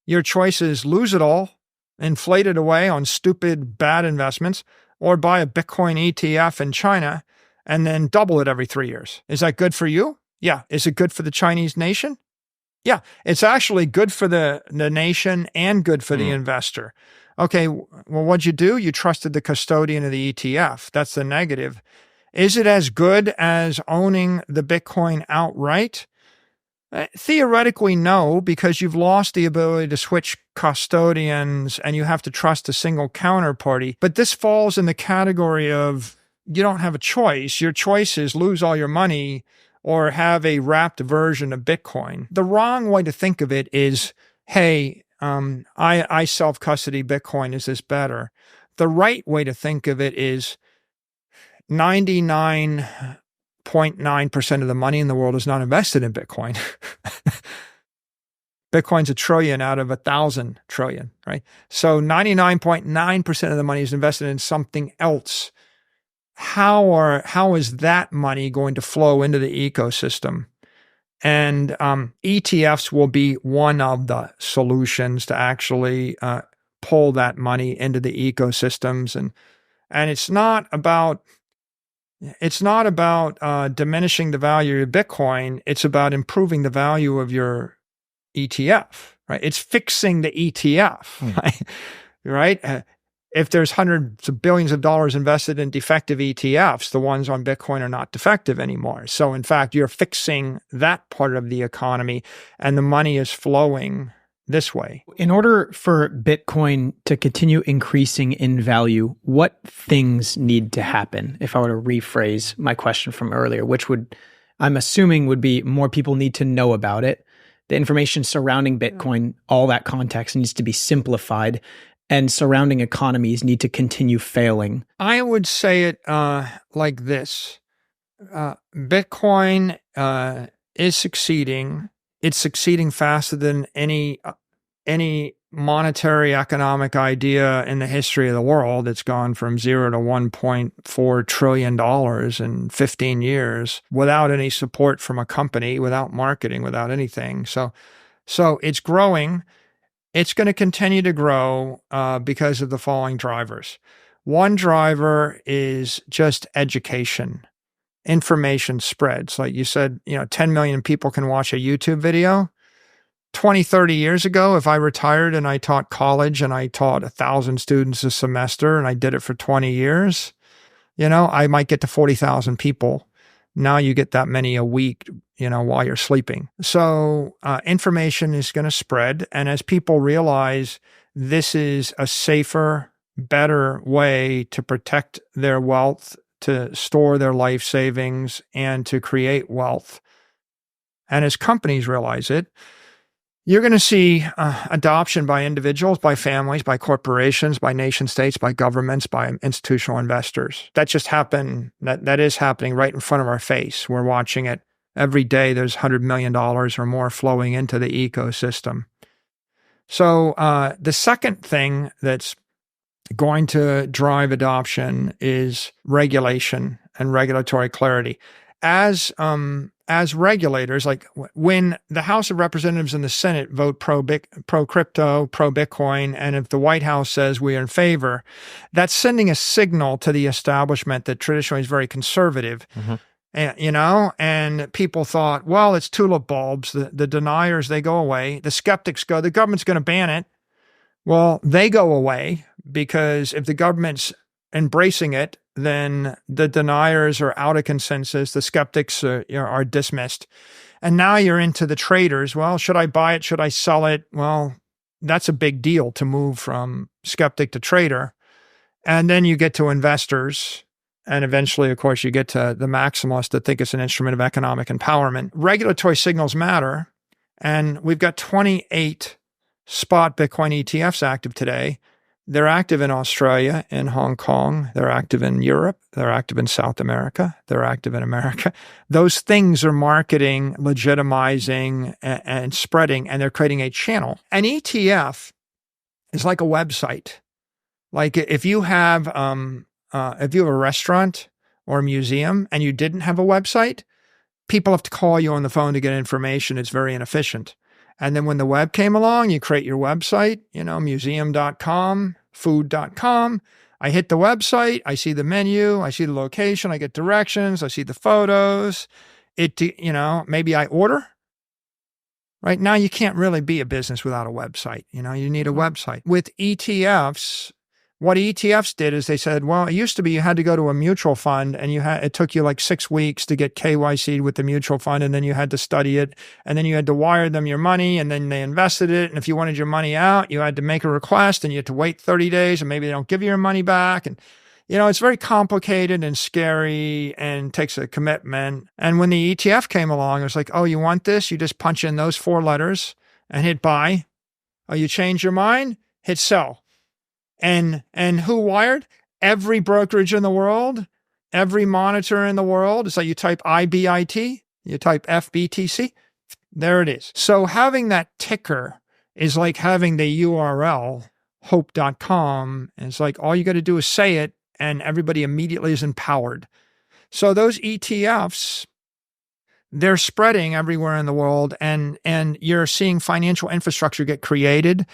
Your choice is lose it all, inflate it away on stupid, bad investments, or buy a Bitcoin ETF in China and then double it every 3 years. Is that good for you? Yeah. Is it good for the Chinese nation? Yeah. It's actually good for the nation and good for the investor. Okay. Well, what'd you do? You trusted the custodian of the ETF. That's the negative. Is it as good as owning the Bitcoin outright? Theoretically, no, because you've lost the ability to switch custodians and you have to trust a single counterparty. But this falls in the category of you don't have a choice. Your choice is lose all your money or have a wrapped version of Bitcoin. The wrong way to think of it is, hey, I self-custody Bitcoin. Is this better? The right way to think of it is 99.9% of the money in the world is not invested in Bitcoin. Bitcoin's $1 trillion out of 1,000 trillion, right? So 99.9% of the money is invested in something else. How is that money going to flow into the ecosystem? And ETFs will be one of the solutions to actually pull that money into the ecosystems. And it's not about diminishing the value of your Bitcoin. It's about improving the value of your ETF, right? It's fixing the ETF, right? If there's hundreds of billions of dollars invested in defective ETFs, the ones on Bitcoin are not defective anymore. So in fact, you're fixing that part of the economy and the money is flowing this way. In order for Bitcoin to continue increasing in value, what things need to happen? If I were to rephrase my question from earlier, which I'm assuming would be more people need to know about it. The information surrounding Bitcoin, all that context needs to be simplified, and surrounding economies need to continue failing. I would say it like this. Bitcoin is succeeding. It's succeeding faster than any monetary economic idea in the history of the world. It's gone from 0 to $1.4 trillion in 15 years without any support from a company, without marketing, without anything. So it's growing. It's going to continue to grow because of the following drivers. One driver is just education. information spreads. Like you said, 10 million people can watch a YouTube video. 20, 30 years ago, if I retired and I taught college and I taught 1,000 students a semester and I did it for 20 years, I might get to 40,000 people. Now you get that many a week, while you're sleeping. So information is going to spread. And as people realize this is a safer, better way to protect their wealth, to store their life savings, and to create wealth, and as companies realize it, you're going to see adoption by individuals, by families, by corporations, by nation states, by governments, by institutional investors. That just happened. That is happening right in front of our face. We're watching it every day. There's $100 million or more flowing into the ecosystem. So the second thing that's going to drive adoption is regulation and regulatory clarity. As regulators, like when the House of Representatives and the Senate vote pro-crypto, pro-Bitcoin, and if the White House says we are in favor, that's sending a signal to the establishment that traditionally is very conservative. And people thought, well, it's tulip bulbs. The deniers, they go away. The skeptics go, the government's going to ban it. Well, they go away because if the government's embracing it, then the deniers are out of consensus. The skeptics are dismissed. And now you're into the traders. Well, should I buy it? Should I sell it? Well, that's a big deal to move from skeptic to trader. And then you get to investors. And eventually, of course, you get to the maximalists that think it's an instrument of economic empowerment. Regulatory signals matter. And we've got 28 spot Bitcoin ETFs active today. They're active in Australia, in Hong Kong. They're active in Europe. They're active in South America. They're active in America. Those things are marketing, legitimizing, and spreading, and they're creating a channel. An ETF is like a website. Like if you have a restaurant or a museum and you didn't have a website, people have to call you on the phone to get information. It's very inefficient. And then when the web came along, you create your website, museum.com, food.com. I hit the website, I see the menu, I see the location, I get directions, I see the photos. Maybe I order. Right now, you can't really be a business without a website. You need a website. With ETFs, what ETFs did is they said, well, it used to be you had to go to a mutual fund and it took you like 6 weeks to get KYC with the mutual fund, and then you had to study it, and then you had to wire them your money, and then they invested it. And if you wanted your money out, you had to make a request and you had to wait 30 days, and maybe they don't give you your money back. And, it's very complicated and scary and takes a commitment. And when the ETF came along, it was like, oh, you want this? You just punch in those 4 letters and hit buy. Oh, you change your mind? Hit sell. And who wired? Every brokerage in the world, every monitor in the world. It's like you type IBIT, you type FBTC, there it is. So having that ticker is like having the URL, hope.com. And it's like all you got to do is say it and everybody immediately is empowered. So those ETFs, they're spreading everywhere in the world, and you're seeing financial infrastructure get created.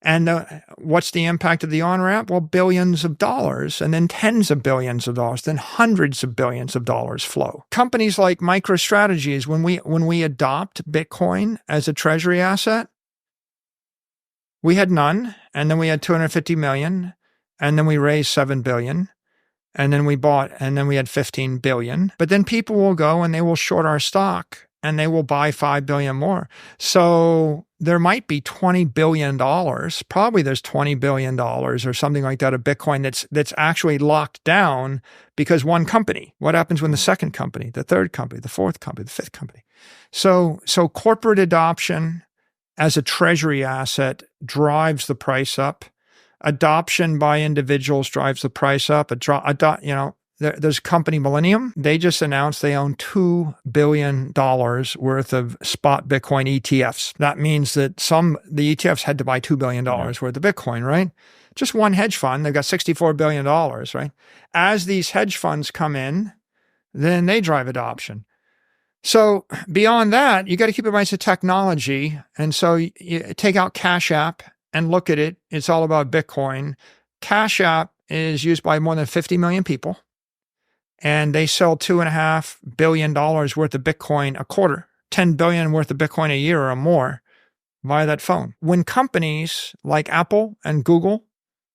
And what's the impact of the on-ramp? Well, billions of dollars, and then tens of billions of dollars, then hundreds of billions of dollars flow. Companies like MicroStrategy, when we adopt Bitcoin as a treasury asset, we had none, and then we had 250 million, and then we raised 7 billion, and then we bought, and then we had 15 billion. But then people will go and they will short our stock, and they will buy 5 billion more. So there might be $20 billion. Probably there's $20 billion or something like that of Bitcoin that's actually locked down because one company. What happens when the second company, the third company, the fourth company, the fifth company? So corporate adoption as a treasury asset drives the price up. Adoption by individuals drives the price up. There's company Millennium. They just announced they own $2 billion worth of spot Bitcoin ETFs. That means that the ETFs had to buy $2 billion worth of Bitcoin, right? Just one hedge fund, they've got $64 billion, right? As these hedge funds come in, then they drive adoption. So beyond that, you got to keep in mind it's a technology. And so you take out Cash App and look at it. It's all about Bitcoin. Cash App is used by more than 50 million people. and they sell $2.5 billion worth of Bitcoin a quarter, 10 billion worth of Bitcoin a year or more via that phone. When companies like Apple and Google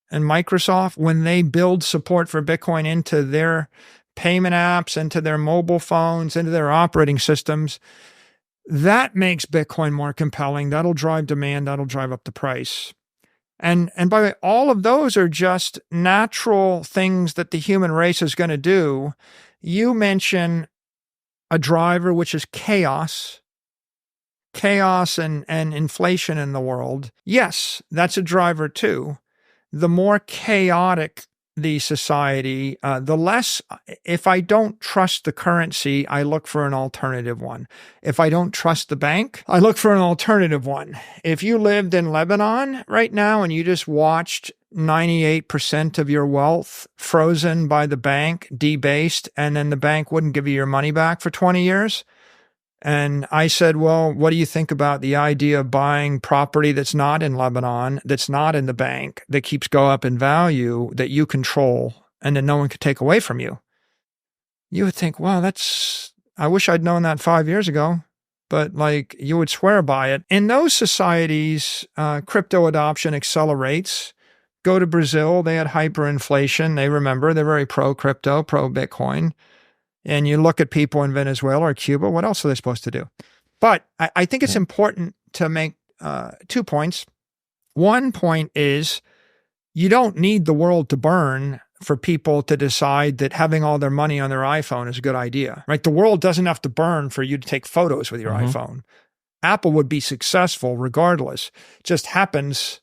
and Microsoft, when they build support for Bitcoin into their payment apps, into their mobile phones, into their operating systems, that makes Bitcoin more compelling. That'll drive demand. That'll drive up the price. And by the way, all of those are just natural things that the human race is going to do. You mention a driver, which is chaos and inflation in the world. Yes, that's a driver too. The more chaotic the society, the less, if I don't trust the currency, I look for an alternative one. If I don't trust the bank, I look for an alternative one. If you lived in Lebanon right now and you just watched 98% of your wealth frozen by the bank, debased, and then the bank wouldn't give you your money back for 20 years, and I said, well, what do you think about the idea of buying property that's not in Lebanon, that's not in the bank, that keeps going up in value, that you control, and that no one could take away from you? You would think, well, I wish I'd known that 5 years ago, but like you would swear by it. In those societies, crypto adoption accelerates. Go to Brazil, they had hyperinflation. They're very pro-crypto, pro-Bitcoin. And you look at people in Venezuela or Cuba, what else are they supposed to do? But I think it's important to make 2 points. One point is you don't need the world to burn for people to decide that having all their money on their iPhone is a good idea, right? The world doesn't have to burn for you to take photos with your iPhone. Apple would be successful regardless. It just happens,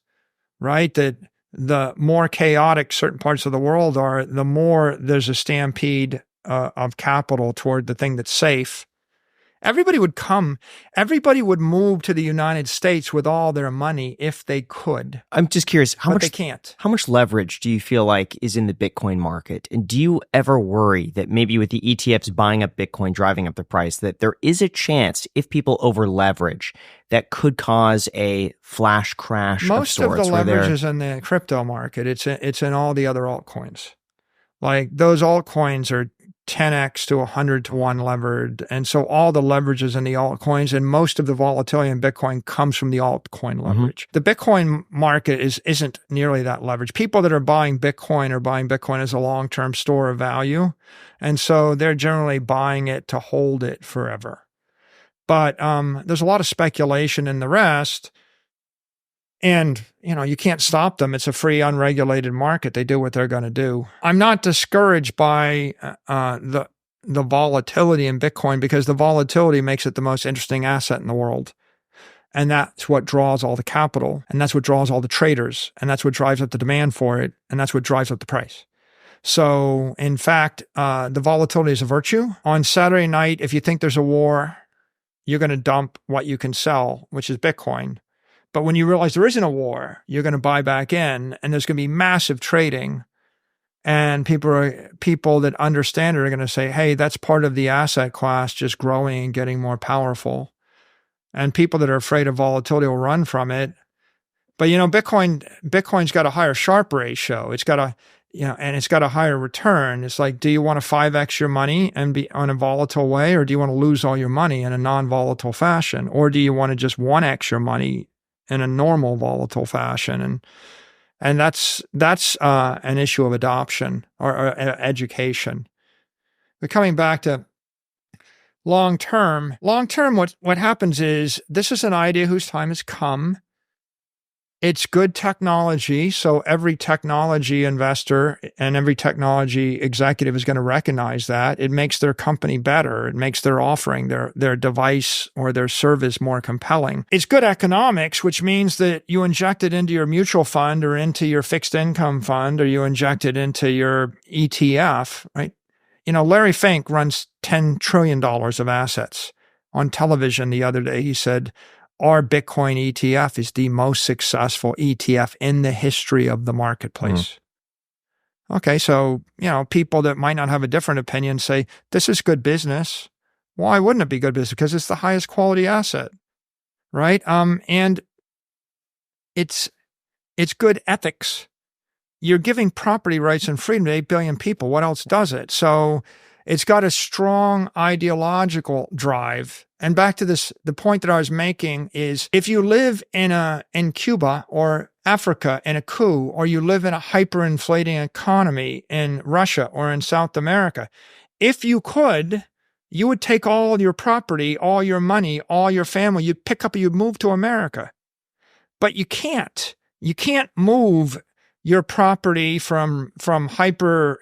right, that the more chaotic certain parts of the world are, the more there's a stampede of capital toward the thing that's safe. Everybody would move to the United States with all their money if they could. I'm just curious, but they can't. How much leverage do you feel like is in the Bitcoin market? And do you ever worry that maybe with the ETFs buying up Bitcoin, driving up the price, that there is a chance, if people over leverage, that could cause a flash crash Most of sorts? Most of the leverage is in the crypto market. It's in all the other altcoins. Like those altcoins are 10x to 100 to 1 levered. And so all the leverage is in the altcoins, and most of the volatility in Bitcoin comes from the altcoin leverage. The Bitcoin market isn't nearly that leverage. People that are buying Bitcoin as a long-term store of value. And so they're generally buying it to hold it forever. But there's a lot of speculation in the rest. And, you can't stop them. It's a free, unregulated market. They do what they're going to do. I'm not discouraged by the volatility in Bitcoin, because the volatility makes it the most interesting asset in the world. And that's what draws all the capital. And that's what draws all the traders. And that's what drives up the demand for it. And that's what drives up the price. So, in fact, the volatility is a virtue. On Saturday night, if you think there's a war, you're going to dump what you can sell, which is Bitcoin. But when you realize there isn't a war, you're going to buy back in, and there's going to be massive trading. And people that understand it are going to say, hey, that's part of the asset class just growing and getting more powerful. And people that are afraid of volatility will run from it. But, Bitcoin's got a higher Sharpe ratio. It's got and it's got a higher return. It's like, do you want to 5x your money and be on a volatile way, or do you want to lose all your money in a non-volatile fashion? Or do you want to just 1x your money in a normal volatile fashion? And that's an issue of adoption or education. But coming back to long term, what happens is this is an idea whose time has come. It's good technology, so every technology investor and every technology executive is going to recognize that. It makes their company better. It makes their offering, their device or their service more compelling. It's good economics, which means that you inject it into your mutual fund or into your fixed income fund, or you inject it into your ETF, right? Larry Fink runs $10 trillion of assets. On television the other day, he said, our Bitcoin ETF is the most successful ETF in the history of the marketplace. Okay, so, people that might not have a different opinion say, this is good business. Why wouldn't it be good business? Because it's the highest quality asset, right? And it's good ethics. You're giving property rights and freedom to 8 billion people. What else does it? So It's got a strong ideological drive. And back to this, the point that I was making is if you live in Cuba or Africa in a coup, or you live in a hyperinflating economy in Russia or in South America, if you could, you would take all your property, all your money, all your family, you'd move to America. But you can't. You can't move your property from hyper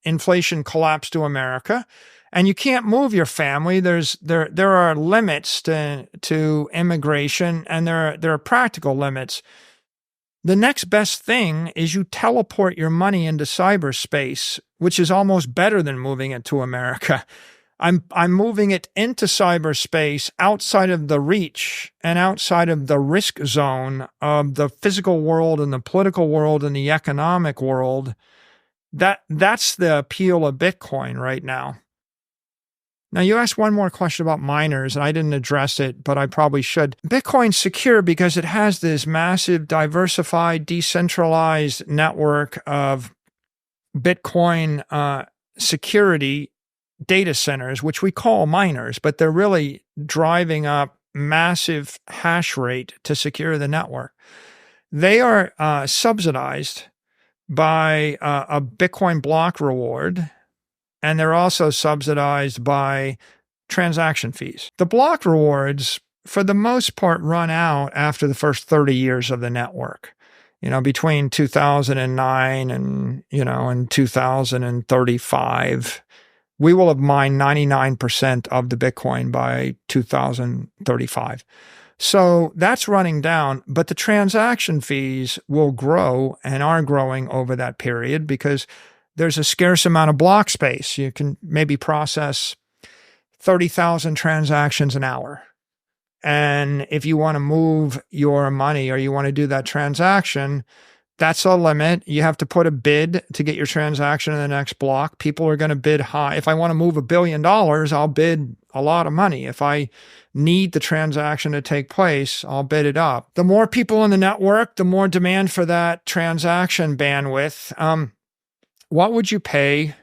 inflation collapse to America, and you can't move your family. There are limits to immigration, and there are practical limits. The next best thing is you teleport your money into cyberspace, which is almost better than moving it to America. I'm moving it into cyberspace outside of the reach and outside of the risk zone of the physical world and the political world and the economic world. That's the appeal of Bitcoin right now. Now, you asked one more question about miners, and I didn't address it, but I probably should. Bitcoin's secure because it has this massive, diversified, decentralized network of Bitcoin security data centers, which we call miners, but they're really driving up massive hash rate to secure the network. They are subsidized by a Bitcoin block reward, and they're also subsidized by transaction fees. The block rewards, for the most part, run out after the first 30 years of the network. Between 2009 and 2035. We will have mined 99% of the Bitcoin by 2035. So that's running down, but the transaction fees will grow and are growing over that period because there's a scarce amount of block space. You can maybe process 30,000 transactions an hour. And if you want to move your money or you want to do that transaction, that's a limit. You have to put a bid to get your transaction in the next block. People are going to bid high. If I want to move $1 billion, I'll bid a lot of money. If I need the transaction to take place, I'll bid it up. The more people in the network, the more demand for that transaction bandwidth. What would you pay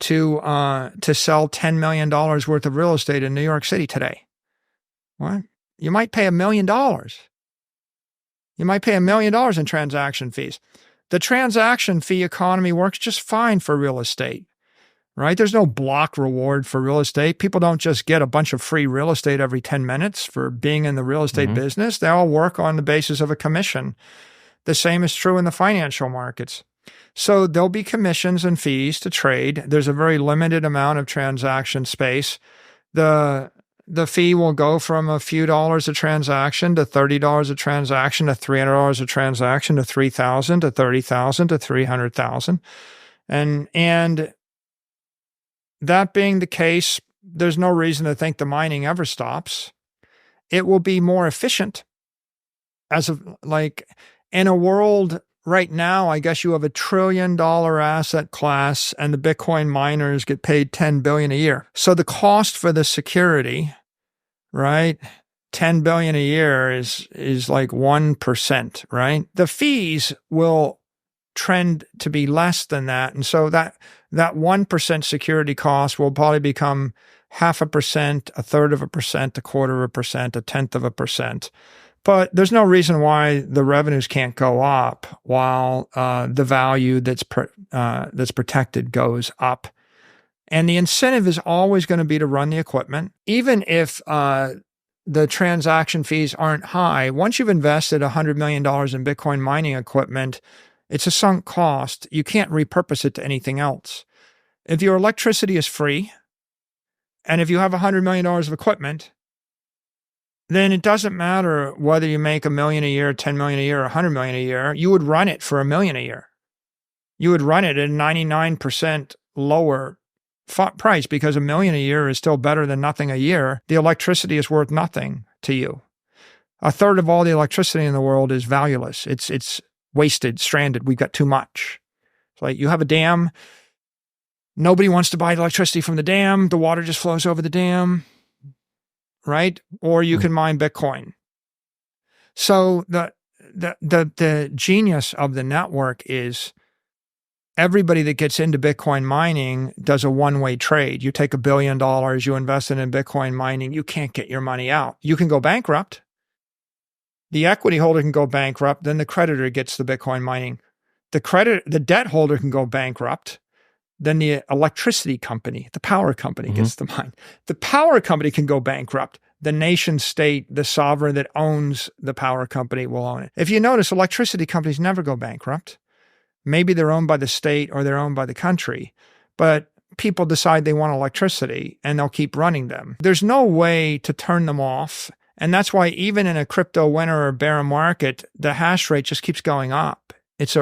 to sell $10 million worth of real estate in New York City today? What? You might pay $1 million. You might pay $1 million in transaction fees. The transaction fee economy works just fine for real estate, right? There's no block reward for real estate. People don't just get a bunch of free real estate every 10 minutes for being in the real estate business. They all work on the basis of a commission. The same is true in the financial markets. So there'll be commissions and fees to trade. There's a very limited amount of transaction space. The fee will go from a few dollars a transaction to $30 a transaction to $300 a transaction to $3,000 to $30,000 to $300,000. And that being the case, there's no reason to think the mining ever stops. It will be more efficient. In a world right now, I guess you have $1 trillion asset class and the Bitcoin miners get paid $10 billion a year. So the cost for the security, right? $10 billion a year is like 1%, right? The fees will trend to be less than that. And so that 1% security cost will probably become 0.5%, 1/3%, 1/4%, 1/10%. But there's no reason why the revenues can't go up while the value that's protected goes up. And the incentive is always going to be to run the equipment, even if the transaction fees aren't high. Once you've invested $100 million in Bitcoin mining equipment, it's a sunk cost. You can't repurpose it to anything else. If your electricity is free, and if you have $100 million of equipment, then it doesn't matter whether you make $1 million a year, $10 million a year, or $100 million a year. You would run it for $1 million a year. You would run it at a 99% lower price because $1 million a year is still better than nothing a year. The electricity is worth nothing to you. 1/3 of all the electricity in the world is valueless. It's wasted, stranded. We've got too much. It's like you have a dam. Nobody wants to buy electricity from the dam. The water just flows over the dam, right? Or you can mine Bitcoin. So the genius of the network is everybody that gets into Bitcoin mining does a one-way trade. You take $1 billion, you invest it in Bitcoin mining, you can't get your money out. You can go bankrupt. The equity holder can go bankrupt, then the creditor gets the Bitcoin mining. The debt holder can go bankrupt, then the electricity company, the power company gets the mine. The power company can go bankrupt. The nation state, the sovereign that owns the power company will own it. If you notice, electricity companies never go bankrupt. Maybe they're owned by the state or they're owned by the country, but people decide they want electricity and they'll keep running them. There's no way to turn them off. And that's why even in a crypto winter or bear market, the hash rate just keeps going up. It's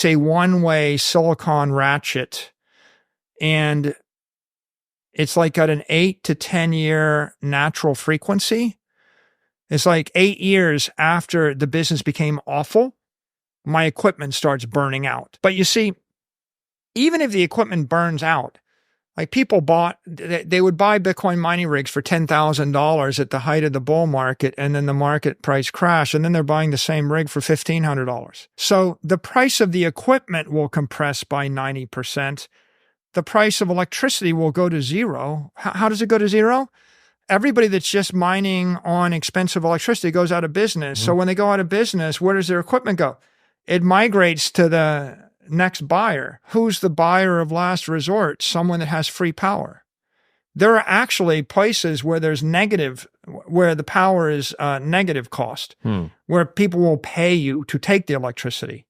a one-way silicon ratchet. And it's like at an 8 to 10 year natural frequency. It's like 8 years after the business became awful, my equipment starts burning out. But you see, even if the equipment burns out, like people they would buy Bitcoin mining rigs for $10,000 at the height of the bull market, and then the market price crashed, and then they're buying the same rig for $1,500. So the price of the equipment will compress by 90%. The price of electricity will go to zero. How does it go to zero? Everybody that's just mining on expensive electricity goes out of business. So when they go out of business, where does their equipment go? It migrates to the next buyer. Who's the buyer of last resort? Someone that has free power. There are actually places where there's where the power is negative cost, where people will pay you to take the electricity.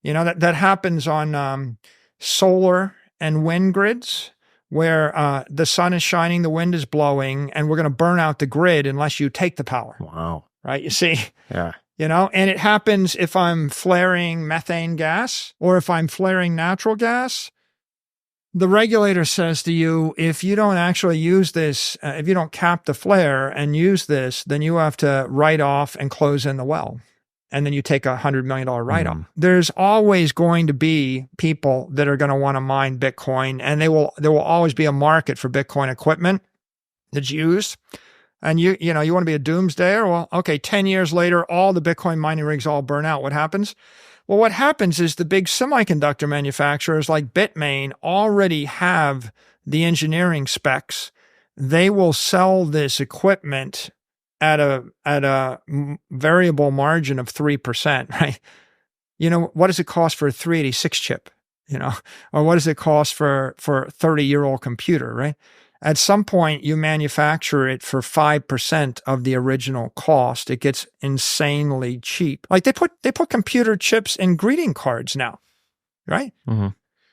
You know, that happens on solar and wind grids, where the sun is shining, the wind is blowing, and we're going to burn out the grid unless you take the power. Wow. Right? You see? Yeah. You know, and it happens if I'm flaring methane gas or if I'm flaring natural gas. The regulator says to you, if you don't actually use this, if you don't cap the flare and use this, then you have to write off and close in the well. And then you take $100 million write-off. There's always going to be people that are going to want to mine Bitcoin, and there will always be a market for Bitcoin equipment that's used. And you want to be a doomsdayer? Well, okay, 10 years later, all the Bitcoin mining rigs all burn out. What happens? Well, what happens is the big semiconductor manufacturers like Bitmain already have the engineering specs. They will sell this equipment at a variable margin of 3%, right? You know, what does it cost for a 386 chip? You know, or what does it cost for a 30-year-old computer, right? At some point, you manufacture it for 5% of the original cost. It gets insanely cheap. Like they put computer chips in greeting cards now, right?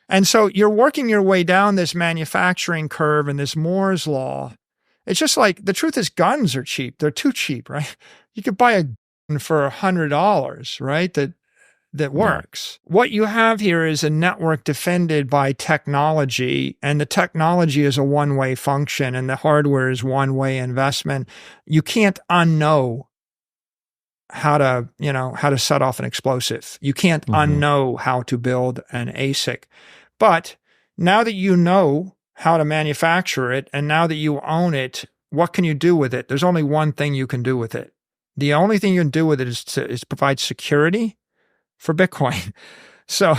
And so you're working your way down this manufacturing curve and this Moore's law. It's just like, the truth is guns are cheap. They're too cheap, right? You could buy a gun for $100, right? That works. What you have here is a network defended by technology, and the technology is a one-way function, and the hardware is one-way investment. You can't unknow how to set off an explosive. You can't unknow how to build an ASIC. But now that you know how to manufacture it, and now that you own it, what can you do with it? There's only one thing you can do with it. The only thing you can do with it is provide security for Bitcoin. So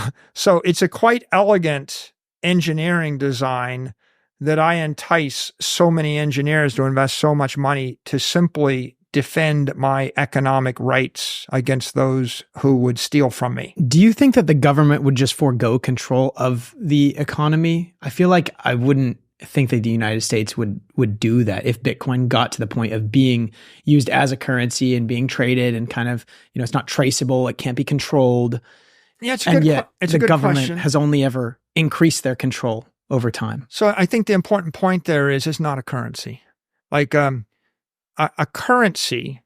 it's a quite elegant engineering design that I entice so many engineers to invest so much money to simply defend my economic rights against those who would steal from me. Do you think that the government would just forego control of the economy? I feel like I wouldn't think that the United States would do that if Bitcoin got to the point of being used as a currency and being traded and kind of, it's not traceable, it can't be controlled. Yeah, it's the government question. Has only ever increased their control over time. So I think the important point there is it's not a currency. Like a currency,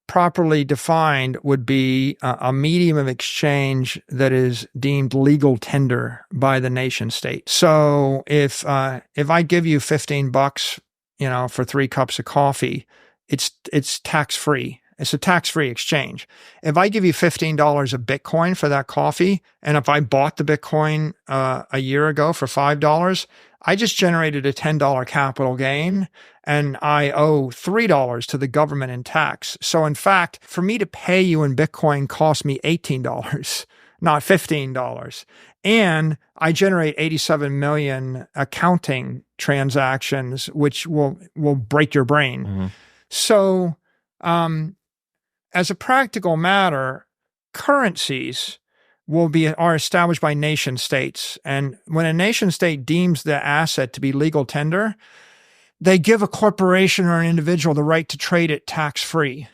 properly defined, would be a medium of exchange that is deemed legal tender by the nation state. So if I give you $15, for 3 cups of coffee, it's tax free. It's a tax free exchange. If I give you $15 of Bitcoin for that coffee, and if I bought the Bitcoin a year ago for $5, I just generated a $10 capital gain, and I owe $3 to the government in tax. So in fact, for me to pay you in Bitcoin cost me $18. not $15. And I generate 87 million accounting transactions, which will break your brain. Mm-hmm. So, as a practical matter, currencies are established by nation states. And when a nation state deems the asset to be legal tender, they give a corporation or an individual the right to trade it tax-free.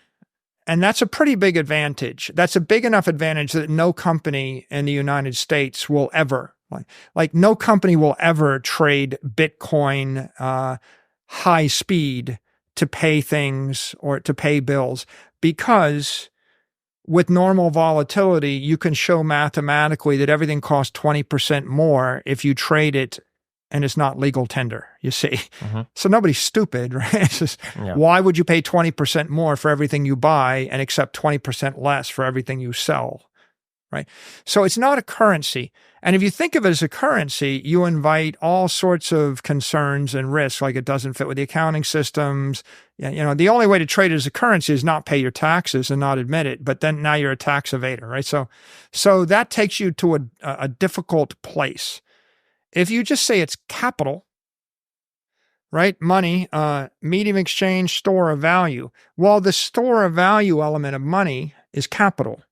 And that's a pretty big advantage. That's a big enough advantage that no company in the United States will ever, like no company will ever trade Bitcoin high speed to pay things or to pay bills, because with normal volatility, you can show mathematically that everything costs 20% more if you trade it and it's not legal tender, you see. Mm-hmm. So nobody's stupid, right? It's just, why would you pay 20% more for everything you buy and accept 20% less for everything you sell, right? So it's not a currency. And if you think of it as a currency, you invite all sorts of concerns and risks, like it doesn't fit with the accounting systems. You know, the only way to trade it as a currency is not pay your taxes and not admit it, but then now you're a tax evader, right? So that takes you to a difficult place. If you just say it's capital, right? Money, medium exchange, store of value. Well, the store of value element of money is capital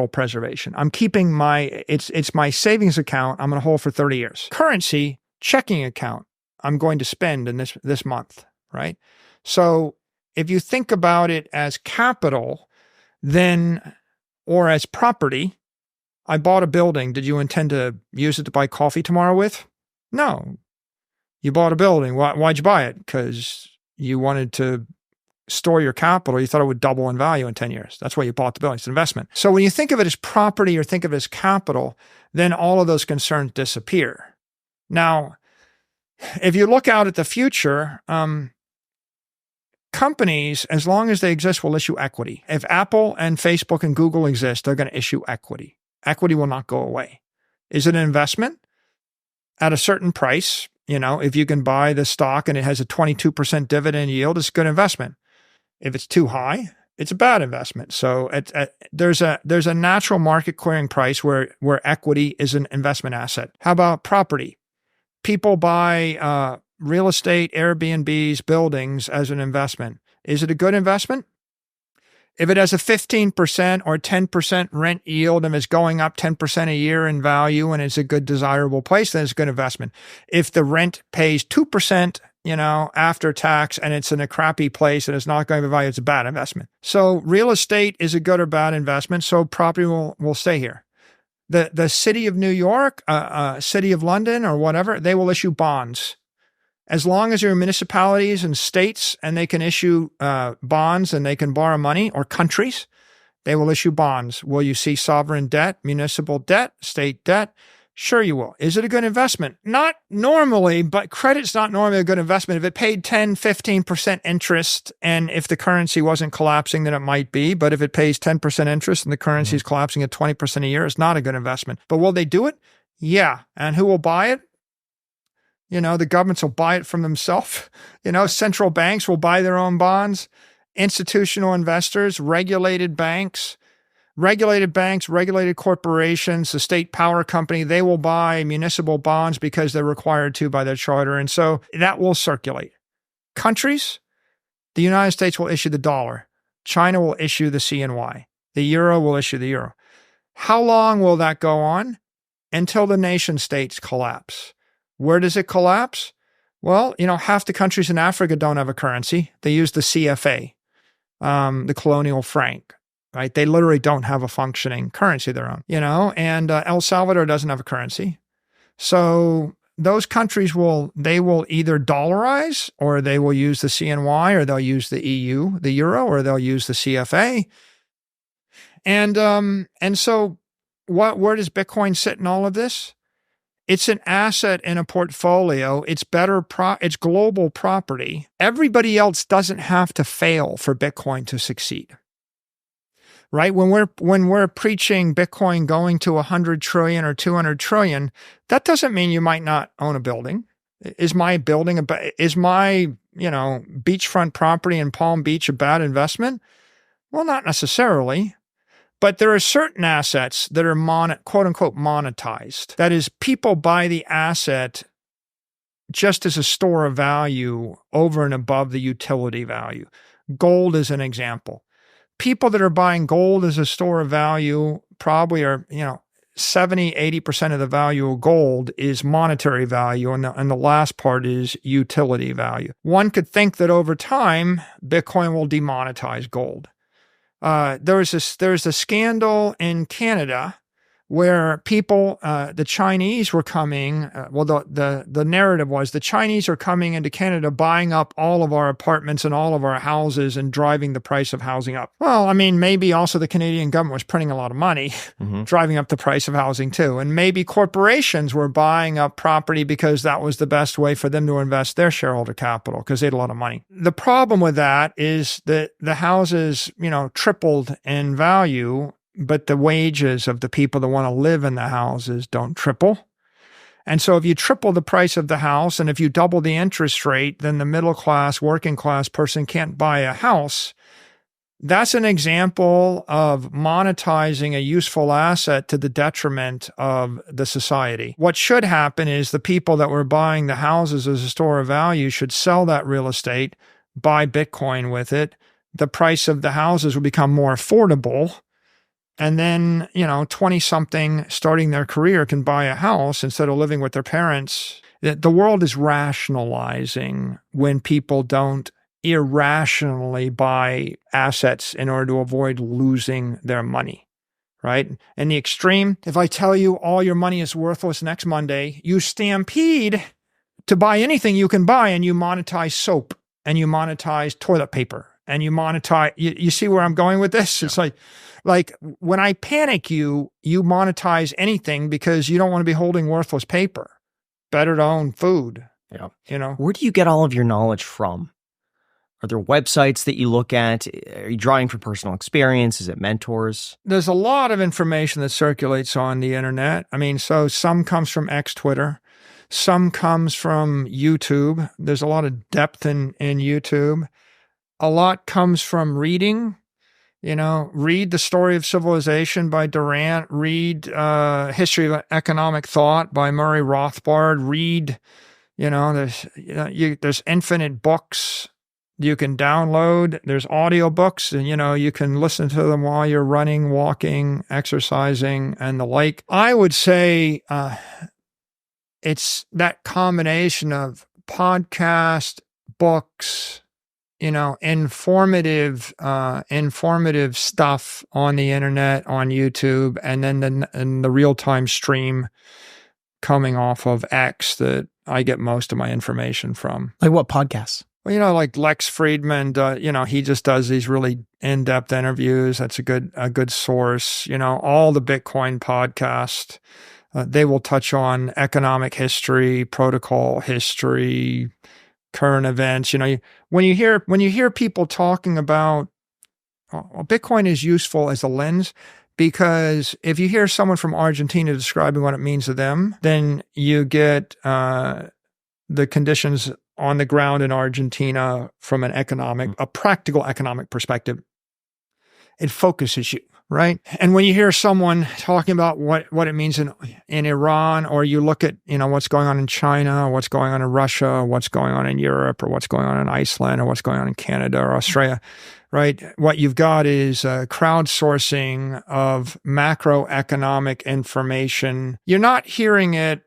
preservation. I'm keeping it's my savings account I'm going to hold for 30 years. Currency, checking account I'm going to spend in this month, right? So if you think about it as capital, then, or as property, I bought a building. Did you intend to use it to buy coffee tomorrow with? No. You bought a building. Why'd you buy it? Because you wanted to store your capital. You thought it would double in value in 10 years. That's why you bought the building. It's an investment. So when you think of it as property or think of it as capital, then all of those concerns disappear. Now, if you look out at the future, companies, as long as they exist, will issue equity. If Apple and Facebook and Google exist, they're going to issue equity. Equity will not go away. Is it an investment? At a certain price, you know, if you can buy the stock and it has a 22% dividend yield, it's a good investment. If it's too high, it's a bad investment. So there's a natural market clearing price where equity is an investment asset. How about property? People buy real estate, Airbnbs, buildings as an investment. Is it a good investment? If it has a 15% or 10% rent yield and it's going up 10% a year in value and it's a good desirable place, then it's a good investment. If the rent pays 2%, you know, after tax and it's in a crappy place and it's not going to value, it's a bad investment. So real estate is a good or bad investment. So property will stay here. The city of New York, city of London or whatever, they will issue bonds. As long as you're municipalities and states and they can issue bonds and they can borrow money, or countries, they will issue bonds. Will you see sovereign debt, municipal debt, state debt? Sure you will. Is it a good investment? Not normally, but credit's not normally a good investment. If it paid 10, 15% interest and if the currency wasn't collapsing, then it might be. But if it pays 10% interest and the currency is collapsing at 20% a year, it's not a good investment. But will they do it? Yeah. And who will buy it? You know, the governments will buy it from themselves. You know, central banks will buy their own bonds. Institutional investors, regulated banks, regulated corporations, the state power company, they will buy municipal bonds because they're required to by their charter. And so that will circulate. Countries, the United States will issue the dollar. China will issue the CNY. The euro will issue the euro. How long will that go on? Until the nation states collapse. Where does it collapse? Well, you know, half the countries in Africa don't have a currency. They use the CFA, the colonial franc, right? They literally don't have a functioning currency of their own, you know, and El Salvador doesn't have a currency. So those countries will either dollarize or they will use the CNY or they'll use the EU, the euro, or they'll use the CFA. And so where does Bitcoin sit in all of this? It's an asset in a portfolio. It's it's global property. Everybody else doesn't have to fail for Bitcoin to succeed. Right? When we're preaching Bitcoin going to 100 trillion or 200 trillion, that doesn't mean you might not own a building. Is my beachfront property in Palm Beach a bad investment? Well, not necessarily. But there are certain assets that are quote unquote monetized. That is, people buy the asset just as a store of value over and above the utility value. Gold is an example. People that are buying gold as a store of value probably are, 70, 80% of the value of gold is monetary value, and the last part is utility value. One could think that over time, Bitcoin will demonetize gold. There's a scandal in Canada where people, the Chinese were coming, the narrative was the Chinese are coming into Canada, buying up all of our apartments and all of our houses and driving the price of housing up. Well, I mean, maybe also the Canadian government was printing a lot of money, driving up the price of housing too. And maybe corporations were buying up property because that was the best way for them to invest their shareholder capital because they had a lot of money. The problem with that is that the houses, tripled in value, but the wages of the people that want to live in the houses don't triple. And so if you triple the price of the house and if you double the interest rate, then the middle class, working class person can't buy a house. That's an example of monetizing a useful asset to the detriment of the society. What should happen is the people that were buying the houses as a store of value should sell that real estate, buy Bitcoin with it. The price of the houses will become more affordable. And then, 20-something starting their career can buy a house instead of living with their parents. The world is rationalizing when people don't irrationally buy assets in order to avoid losing their money, right? In the extreme, if I tell you all your money is worthless next Monday, you stampede to buy anything you can buy, and you monetize soap and you monetize toilet paper and you monetize. You see where I'm going with this? Yeah. It's like when I panic you monetize anything because you don't want to be holding worthless paper. Better to own food. Yeah. Where do you get all of your knowledge from? Are there websites that you look at? Are you drawing from personal experience? Is it mentors? There's a lot of information that circulates on the internet. I mean, so some comes from Twitter. Some comes from YouTube. There's a lot of depth in YouTube. A lot comes from reading. Read The Story of Civilization by Durant. Read History of Economic Thought by Murray Rothbard. Read, there's infinite books you can download. There's audiobooks, and, you can listen to them while you're running, walking, exercising, and the like. I would say it's that combination of podcast, books, informative stuff on the internet, on YouTube, and then the real-time stream coming off of X that I get most of my information from. Like what podcasts? Well, like Lex Friedman, he just does these really in-depth interviews. That's a good source. All the Bitcoin podcasts, they will touch on economic history, protocol history, current events. When you hear people talking about Bitcoin is useful as a lens, because if you hear someone from Argentina describing what it means to them, then you get the conditions on the ground in Argentina from a practical economic perspective. It focuses you, right? And when you hear someone talking about what it means in Iran, or you look at, what's going on in China, what's going on in Russia, what's going on in Europe, or what's going on in Iceland, or what's going on in Canada or Australia, right? What you've got is crowdsourcing of macroeconomic information. You're not hearing it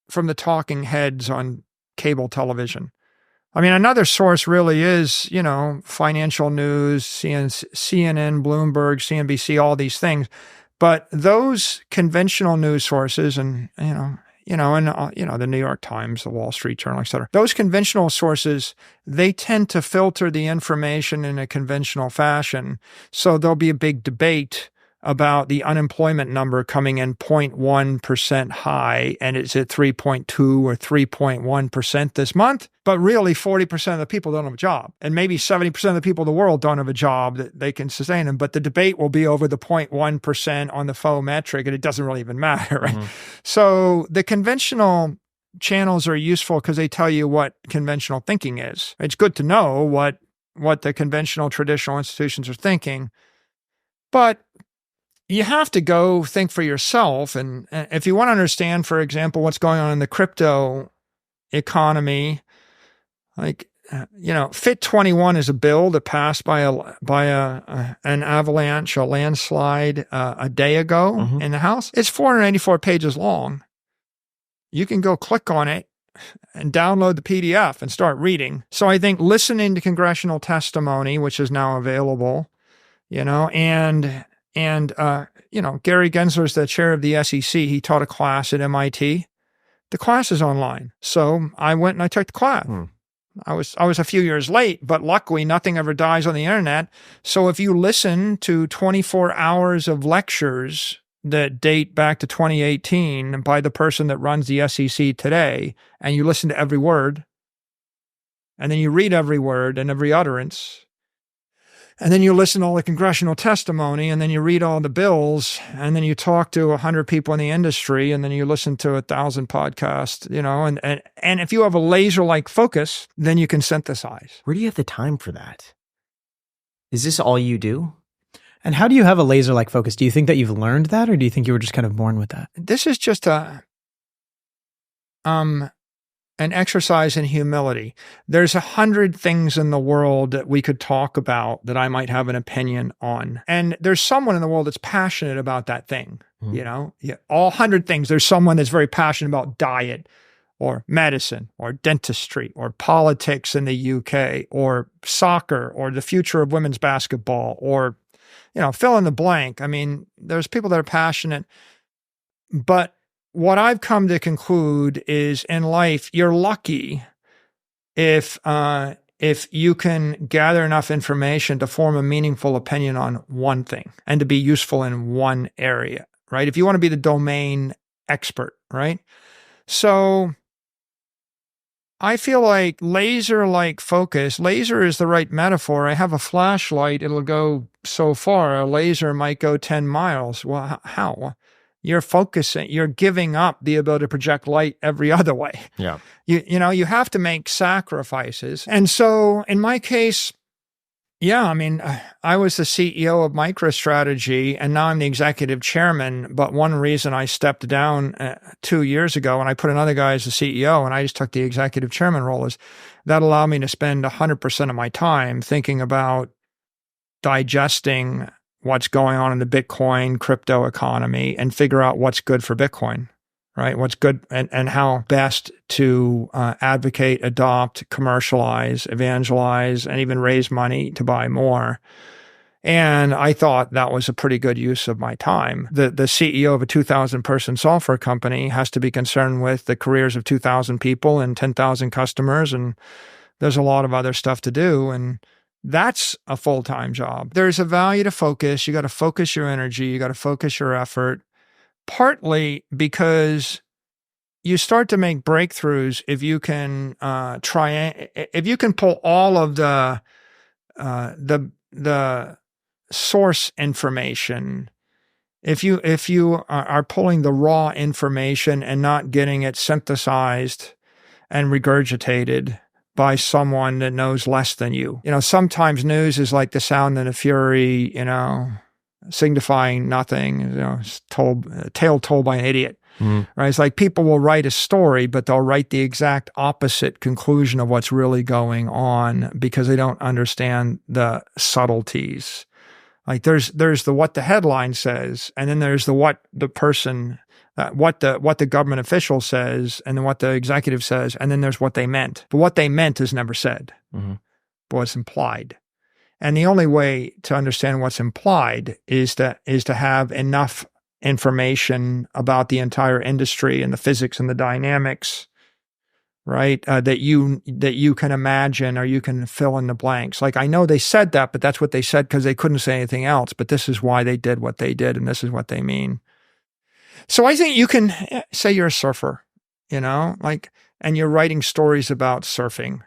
from the talking heads on cable television. I mean, another source really is, financial news, CNN, Bloomberg, CNBC, all these things. But those conventional news sources and, the New York Times, the Wall Street Journal, et cetera, those conventional sources, they tend to filter the information in a conventional fashion. So there'll be a big debate about the unemployment number coming in 0.1% high, and it's at 3.2 or 3.1% this month. But really, 40% of the people don't have a job. And maybe 70% of the people in the world don't have a job that they can sustain them. But the debate will be over the 0.1% on the faux metric, and it doesn't really even matter, right? Mm-hmm. So the conventional channels are useful because they tell you what conventional thinking is. It's good to know what the conventional traditional institutions are thinking. But you have to go think for yourself. And if you want to understand, for example, what's going on in the crypto economy, like, Fit 21 is a bill that passed by an avalanche, a landslide a day ago in the House. It's 484 pages long. You can go click on it and download the PDF and start reading. So I think listening to congressional testimony, which is now available, and Gary Gensler's the chair of the SEC. He taught a class at MIT. The class is online. So I went and I took the class. I was a few years late, but luckily nothing ever dies on the internet. So if you listen to 24 hours of lectures that date back to 2018 by the person that runs the SEC today, and you listen to every word, and then you read every word and every utterance, and then you listen to all the congressional testimony, and then you read all the bills, and then you talk to 100 people in the industry, and then you listen to 1,000 podcasts, and if you have a laser-like focus, then you can synthesize. Where do you have the time for that? Is this all you do? And how do you have a laser-like focus? Do you think that you've learned that, or do you think you were just kind of born with that? This is just an exercise in humility. There's 100 things in the world that we could talk about that I might have an opinion on. And there's someone in the world that's passionate about that thing. All 100 things. There's someone that's very passionate about diet or medicine or dentistry or politics in the UK or soccer or the future of women's basketball or, fill in the blank. I mean, there's people that are passionate, but what I've come to conclude is in life, you're lucky if you can gather enough information to form a meaningful opinion on one thing and to be useful in one area, right? If you want to be the domain expert, right? So I feel like laser-like focus, laser is the right metaphor. I have a flashlight, it'll go so far. A laser might go 10 miles. Well, how? You're focusing, you're giving up the ability to project light every other way. Yeah. You have to make sacrifices. And so in my case, I was the CEO of MicroStrategy and now I'm the executive chairman. But one reason I stepped down 2 years ago and I put another guy as the CEO and I just took the executive chairman role is that allowed me to spend 100% of my time thinking about digesting what's going on in the Bitcoin crypto economy and figure out what's good for Bitcoin, right? What's good and how best to advocate, adopt, commercialize, evangelize, and even raise money to buy more. And I thought that was a pretty good use of my time. The CEO of a 2,000 person software company has to be concerned with the careers of 2,000 people and 10,000 customers. And there's a lot of other stuff to do. And that's a full-time job. There's a value to focus. You got to focus your energy. You got to focus your effort, partly because you start to make breakthroughs if you can if you can pull all of the source information. If you are pulling the raw information and not getting it synthesized and regurgitated by someone that knows less than you. Sometimes news is like the sound and the fury, signifying nothing, tale told by an idiot, right? It's like people will write a story, but they'll write the exact opposite conclusion of what's really going on because they don't understand the subtleties. Like there's the what the headline says, and then there's the what the person what the government official says, and then what the executive says, and then there's what they meant. But what they meant is never said, but what's implied. And the only way to understand what's implied is to have enough information about the entire industry and the physics and the dynamics, right? That you can imagine or you can fill in the blanks. Like I know they said that, but that's what they said because they couldn't say anything else. But this is why they did what they did, and this is what they mean. So I think you can say you're a surfer, and you're writing stories about surfing.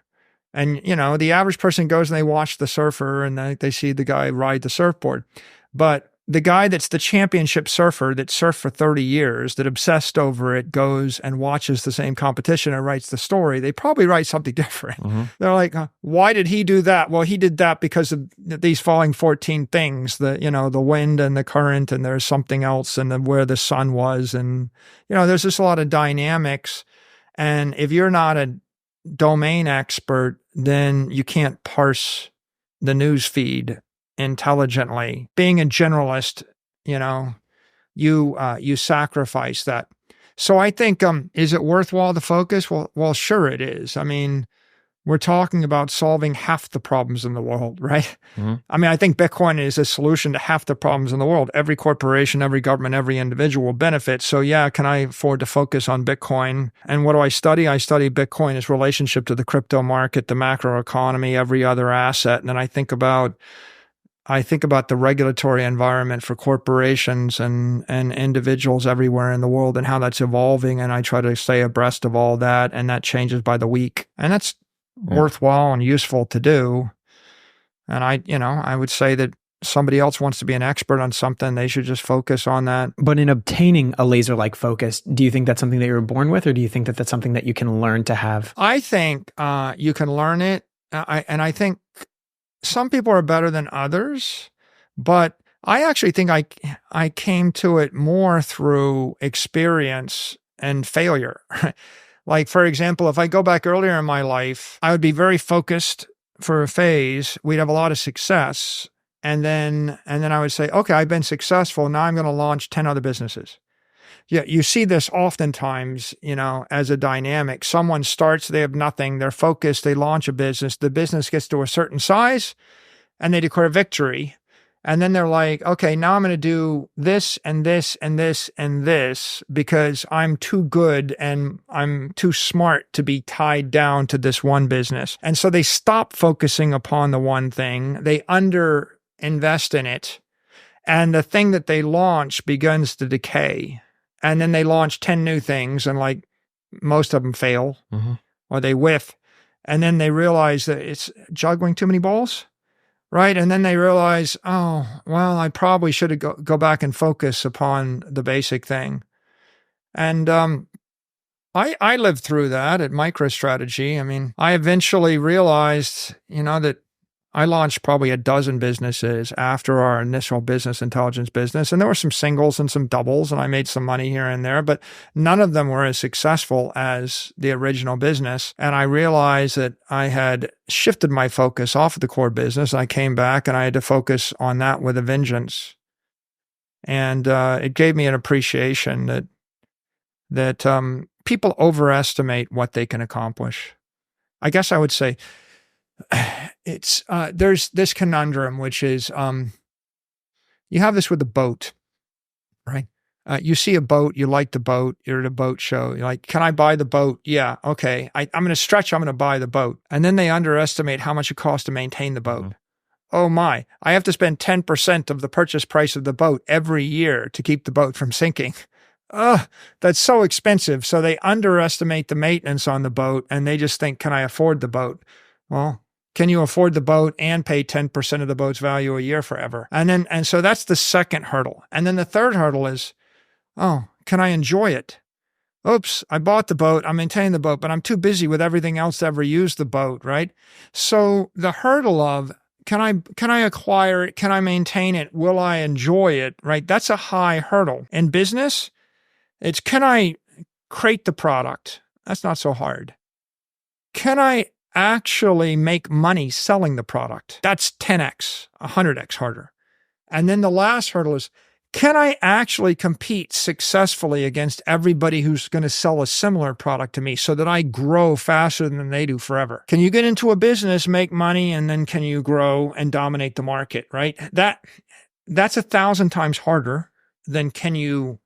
And, the average person goes and they watch the surfer and they see the guy ride the surfboard. But the guy that's the championship surfer that surfed for 30 years, that obsessed over it, goes and watches the same competition and writes the story, they probably write something different. They're like, why did he do that? Well, he did that because of these following 14 things, the wind and the current, and there's something else, and where the sun was. And, there's just a lot of dynamics. And if you're not a domain expert, then you can't parse the news feed intelligently. Being a generalist, you sacrifice that. So I think, is it worthwhile to focus? Well, sure it is. I mean, we're talking about solving half the problems in the world, right? I mean, I think Bitcoin is a solution to half the problems in the world. Every corporation, every government, every individual will benefit. So yeah, can I afford to focus on Bitcoin? And what do I study? I study Bitcoin, its relationship to the crypto market, the macro economy, every other asset. And then I think about the regulatory environment for corporations and individuals everywhere in the world and how that's evolving. And I try to stay abreast of all that. And that changes by the week. And that's worthwhile and useful to do. And I would say that somebody else wants to be an expert on something, they should just focus on that. But in obtaining a laser-like focus, do you think that's something that you're born with, or do you think that that's something that you can learn to have? I think you can learn it. I think some people are better than others, but I actually think I came to it more through experience and failure. Like, for example, if I go back earlier in my life, I would be very focused for a phase. We'd have a lot of success. And then I would say, okay, I've been successful. Now I'm going to launch 10 other businesses. Yeah, you see this oftentimes, as a dynamic. Someone starts, they have nothing, they're focused, they launch a business, the business gets to a certain size, and they declare victory. And then they're like, okay, now I'm going to do this and this and this and this because I'm too good and I'm too smart to be tied down to this one business. And so they stop focusing upon the one thing, they underinvest in it, and the thing that they launch begins to decay. And then they launch 10 new things, and like most of them fail or they whiff. And then they realize that it's juggling too many balls, right? And then they realize, oh, well, I probably should have go back and focus upon the basic thing. And I lived through that at MicroStrategy. I mean, I eventually realized, that I launched probably a dozen businesses after our initial business intelligence business. And there were some singles and some doubles, and I made some money here and there, but none of them were as successful as the original business. And I realized that I had shifted my focus off of the core business. I came back and I had to focus on that with a vengeance. And it gave me an appreciation that people overestimate what they can accomplish. I guess I would say, it's there's this conundrum, which is you have this with a boat, right? You see a boat, you like the boat, you're at a boat show, you're like, can I buy the boat? Yeah, okay. I'm going to stretch, I'm going to buy the boat. And then they underestimate how much it costs to maintain the boat. Oh my, I have to spend 10% of the purchase price of the boat every year to keep the boat from sinking. That's so expensive. So they underestimate the maintenance on the boat, and they just think, can I afford the boat? Well, can you afford the boat and pay 10% of the boat's value a year forever? And so that's the second hurdle. And then the third hurdle is, can I enjoy it? Oops, I bought the boat, I'm maintaining the boat, but I'm too busy with everything else to ever use the boat, right? So the hurdle of, can I acquire it? Can I maintain it? Will I enjoy it? Right? That's a high hurdle. In business, it's, can I create the product? That's not so hard. Can I actually make money selling the product? That's 10x, 100x harder. And then the last hurdle is, can I actually compete successfully against everybody who's going to sell a similar product to me so that I grow faster than they do forever? Can you get into a business, make money, and then can you grow and dominate the market, right? That's 1,000 times harder than can you,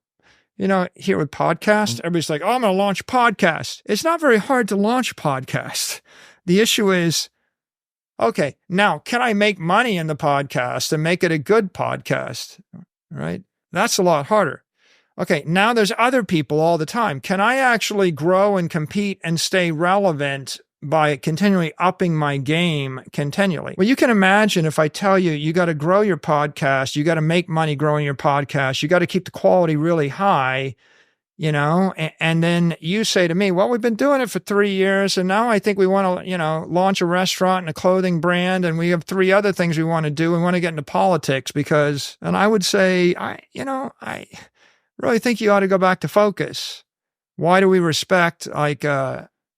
here with podcasts, everybody's like, I'm going to launch podcasts. It's not very hard to launch podcasts. The issue is, okay, now can I make money in the podcast and make it a good podcast? Right? That's a lot harder. Okay, now there's other people all the time. Can I actually grow and compete and stay relevant by continually upping my game continually. Well, you can imagine if I tell you, you got to grow your podcast, you got to make money growing your podcast, you got to keep the quality really high, and then you say to me, well, we've been doing it for 3 years, and now I think we want to, launch a restaurant and a clothing brand, and we have 3 other things we want to do. We want to get into politics and I would say, I really think you ought to go back to focus. Why do we respect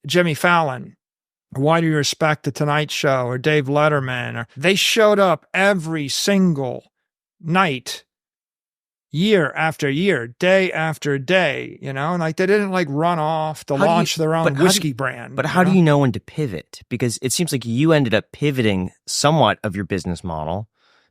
Jimmy Fallon? Why do you respect The Tonight Show or Dave Letterman? They showed up every single night, year after year, day after day, and they didn't run off to launch their own whiskey brand. But how do you know when to pivot? Because it seems like you ended up pivoting somewhat of your business model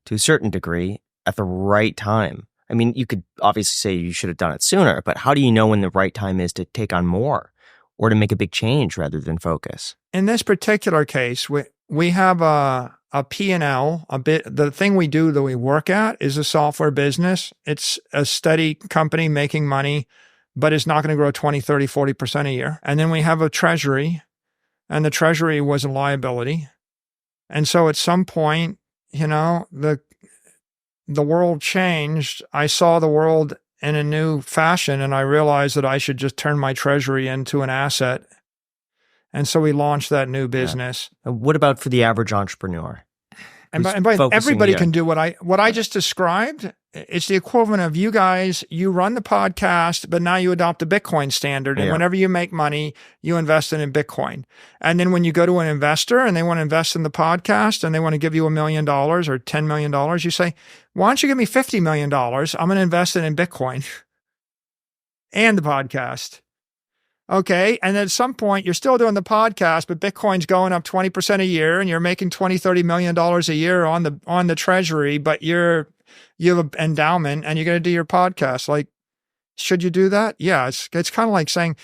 to a certain degree at the right time. I mean, you could obviously say you should have done it sooner, but how do you know when the right time is to take on more or to make a big change rather than focus? In this particular case, we have a P&L, the thing we do that we work at is a software business. It's a steady company making money, but it's not going to grow 20, 30, 40% a year. And then we have a treasury, and the treasury was a liability. And so at some point, the world changed. I saw the world in a new fashion, and I realized that I should just turn my treasury into an asset. And so we launched that new business. Yeah. What about for the average entrepreneur? And by everybody can do what I just described. It's the equivalent of you guys, you run the podcast, but now you adopt the Bitcoin standard. And whenever you make money, you invest it in Bitcoin. And then when you go to an investor and they want to invest in the podcast and they want to give you $1 million or $10 million, you say, why don't you give me $50 million? I'm going to invest it in Bitcoin and the podcast. Okay. And then at some point you're still doing the podcast, but Bitcoin's going up 20% a year and you're making $20, $30 million a year on the treasury, but you have an endowment and you're going to do your podcast. Should you do that? Yeah. It's kind of like saying,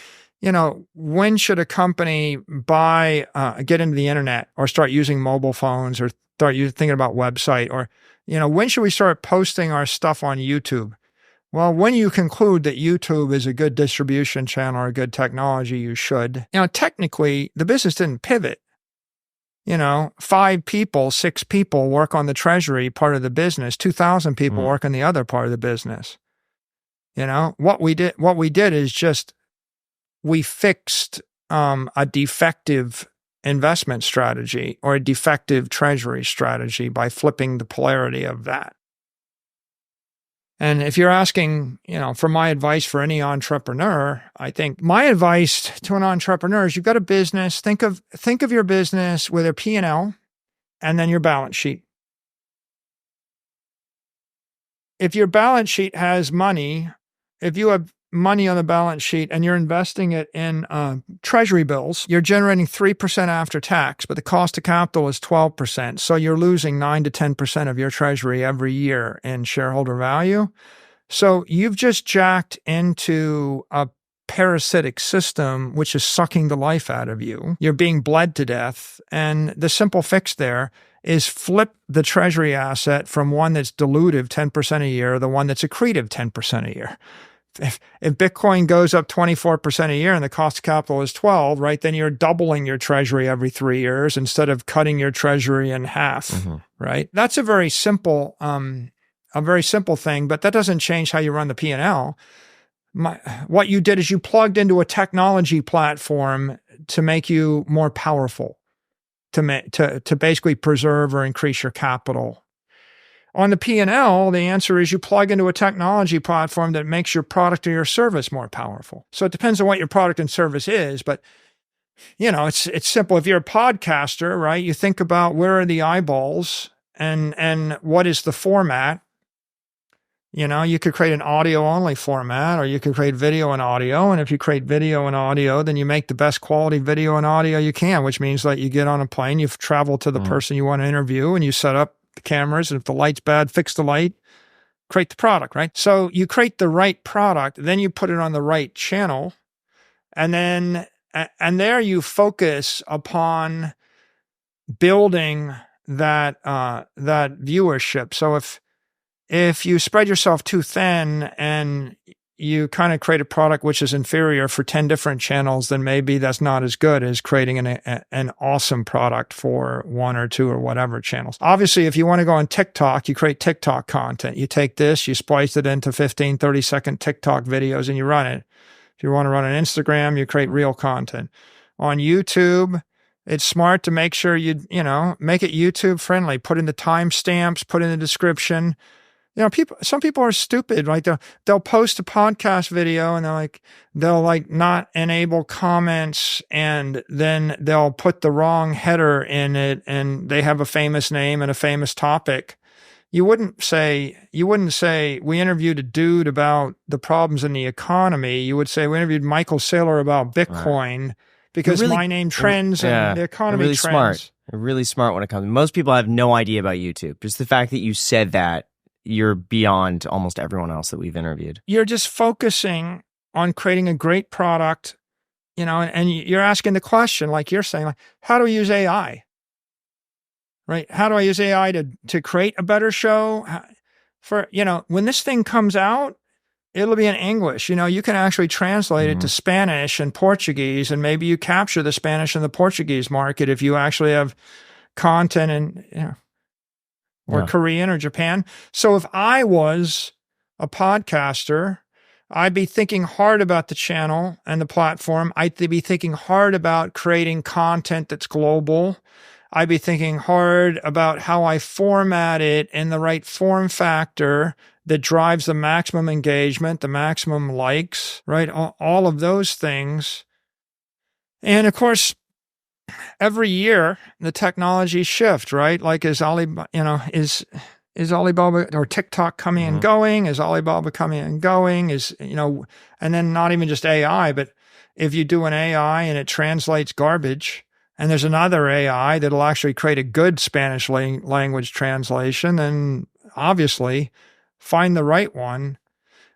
when should a company get into the internet or start using mobile phones or start thinking about website or, when should we start posting our stuff on YouTube? Well, when you conclude that YouTube is a good distribution channel or a good technology, you should. Technically, the business didn't pivot. 5 people, 6 people work on the treasury part of the business. 2,000 people work on the other part of the business. What we did is just we fixed a defective investment strategy or a defective treasury strategy by flipping the polarity of that. And if you're asking, for my advice for any entrepreneur, I think my advice to an entrepreneur is you've got a business. Think of your business with a P&L and then your balance sheet. If your balance sheet has money, if you have money on the balance sheet and you're investing it in treasury bills, you're generating 3% after tax, but the cost of capital is 12%. So you're losing 9 to 10% of your treasury every year in shareholder value. So you've just jacked into a parasitic system, which is sucking the life out of you. You're being bled to death. And the simple fix there is flip the treasury asset from one that's dilutive 10% a year, the one that's accretive 10% a year. If Bitcoin goes up 24% a year and the cost of capital is 12, right, then you're doubling your treasury every 3 years instead of cutting your treasury in half, right? That's a very simple thing, but that doesn't change how you run the P&L. What you did is you plugged into a technology platform to make you more powerful, to basically preserve or increase your capital. On the P&L, the answer is you plug into a technology platform that makes your product or your service more powerful. So it depends on what your product and service is, but it's simple. If you're a podcaster, right, you think about where are the eyeballs and what is the format. You could create an audio-only format, or you could create video and audio. And if you create video and audio, then you make the best quality video and audio you can, which means that you get on a plane, you've traveled to the person you want to interview, and you set up the cameras, and if the light's bad, fix the light, create the product, right? So you create the right product, then you put it on the right channel, and there you focus upon building that viewership. So if you spread yourself too thin and you kind of create a product which is inferior for 10 different channels, then maybe that's not as good as creating an awesome product for one or two or whatever channels. Obviously, if you want to go on TikTok, you create TikTok content. You take this, you splice it into 15, 30-second TikTok videos and you run it. If you want to run an Instagram, you create real content. On YouTube, it's smart to make sure make it YouTube friendly. Put in the timestamps, put in the description. Some people are stupid. Like they'll post a podcast video and they'll not enable comments, and then they'll put the wrong header in it, and they have a famous name and a famous topic. You wouldn't say we interviewed a dude about the problems in the economy. You would say we interviewed Michael Saylor about Bitcoin, because my name trends and the economy really trends. Smart. Really smart when it comes. Most people have no idea about YouTube. Just the fact that you said that, you're beyond almost everyone else that we've interviewed. You're just focusing on creating a great product, and you're asking the question, like you're saying, how do we use AI? Right? How do I use AI to create a better show? When this thing comes out, it'll be in English. You can actually translate it to Spanish and Portuguese, and maybe you capture the Spanish and the Portuguese market if you actually have content and, or Korean or Japan. So if I was a podcaster, I'd be thinking hard about the channel and the platform. I'd be thinking hard about creating content that's global. I'd be thinking hard about how I format it in the right form factor that drives the maximum engagement, the maximum likes, right? All of those things. And of course, every year the technology shift, right? Like is Alibaba or TikTok coming and going? Is Alibaba coming and going? And then not even just AI, but if you do an AI and it translates garbage, and there's another AI that'll actually create a good Spanish language translation, then obviously find the right one.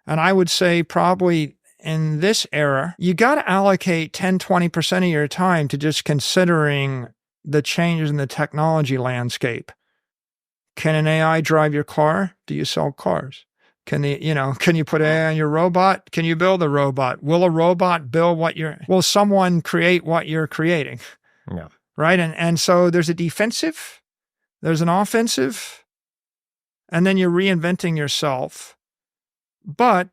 And I would say probably in this era, you got to allocate 10, 20% of your time to just considering the changes in the technology landscape. Can an AI drive your car? Do you sell cars? Can you put AI on your robot? Can you build a robot? Will a robot build will someone create what you're creating? Yeah. Right. And so there's a defensive, there's an offensive, and then you're reinventing yourself. But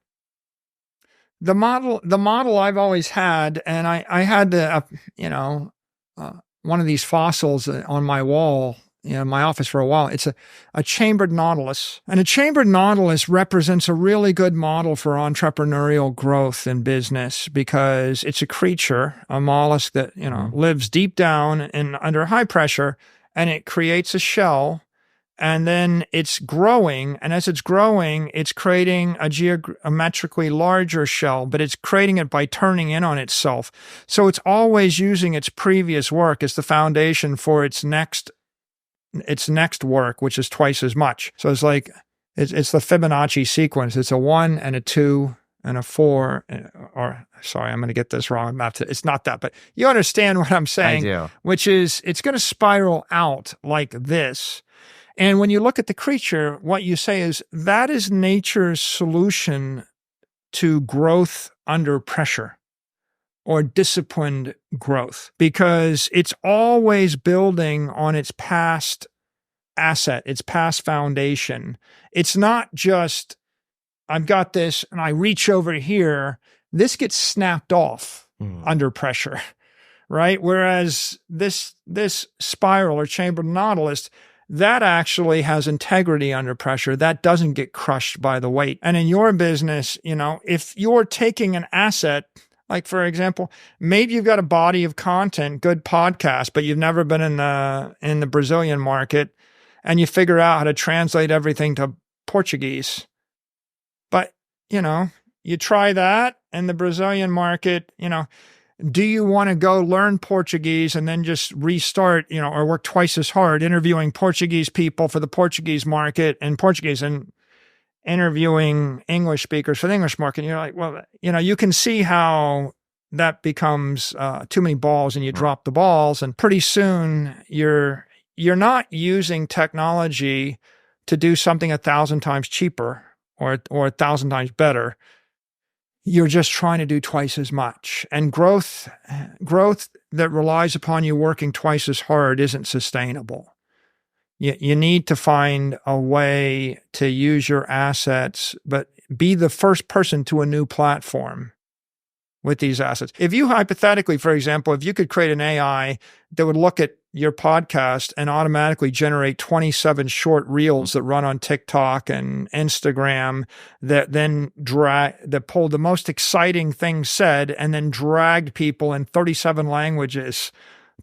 the model I've always had, and I had one of these fossils on my wall, in my office for a while. It's a chambered nautilus. And a chambered nautilus represents a really good model for entrepreneurial growth in business, because it's a creature, a mollusk that, lives deep down and under high pressure, and it creates a shell. And then it's growing, and as it's growing, it's creating a geometrically larger shell, but it's creating it by turning in on itself. So it's always using its previous work as the foundation for its next work, which is twice as much. So it's like, it's the Fibonacci sequence. It's a 1 and a 2 and a 4, or sorry, I'm going to get this wrong. It's not that, but you understand what I'm saying, I do. Which is it's going to spiral out like this. And when you look at the creature, what you say is that is nature's solution to growth under pressure, or disciplined growth, because it's always building on its past asset, its past foundation. It's not just, I've got this and I reach over here. This gets snapped off under pressure, right? Whereas this spiral or chambered nautilus, that actually has integrity under pressure. That doesn't get crushed by the weight. And in your business, if you're taking an asset, like for example, maybe you've got a body of content, good podcast, but you've never been in the Brazilian market, and you figure out how to translate everything to Portuguese. But, you try that in the Brazilian market, do you want to go learn Portuguese and then just restart, or work twice as hard interviewing Portuguese people for the Portuguese market in Portuguese and interviewing English speakers for the English market? And you're like, well, you can see how that becomes too many balls, and you drop the balls, and pretty soon you're not using technology to do something 1,000 times cheaper or 1,000 times better. you're just trying to do twice as much. And growth that relies upon you working twice as hard isn't sustainable. You need to find a way to use your assets, but be the first person to a new platform with these assets. If you hypothetically, for example, if you could create an AI that would look at your podcast and automatically generate 27 short reels that run on TikTok and Instagram that then that pulled the most exciting things said and then dragged people in 37 languages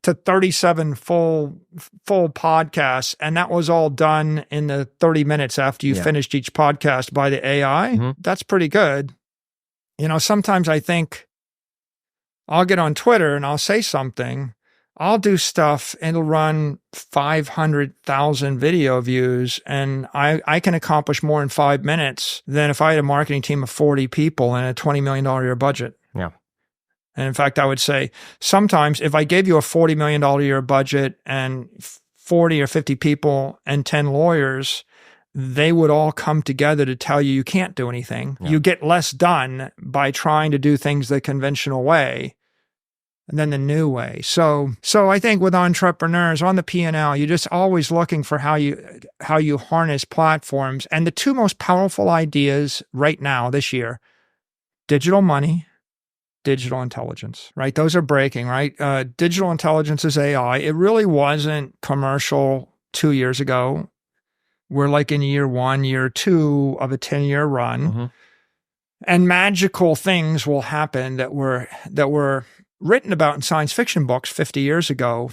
to 37 full podcasts, and that was all done in the 30 minutes after you finished each podcast by the AI, that's pretty good. Sometimes I think I'll get on Twitter and I'll say something, I'll do stuff, and it'll run 500,000 video views, and I can accomplish more in 5 minutes than if I had a marketing team of 40 people and a $20 million a year budget. Yeah. And in fact, I would say sometimes if I gave you a $40 million a year budget and 40 or 50 people and 10 lawyers, they would all come together to tell you can't do anything. Yeah. You get less done by trying to do things the conventional way than the new way. So I think with entrepreneurs on the P&L, you're just always looking for how you harness platforms. And the two most powerful ideas right now this year, digital money, digital intelligence, right? Those are breaking, right? Digital intelligence is AI. It really wasn't commercial 2 years ago. We're like in year 1, year 2 of a 10-year run. And magical things will happen that were written about in science fiction books 50 years ago.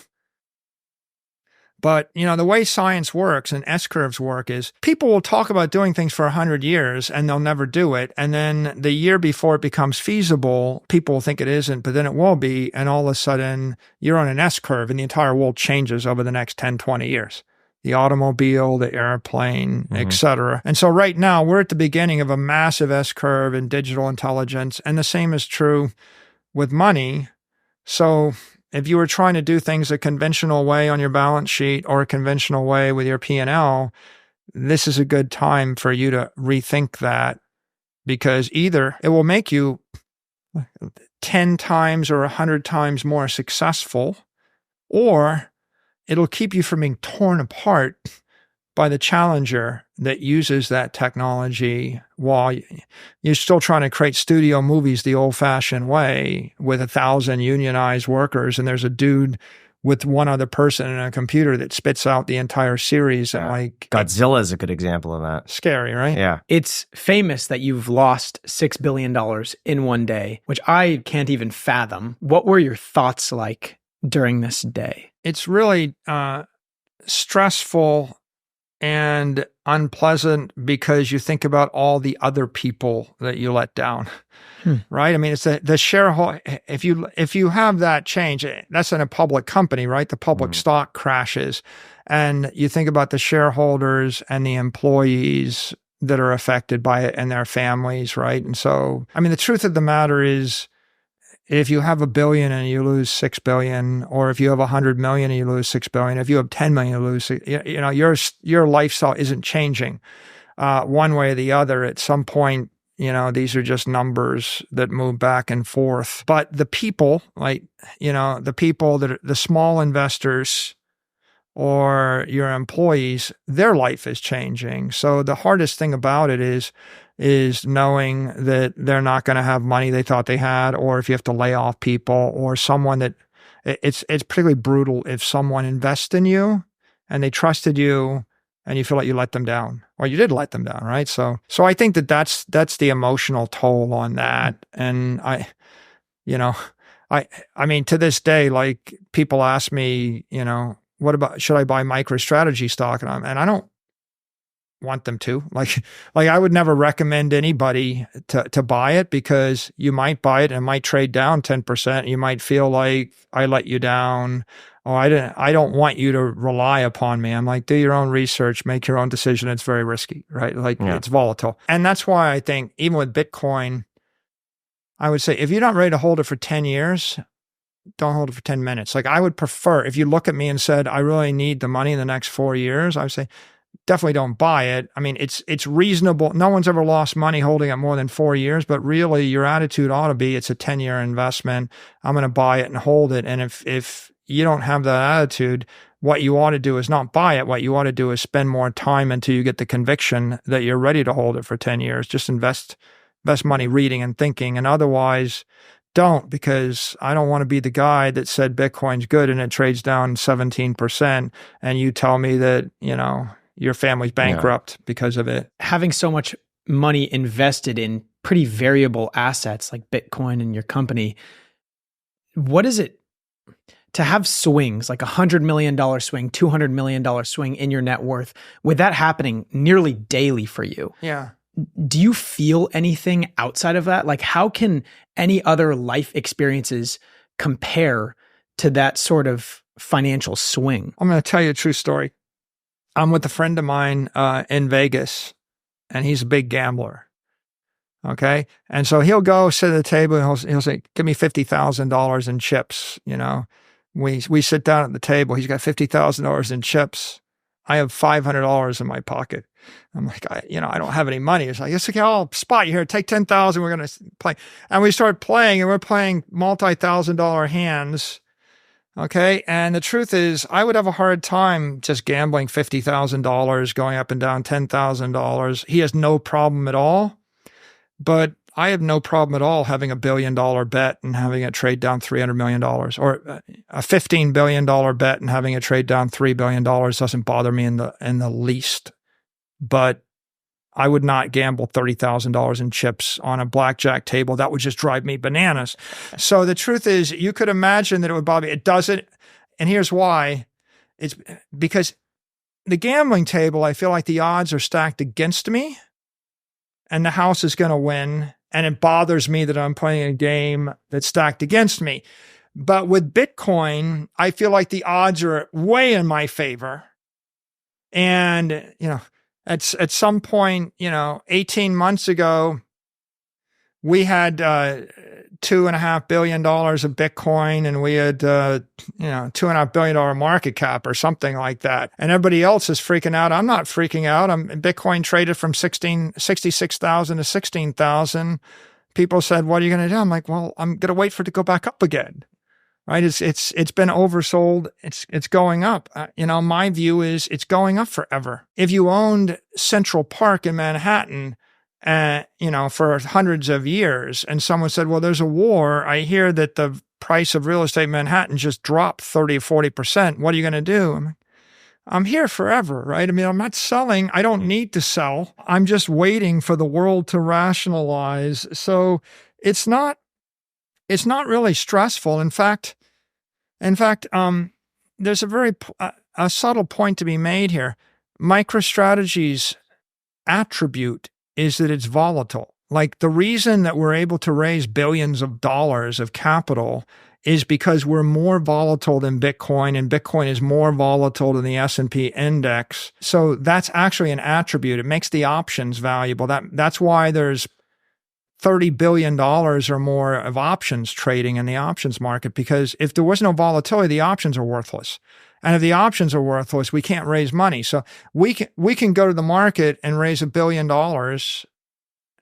But, the way science works and S-curves work is people will talk about doing things for 100 years and they'll never do it. And then the year before it becomes feasible, people will think it isn't, but then it will be. And all of a sudden you're on an S-curve and the entire world changes over the next 10, 20 years. The automobile, the airplane, et cetera. And so right now we're at the beginning of a massive S-curve in digital intelligence. And the same is true with money. So if you were trying to do things a conventional way on your balance sheet or a conventional way with your P&L, this is a good time for you to rethink that, because either it will make you 10 times or 100 times more successful, or it'll keep you from being torn apart by the challenger that uses that technology while you're still trying to create studio movies the old-fashioned way with 1,000 unionized workers, and there's a dude with one other person in a computer that spits out the entire series. And like Godzilla is a good example of that. Scary, right? Yeah. It's famous that you've lost $6 billion in one day, which I can't even fathom. What were your thoughts like during this day? It's really stressful and unpleasant because you think about all the other people that you let down, right? I mean, it's the shareholder. If you have that change, that's in a public company, right? The public stock crashes, and you think about the shareholders and the employees that are affected by it and their families, right? And so, I mean, the truth of the matter is, if you have $1 billion and you lose $6 billion, or if you have $100 million and you lose $6 billion, if you have $10 million, you lose, your lifestyle isn't changing one way or the other. At some point, these are just numbers that move back and forth. But the people, the people that are the small investors or your employees, their life is changing. So the hardest thing about it is knowing that they're not going to have money they thought they had, or if you have to lay off people, or someone that it's particularly brutal if someone invests in you and they trusted you and you feel like you let them down, or you did let them down, right? So I think that's the emotional toll on that. And I mean, to this day, like, people ask me, what about, should I buy MicroStrategy stock? And I don't want them to. Like I would never recommend anybody to buy it, because you might buy it and it might trade down 10%. You might feel like I let you down, or I don't want you to rely upon me. I'm like, do your own research, make your own decision. It's very risky, right? It's volatile. And that's why I think even with Bitcoin, I would say if you're not ready to hold it for 10 years, don't hold it for 10 minutes. Like, I would prefer, if you look at me and said, I really need the money in the next 4 years, I would say, definitely don't buy it. I mean, it's reasonable. No one's ever lost money holding it more than 4 years, but really your attitude ought to be, it's a 10-year investment. I'm going to buy it and hold it. And if you don't have that attitude, what you ought to do is not buy it. What you ought to do is spend more time until you get the conviction that you're ready to hold it for 10 years. Just invest money reading and thinking, and otherwise don't, because I don't want to be the guy that said Bitcoin's good and it trades down 17% and you tell me that, your family's bankrupt because of it. Having so much money invested in pretty variable assets like Bitcoin and your company, what is it to have swings, like $100 million swing, $200 million swing in your net worth, with that happening nearly daily for you? Yeah. Do you feel anything outside of that? Like, how can any other life experiences compare to that sort of financial swing? I'm going to tell you a true story. I'm with a friend of mine in Vegas, and he's a big gambler. Okay. And so he'll go sit at the table and he'll say, give me $50,000 in chips. We sit down at the table. He's got $50,000 in chips. I have $500 in my pocket. I'm like, I don't have any money. It's like, it's okay. I'll spot you here. Take 10,000. We're going to play. And we start playing, and we're playing multi-$1,000 hands. Okay. And the truth is, I would have a hard time just gambling $50,000, going up and down $10,000. He has no problem at all. But I have no problem at all having $1 billion bet and having it trade down $300 million, or a $15 billion bet and having it trade down $3 billion doesn't bother me in the least. But I would not gamble $30,000 in chips on a blackjack table. That would just drive me bananas. So the truth is, you could imagine that it would bother me. It doesn't. And here's why. It's because the gambling table, I feel like the odds are stacked against me and the house is going to win. And it bothers me that I'm playing a game that's stacked against me. But with Bitcoin, I feel like the odds are way in my favor. And, at some point, 18 months ago, we had $2.5 billion of Bitcoin, and we had $2.5 billion market cap or something like that. And everybody else is freaking out. I'm not freaking out. Bitcoin traded from 66,000 to 16,000. People said, "What are you going to do?" I'm like, "Well, I'm going to wait for it to go back up again." Right? It's been oversold. It's going up. My view is it's going up forever. If you owned Central Park in Manhattan, for hundreds of years, and someone said, "Well, there's a war. I hear that the price of real estate in Manhattan just dropped 30 or 40%. What are you going to do?" I'm here forever, right? I'm not selling. I don't need to sell. I'm just waiting for the world to rationalize. So it's not really stressful. In fact, there's a very a subtle point to be made here. MicroStrategy's attribute is that it's volatile. Like, the reason that we're able to raise billions of dollars of capital is because we're more volatile than Bitcoin, and Bitcoin is more volatile than the S&P index. So that's actually an attribute. It makes the options valuable. That's why there's $30 billion or more of options trading in the options market, because if there was no volatility, the options are worthless. And if the options are worthless, we can't raise money. So we can go to the market and raise $1 billion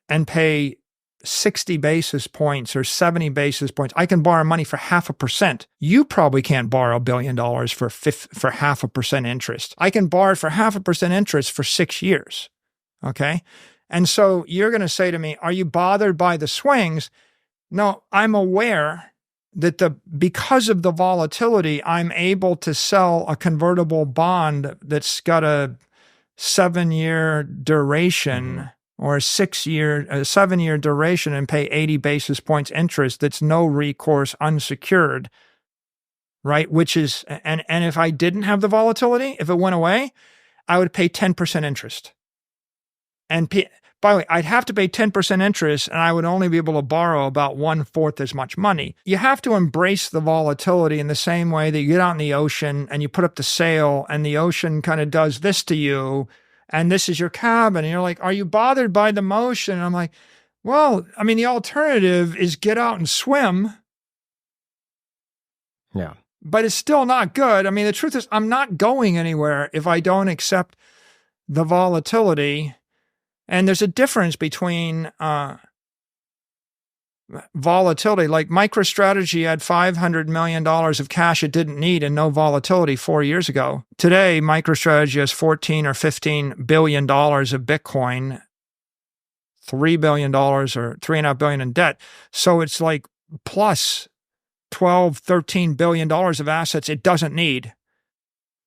and pay 60 basis points or 70 basis points. I can borrow money for 0.5%. You probably can't borrow $1 billion for 0.5% interest. I can borrow it for 0.5% interest for 6 years. Okay. And so you're going to say to me, are you bothered by the swings? No, I'm aware that because of the volatility, I'm able to sell a convertible bond that's got a 7-year duration or a 7-year duration and pay 80 basis points interest. That's no recourse, unsecured, right? Which is, and if I didn't have the volatility, if it went away, I would pay 10% interest. And by the way, I'd have to pay 10% interest, and I would only be able to borrow about 1/4 as much money. You have to embrace the volatility in the same way that you get out in the ocean and you put up the sail, and the ocean kind of does this to you, and this is your cabin. And you're like, are you bothered by the motion? And I'm like, well, the alternative is get out and swim. Yeah. But it's still not good. The truth is, I'm not going anywhere if I don't accept the volatility. And there's a difference between volatility. Like MicroStrategy had $500 million of cash it didn't need and no volatility 4 years ago. Today, MicroStrategy has $14 or $15 billion of Bitcoin, $3 billion or $3.5 billion in debt. So it's like plus $12, $13 billion of assets it doesn't need.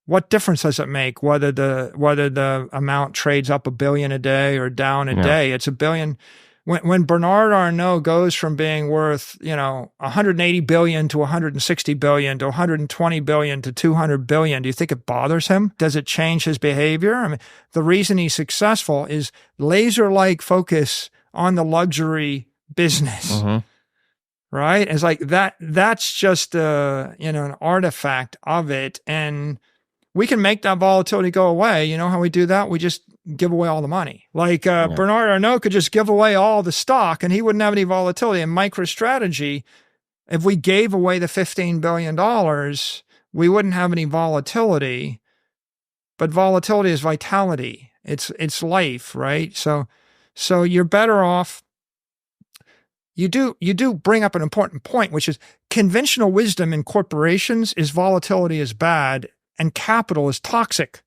What difference does it make whether the amount trades up $1 billion a day or down a day? It's $1 billion. When Bernard Arnault goes from being worth, 180 billion to 160 billion to 120 billion to 200 billion, do you think it bothers him? Does it change his behavior? I mean, the reason he's successful is laser-like focus on the luxury business, right? It's like that's just an artifact of it. And we can make that volatility go away. You know how we do that? We just give away all the money. Like Bernard Arnault could just give away all the stock and he wouldn't have any volatility. In MicroStrategy, if we gave away the $15 billion, we wouldn't have any volatility. But volatility is vitality. It's life, right? So you're better off. You do bring up an important point, which is conventional wisdom in corporations is volatility is bad and capital is toxic.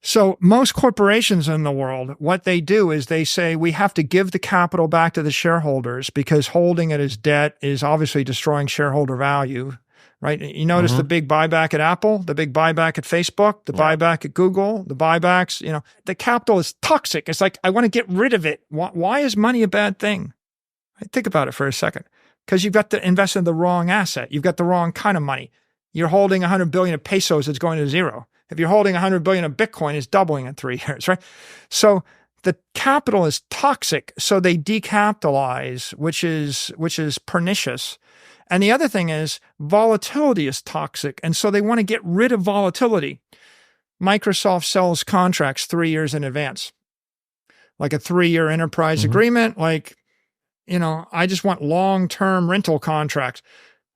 So most corporations in the world, what they do is they say we have to give the capital back to the shareholders because holding it as debt is obviously destroying shareholder value, right? You notice the big buyback at Apple, the big buyback at Facebook, the buyback at Google, the buybacks, the capital is toxic. It's like, I want to get rid of it. Why is money a bad thing? Think about it for a second. Because you've got to invest in the wrong asset. You've got the wrong kind of money. You're holding 100 billion of pesos, it's going to zero. If you're holding 100 billion of Bitcoin, it's doubling in 3 years, right? So the capital is toxic, so they decapitalize, which is pernicious. And the other thing is volatility is toxic, and so they want to get rid of volatility. Microsoft sells contracts 3 years in advance, like a 3-year enterprise agreement. Like, I just want long-term rental contracts.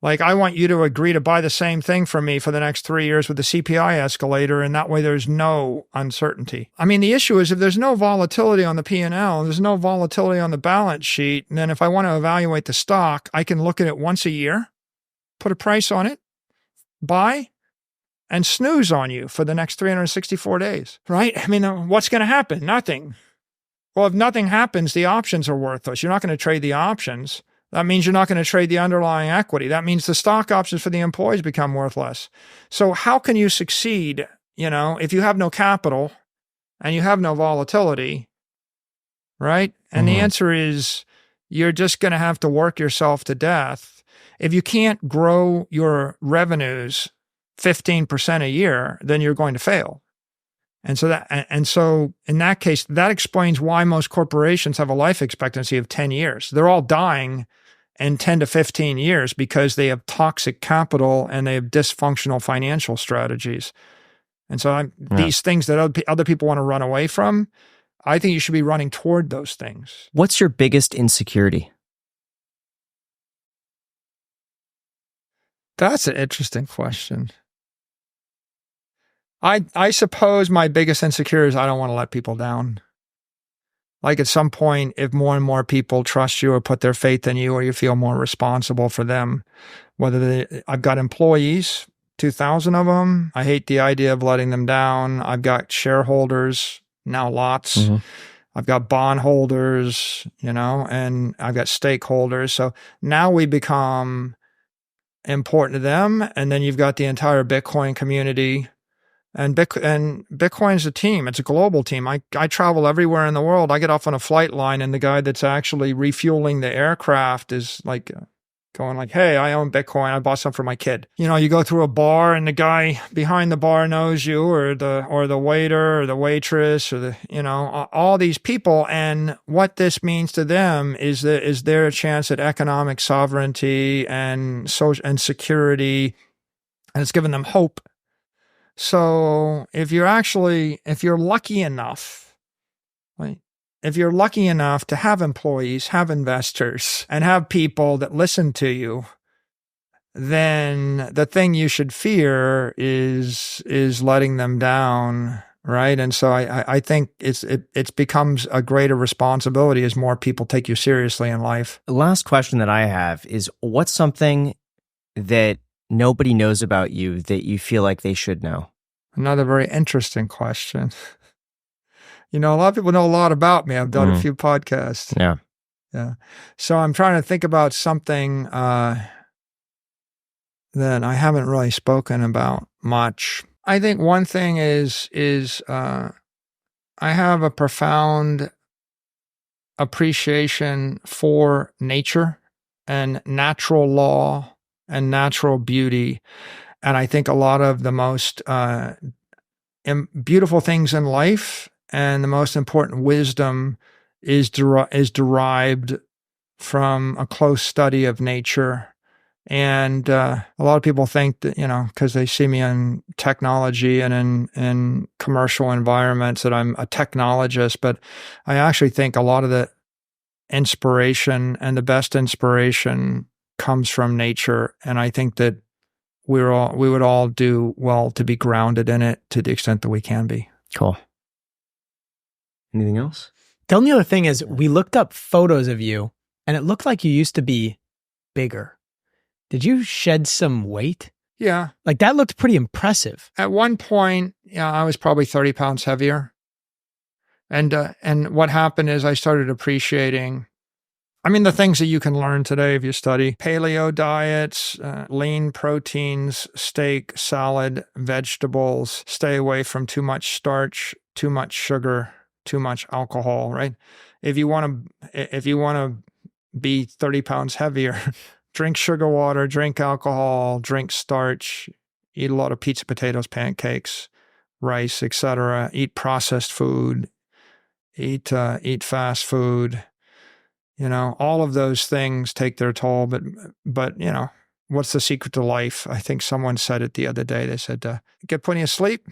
Like, I want you to agree to buy the same thing from me for the next 3 years with the CPI escalator, and that way there's no uncertainty. I mean, the issue is if there's no volatility on the P&L, there's no volatility on the balance sheet, and then if I want to evaluate the stock, I can look at it once a year, put a price on it, buy, and snooze on you for the next 364 days, right? I mean, what's going to happen? Nothing. Well, if nothing happens, the options are worthless. You're not going to trade the options. That means you're not going to trade the underlying equity. That means the stock options for the employees become worthless. So how can you succeed, if you have no capital and you have no volatility, right? And the answer is you're just going to have to work yourself to death. If you can't grow your revenues 15% a year, then you're going to fail. And so in that case, that explains why most corporations have a life expectancy of 10 years. They're all dying in 10 to 15 years because they have toxic capital and they have dysfunctional financial strategies. And so these things that other people want to run away from, I think you should be running toward those things. What's your biggest insecurity? That's an interesting question. I suppose my biggest insecurity is I don't want to let people down. Like at some point, if more and more people trust you or put their faith in you or you feel more responsible for them, I've got employees, 2,000 of them. I hate the idea of letting them down. I've got shareholders, now lots. I've got bondholders, and I've got stakeholders. So now we become important to them. And then you've got the entire Bitcoin community. And Bitcoin's a team. It's a global team. I travel everywhere in the world. I get off on a flight line and the guy that's actually refueling the aircraft is like going like, hey, I own Bitcoin. I bought some for my kid. You go through a bar and the guy behind the bar knows you or the waiter or the waitress or all these people. And what this means to them is there a chance at economic sovereignty and social and security, and it's given them hope. So if you're lucky enough, right? If you're lucky enough to have employees, have investors, and have people that listen to you, then the thing you should fear is letting them down, right? And so I think it becomes a greater responsibility as more people take you seriously in life. The last question that I have is, what's something that nobody knows about you that you feel like they should know? Another very interesting question. A lot of people know a lot about me. I've done a few podcasts. Yeah. Yeah. So I'm trying to think about something that I haven't really spoken about much. I think one thing is I have a profound appreciation for nature and natural law and natural beauty. And I think a lot of the most beautiful things in life and the most important wisdom is derived from a close study of nature. And a lot of people think that, because they see me in technology and in commercial environments, that I'm a technologist. But I actually think a lot of the inspiration and the best inspiration comes from nature. And I think that we would all do well to be grounded in it to the extent that we can be. Cool. Anything else? The only other thing is we looked up photos of you and it looked like you used to be bigger. Did you shed some weight? Yeah. Like that looked pretty impressive. At one point, I was probably 30 pounds heavier. And what happened is I started appreciating, the things that you can learn today if you study paleo diets, lean proteins, steak, salad, vegetables, stay away from too much starch, too much sugar, too much alcohol, right? If you want to be 30 pounds heavier, drink sugar water, drink alcohol, drink starch, eat a lot of pizza, potatoes, pancakes, rice, etc. Eat processed food, eat fast food. All of those things take their toll. But what's the secret to life? I think someone said it the other day. They said, get plenty of sleep,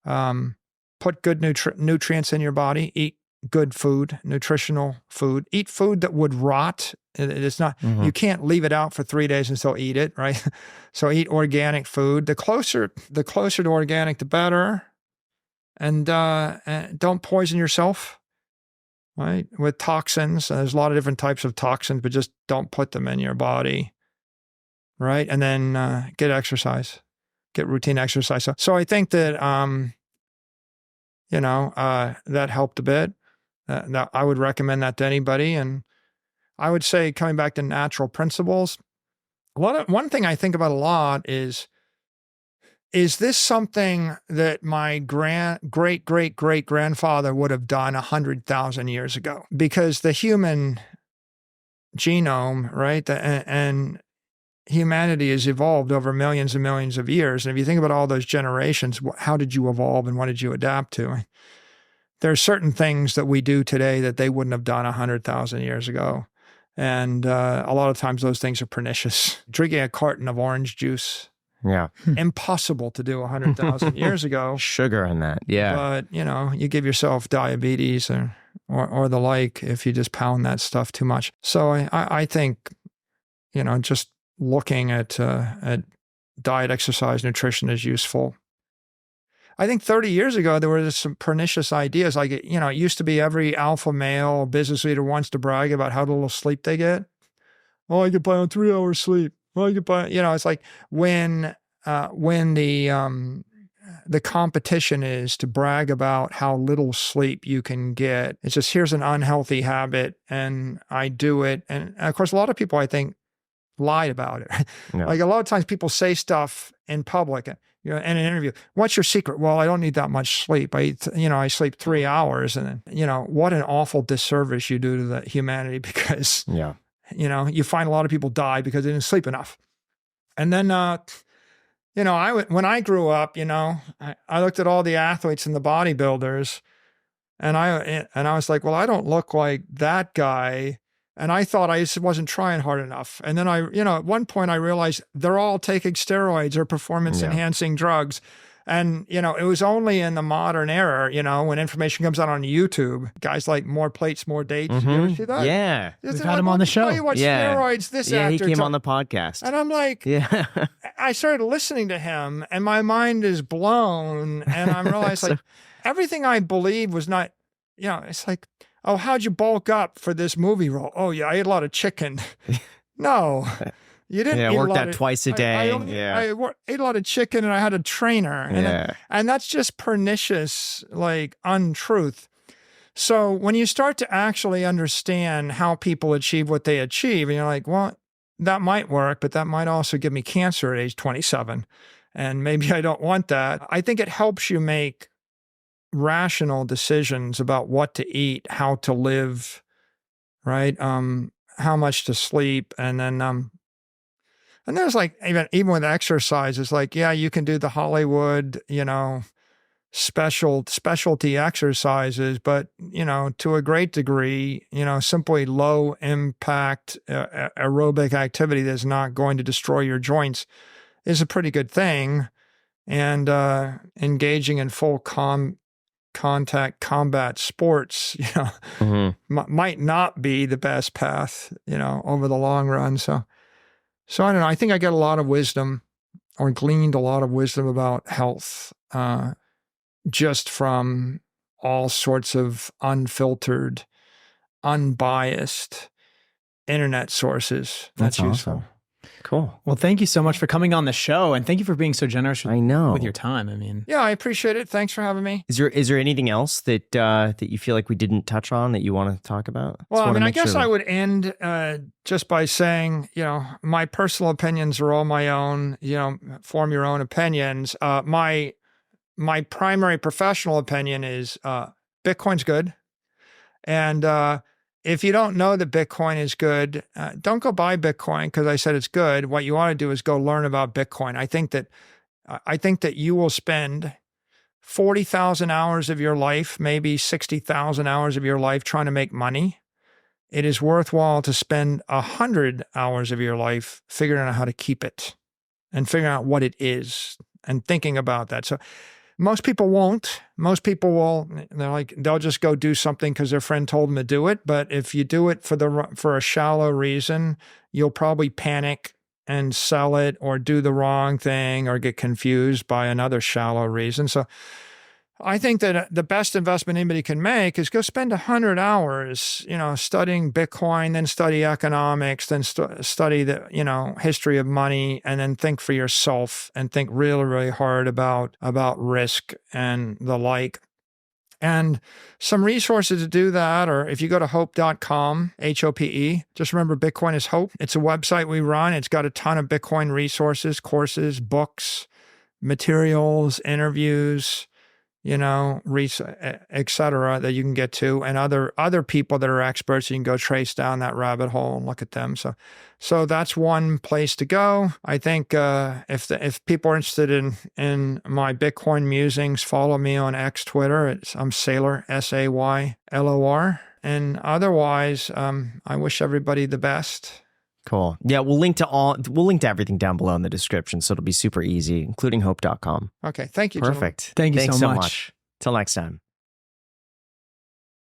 put good nutrients in your body, eat good food, nutritional food, eat food that would rot. It's not, you can't leave it out for 3 days and still eat it, right? So eat organic food. The closer to organic, the better. And don't poison yourself, right? With toxins. There's a lot of different types of toxins, but just don't put them in your body, right? And then get exercise, get routine exercise. So I think that, that helped a bit. I would recommend that to anybody. And I would say, coming back to natural principles, one thing I think about a lot is this something that my great-great-great-grandfather would have done 100,000 years ago? Because the human genome, right, and humanity has evolved over millions and millions of years. And if you think about all those generations, how did you evolve and what did you adapt to? There are certain things that we do today that they wouldn't have done 100,000 years ago. And a lot of times those things are pernicious. Drinking a carton of orange juice. Yeah. Impossible to do 100,000 years ago. Sugar in that. Yeah. But, you give yourself diabetes or the like if you just pound that stuff too much. So I think, just looking at diet, exercise, nutrition is useful. I think 30 years ago, there were some pernicious ideas. Like, it used to be every alpha male business leader wants to brag about how little sleep they get. Oh, I get by on 3 hours sleep. Oh, I get by, it's like when the competition is to brag about how little sleep you can get. It's just, here's an unhealthy habit and I do it. And of course, a lot of people, I think, lied about it. Yeah. Like a lot of times people say stuff in public, in an interview. What's your secret? Well, I don't need that much sleep. I sleep 3 hours. And then, what an awful disservice you do to the humanity because, you find a lot of people die because they didn't sleep enough. And then, when I grew up, I looked at all the athletes and the bodybuilders and I was like, well, I don't look like that guy. And I thought I just wasn't trying hard enough. And then at one point I realized they're all taking steroids or performance enhancing drugs. And, it was only in the modern era, when information comes out on YouTube, guys like More Plates, More Dates. Did you ever see that? Yeah. We've had him on the show. Tell you what steroids this Yeah, he actor came took. on the podcast. And I'm like, Yeah. I started listening to him and my mind is blown. And I realized like everything I believed was not, it's like, oh, how'd you bulk up for this movie role? Oh yeah, I ate a lot of chicken. No. You didn't. Yeah, eat worked a lot out of, twice a day. I ate a lot of chicken, and I had a trainer, and that's just pernicious, like untruth. So when you start to actually understand how people achieve what they achieve, and you're like, well, that might work, but that might also give me cancer at age 27, and maybe I don't want that. I think it helps you make rational decisions about what to eat, how to live, right? How much to sleep, and then and there's like even with exercise, it's like, yeah, you can do the Hollywood, specialty exercises, but to a great degree, simply low impact aerobic activity that's not going to destroy your joints is a pretty good thing. And engaging in full contact combat sports, might not be the best path, over the long run. So I don't know. I think I get a lot of wisdom or gleaned a lot of wisdom about health just from all sorts of unfiltered, unbiased internet sources. That's useful. awesome. Cool. Well, thank you so much for coming on the show, and thank you for being so generous with your time. I mean, yeah, I appreciate it. Thanks for having me. Is there anything else that that you feel like we didn't touch on that you want to talk about? Well, I guess I would end just by saying, my personal opinions are all my own. Form your own opinions. My primary professional opinion is Bitcoin's good, and if you don't know that Bitcoin is good, don't go buy Bitcoin because I said it's good. What you want to do is go learn about Bitcoin. I think that you will spend 40,000 hours of your life, maybe 60,000 hours of your life trying to make money. It is worthwhile to spend 100 hours of your life figuring out how to keep it and figuring out what it is and thinking about that. So most people won't. Most people will. They'll just go do something because their friend told them to do it. But if you do it for a shallow reason, you'll probably panic and sell it or do the wrong thing or get confused by another shallow reason. So I think that the best investment anybody can make is go spend 100 hours, studying Bitcoin, then study economics, then study the, history of money, and then think for yourself and think really, really hard about risk and the like. And some resources to do that, or if you go to hope.com, HOPE, just remember Bitcoin is hope. It's a website we run. It's got a ton of Bitcoin resources, courses, books, materials, interviews, et cetera, that you can get to, and other people that are experts. You can go trace down that rabbit hole and look at them. So that's one place to go. I think if people are interested in my Bitcoin musings, follow me on X, Twitter. I'm Saylor, Saylor, and otherwise, I wish everybody the best. Cool. Yeah, we'll link to everything down below in the description, so it'll be super easy, including hope.com. Okay, thank you. Perfect. Thank you Thanks so so much. Till next time.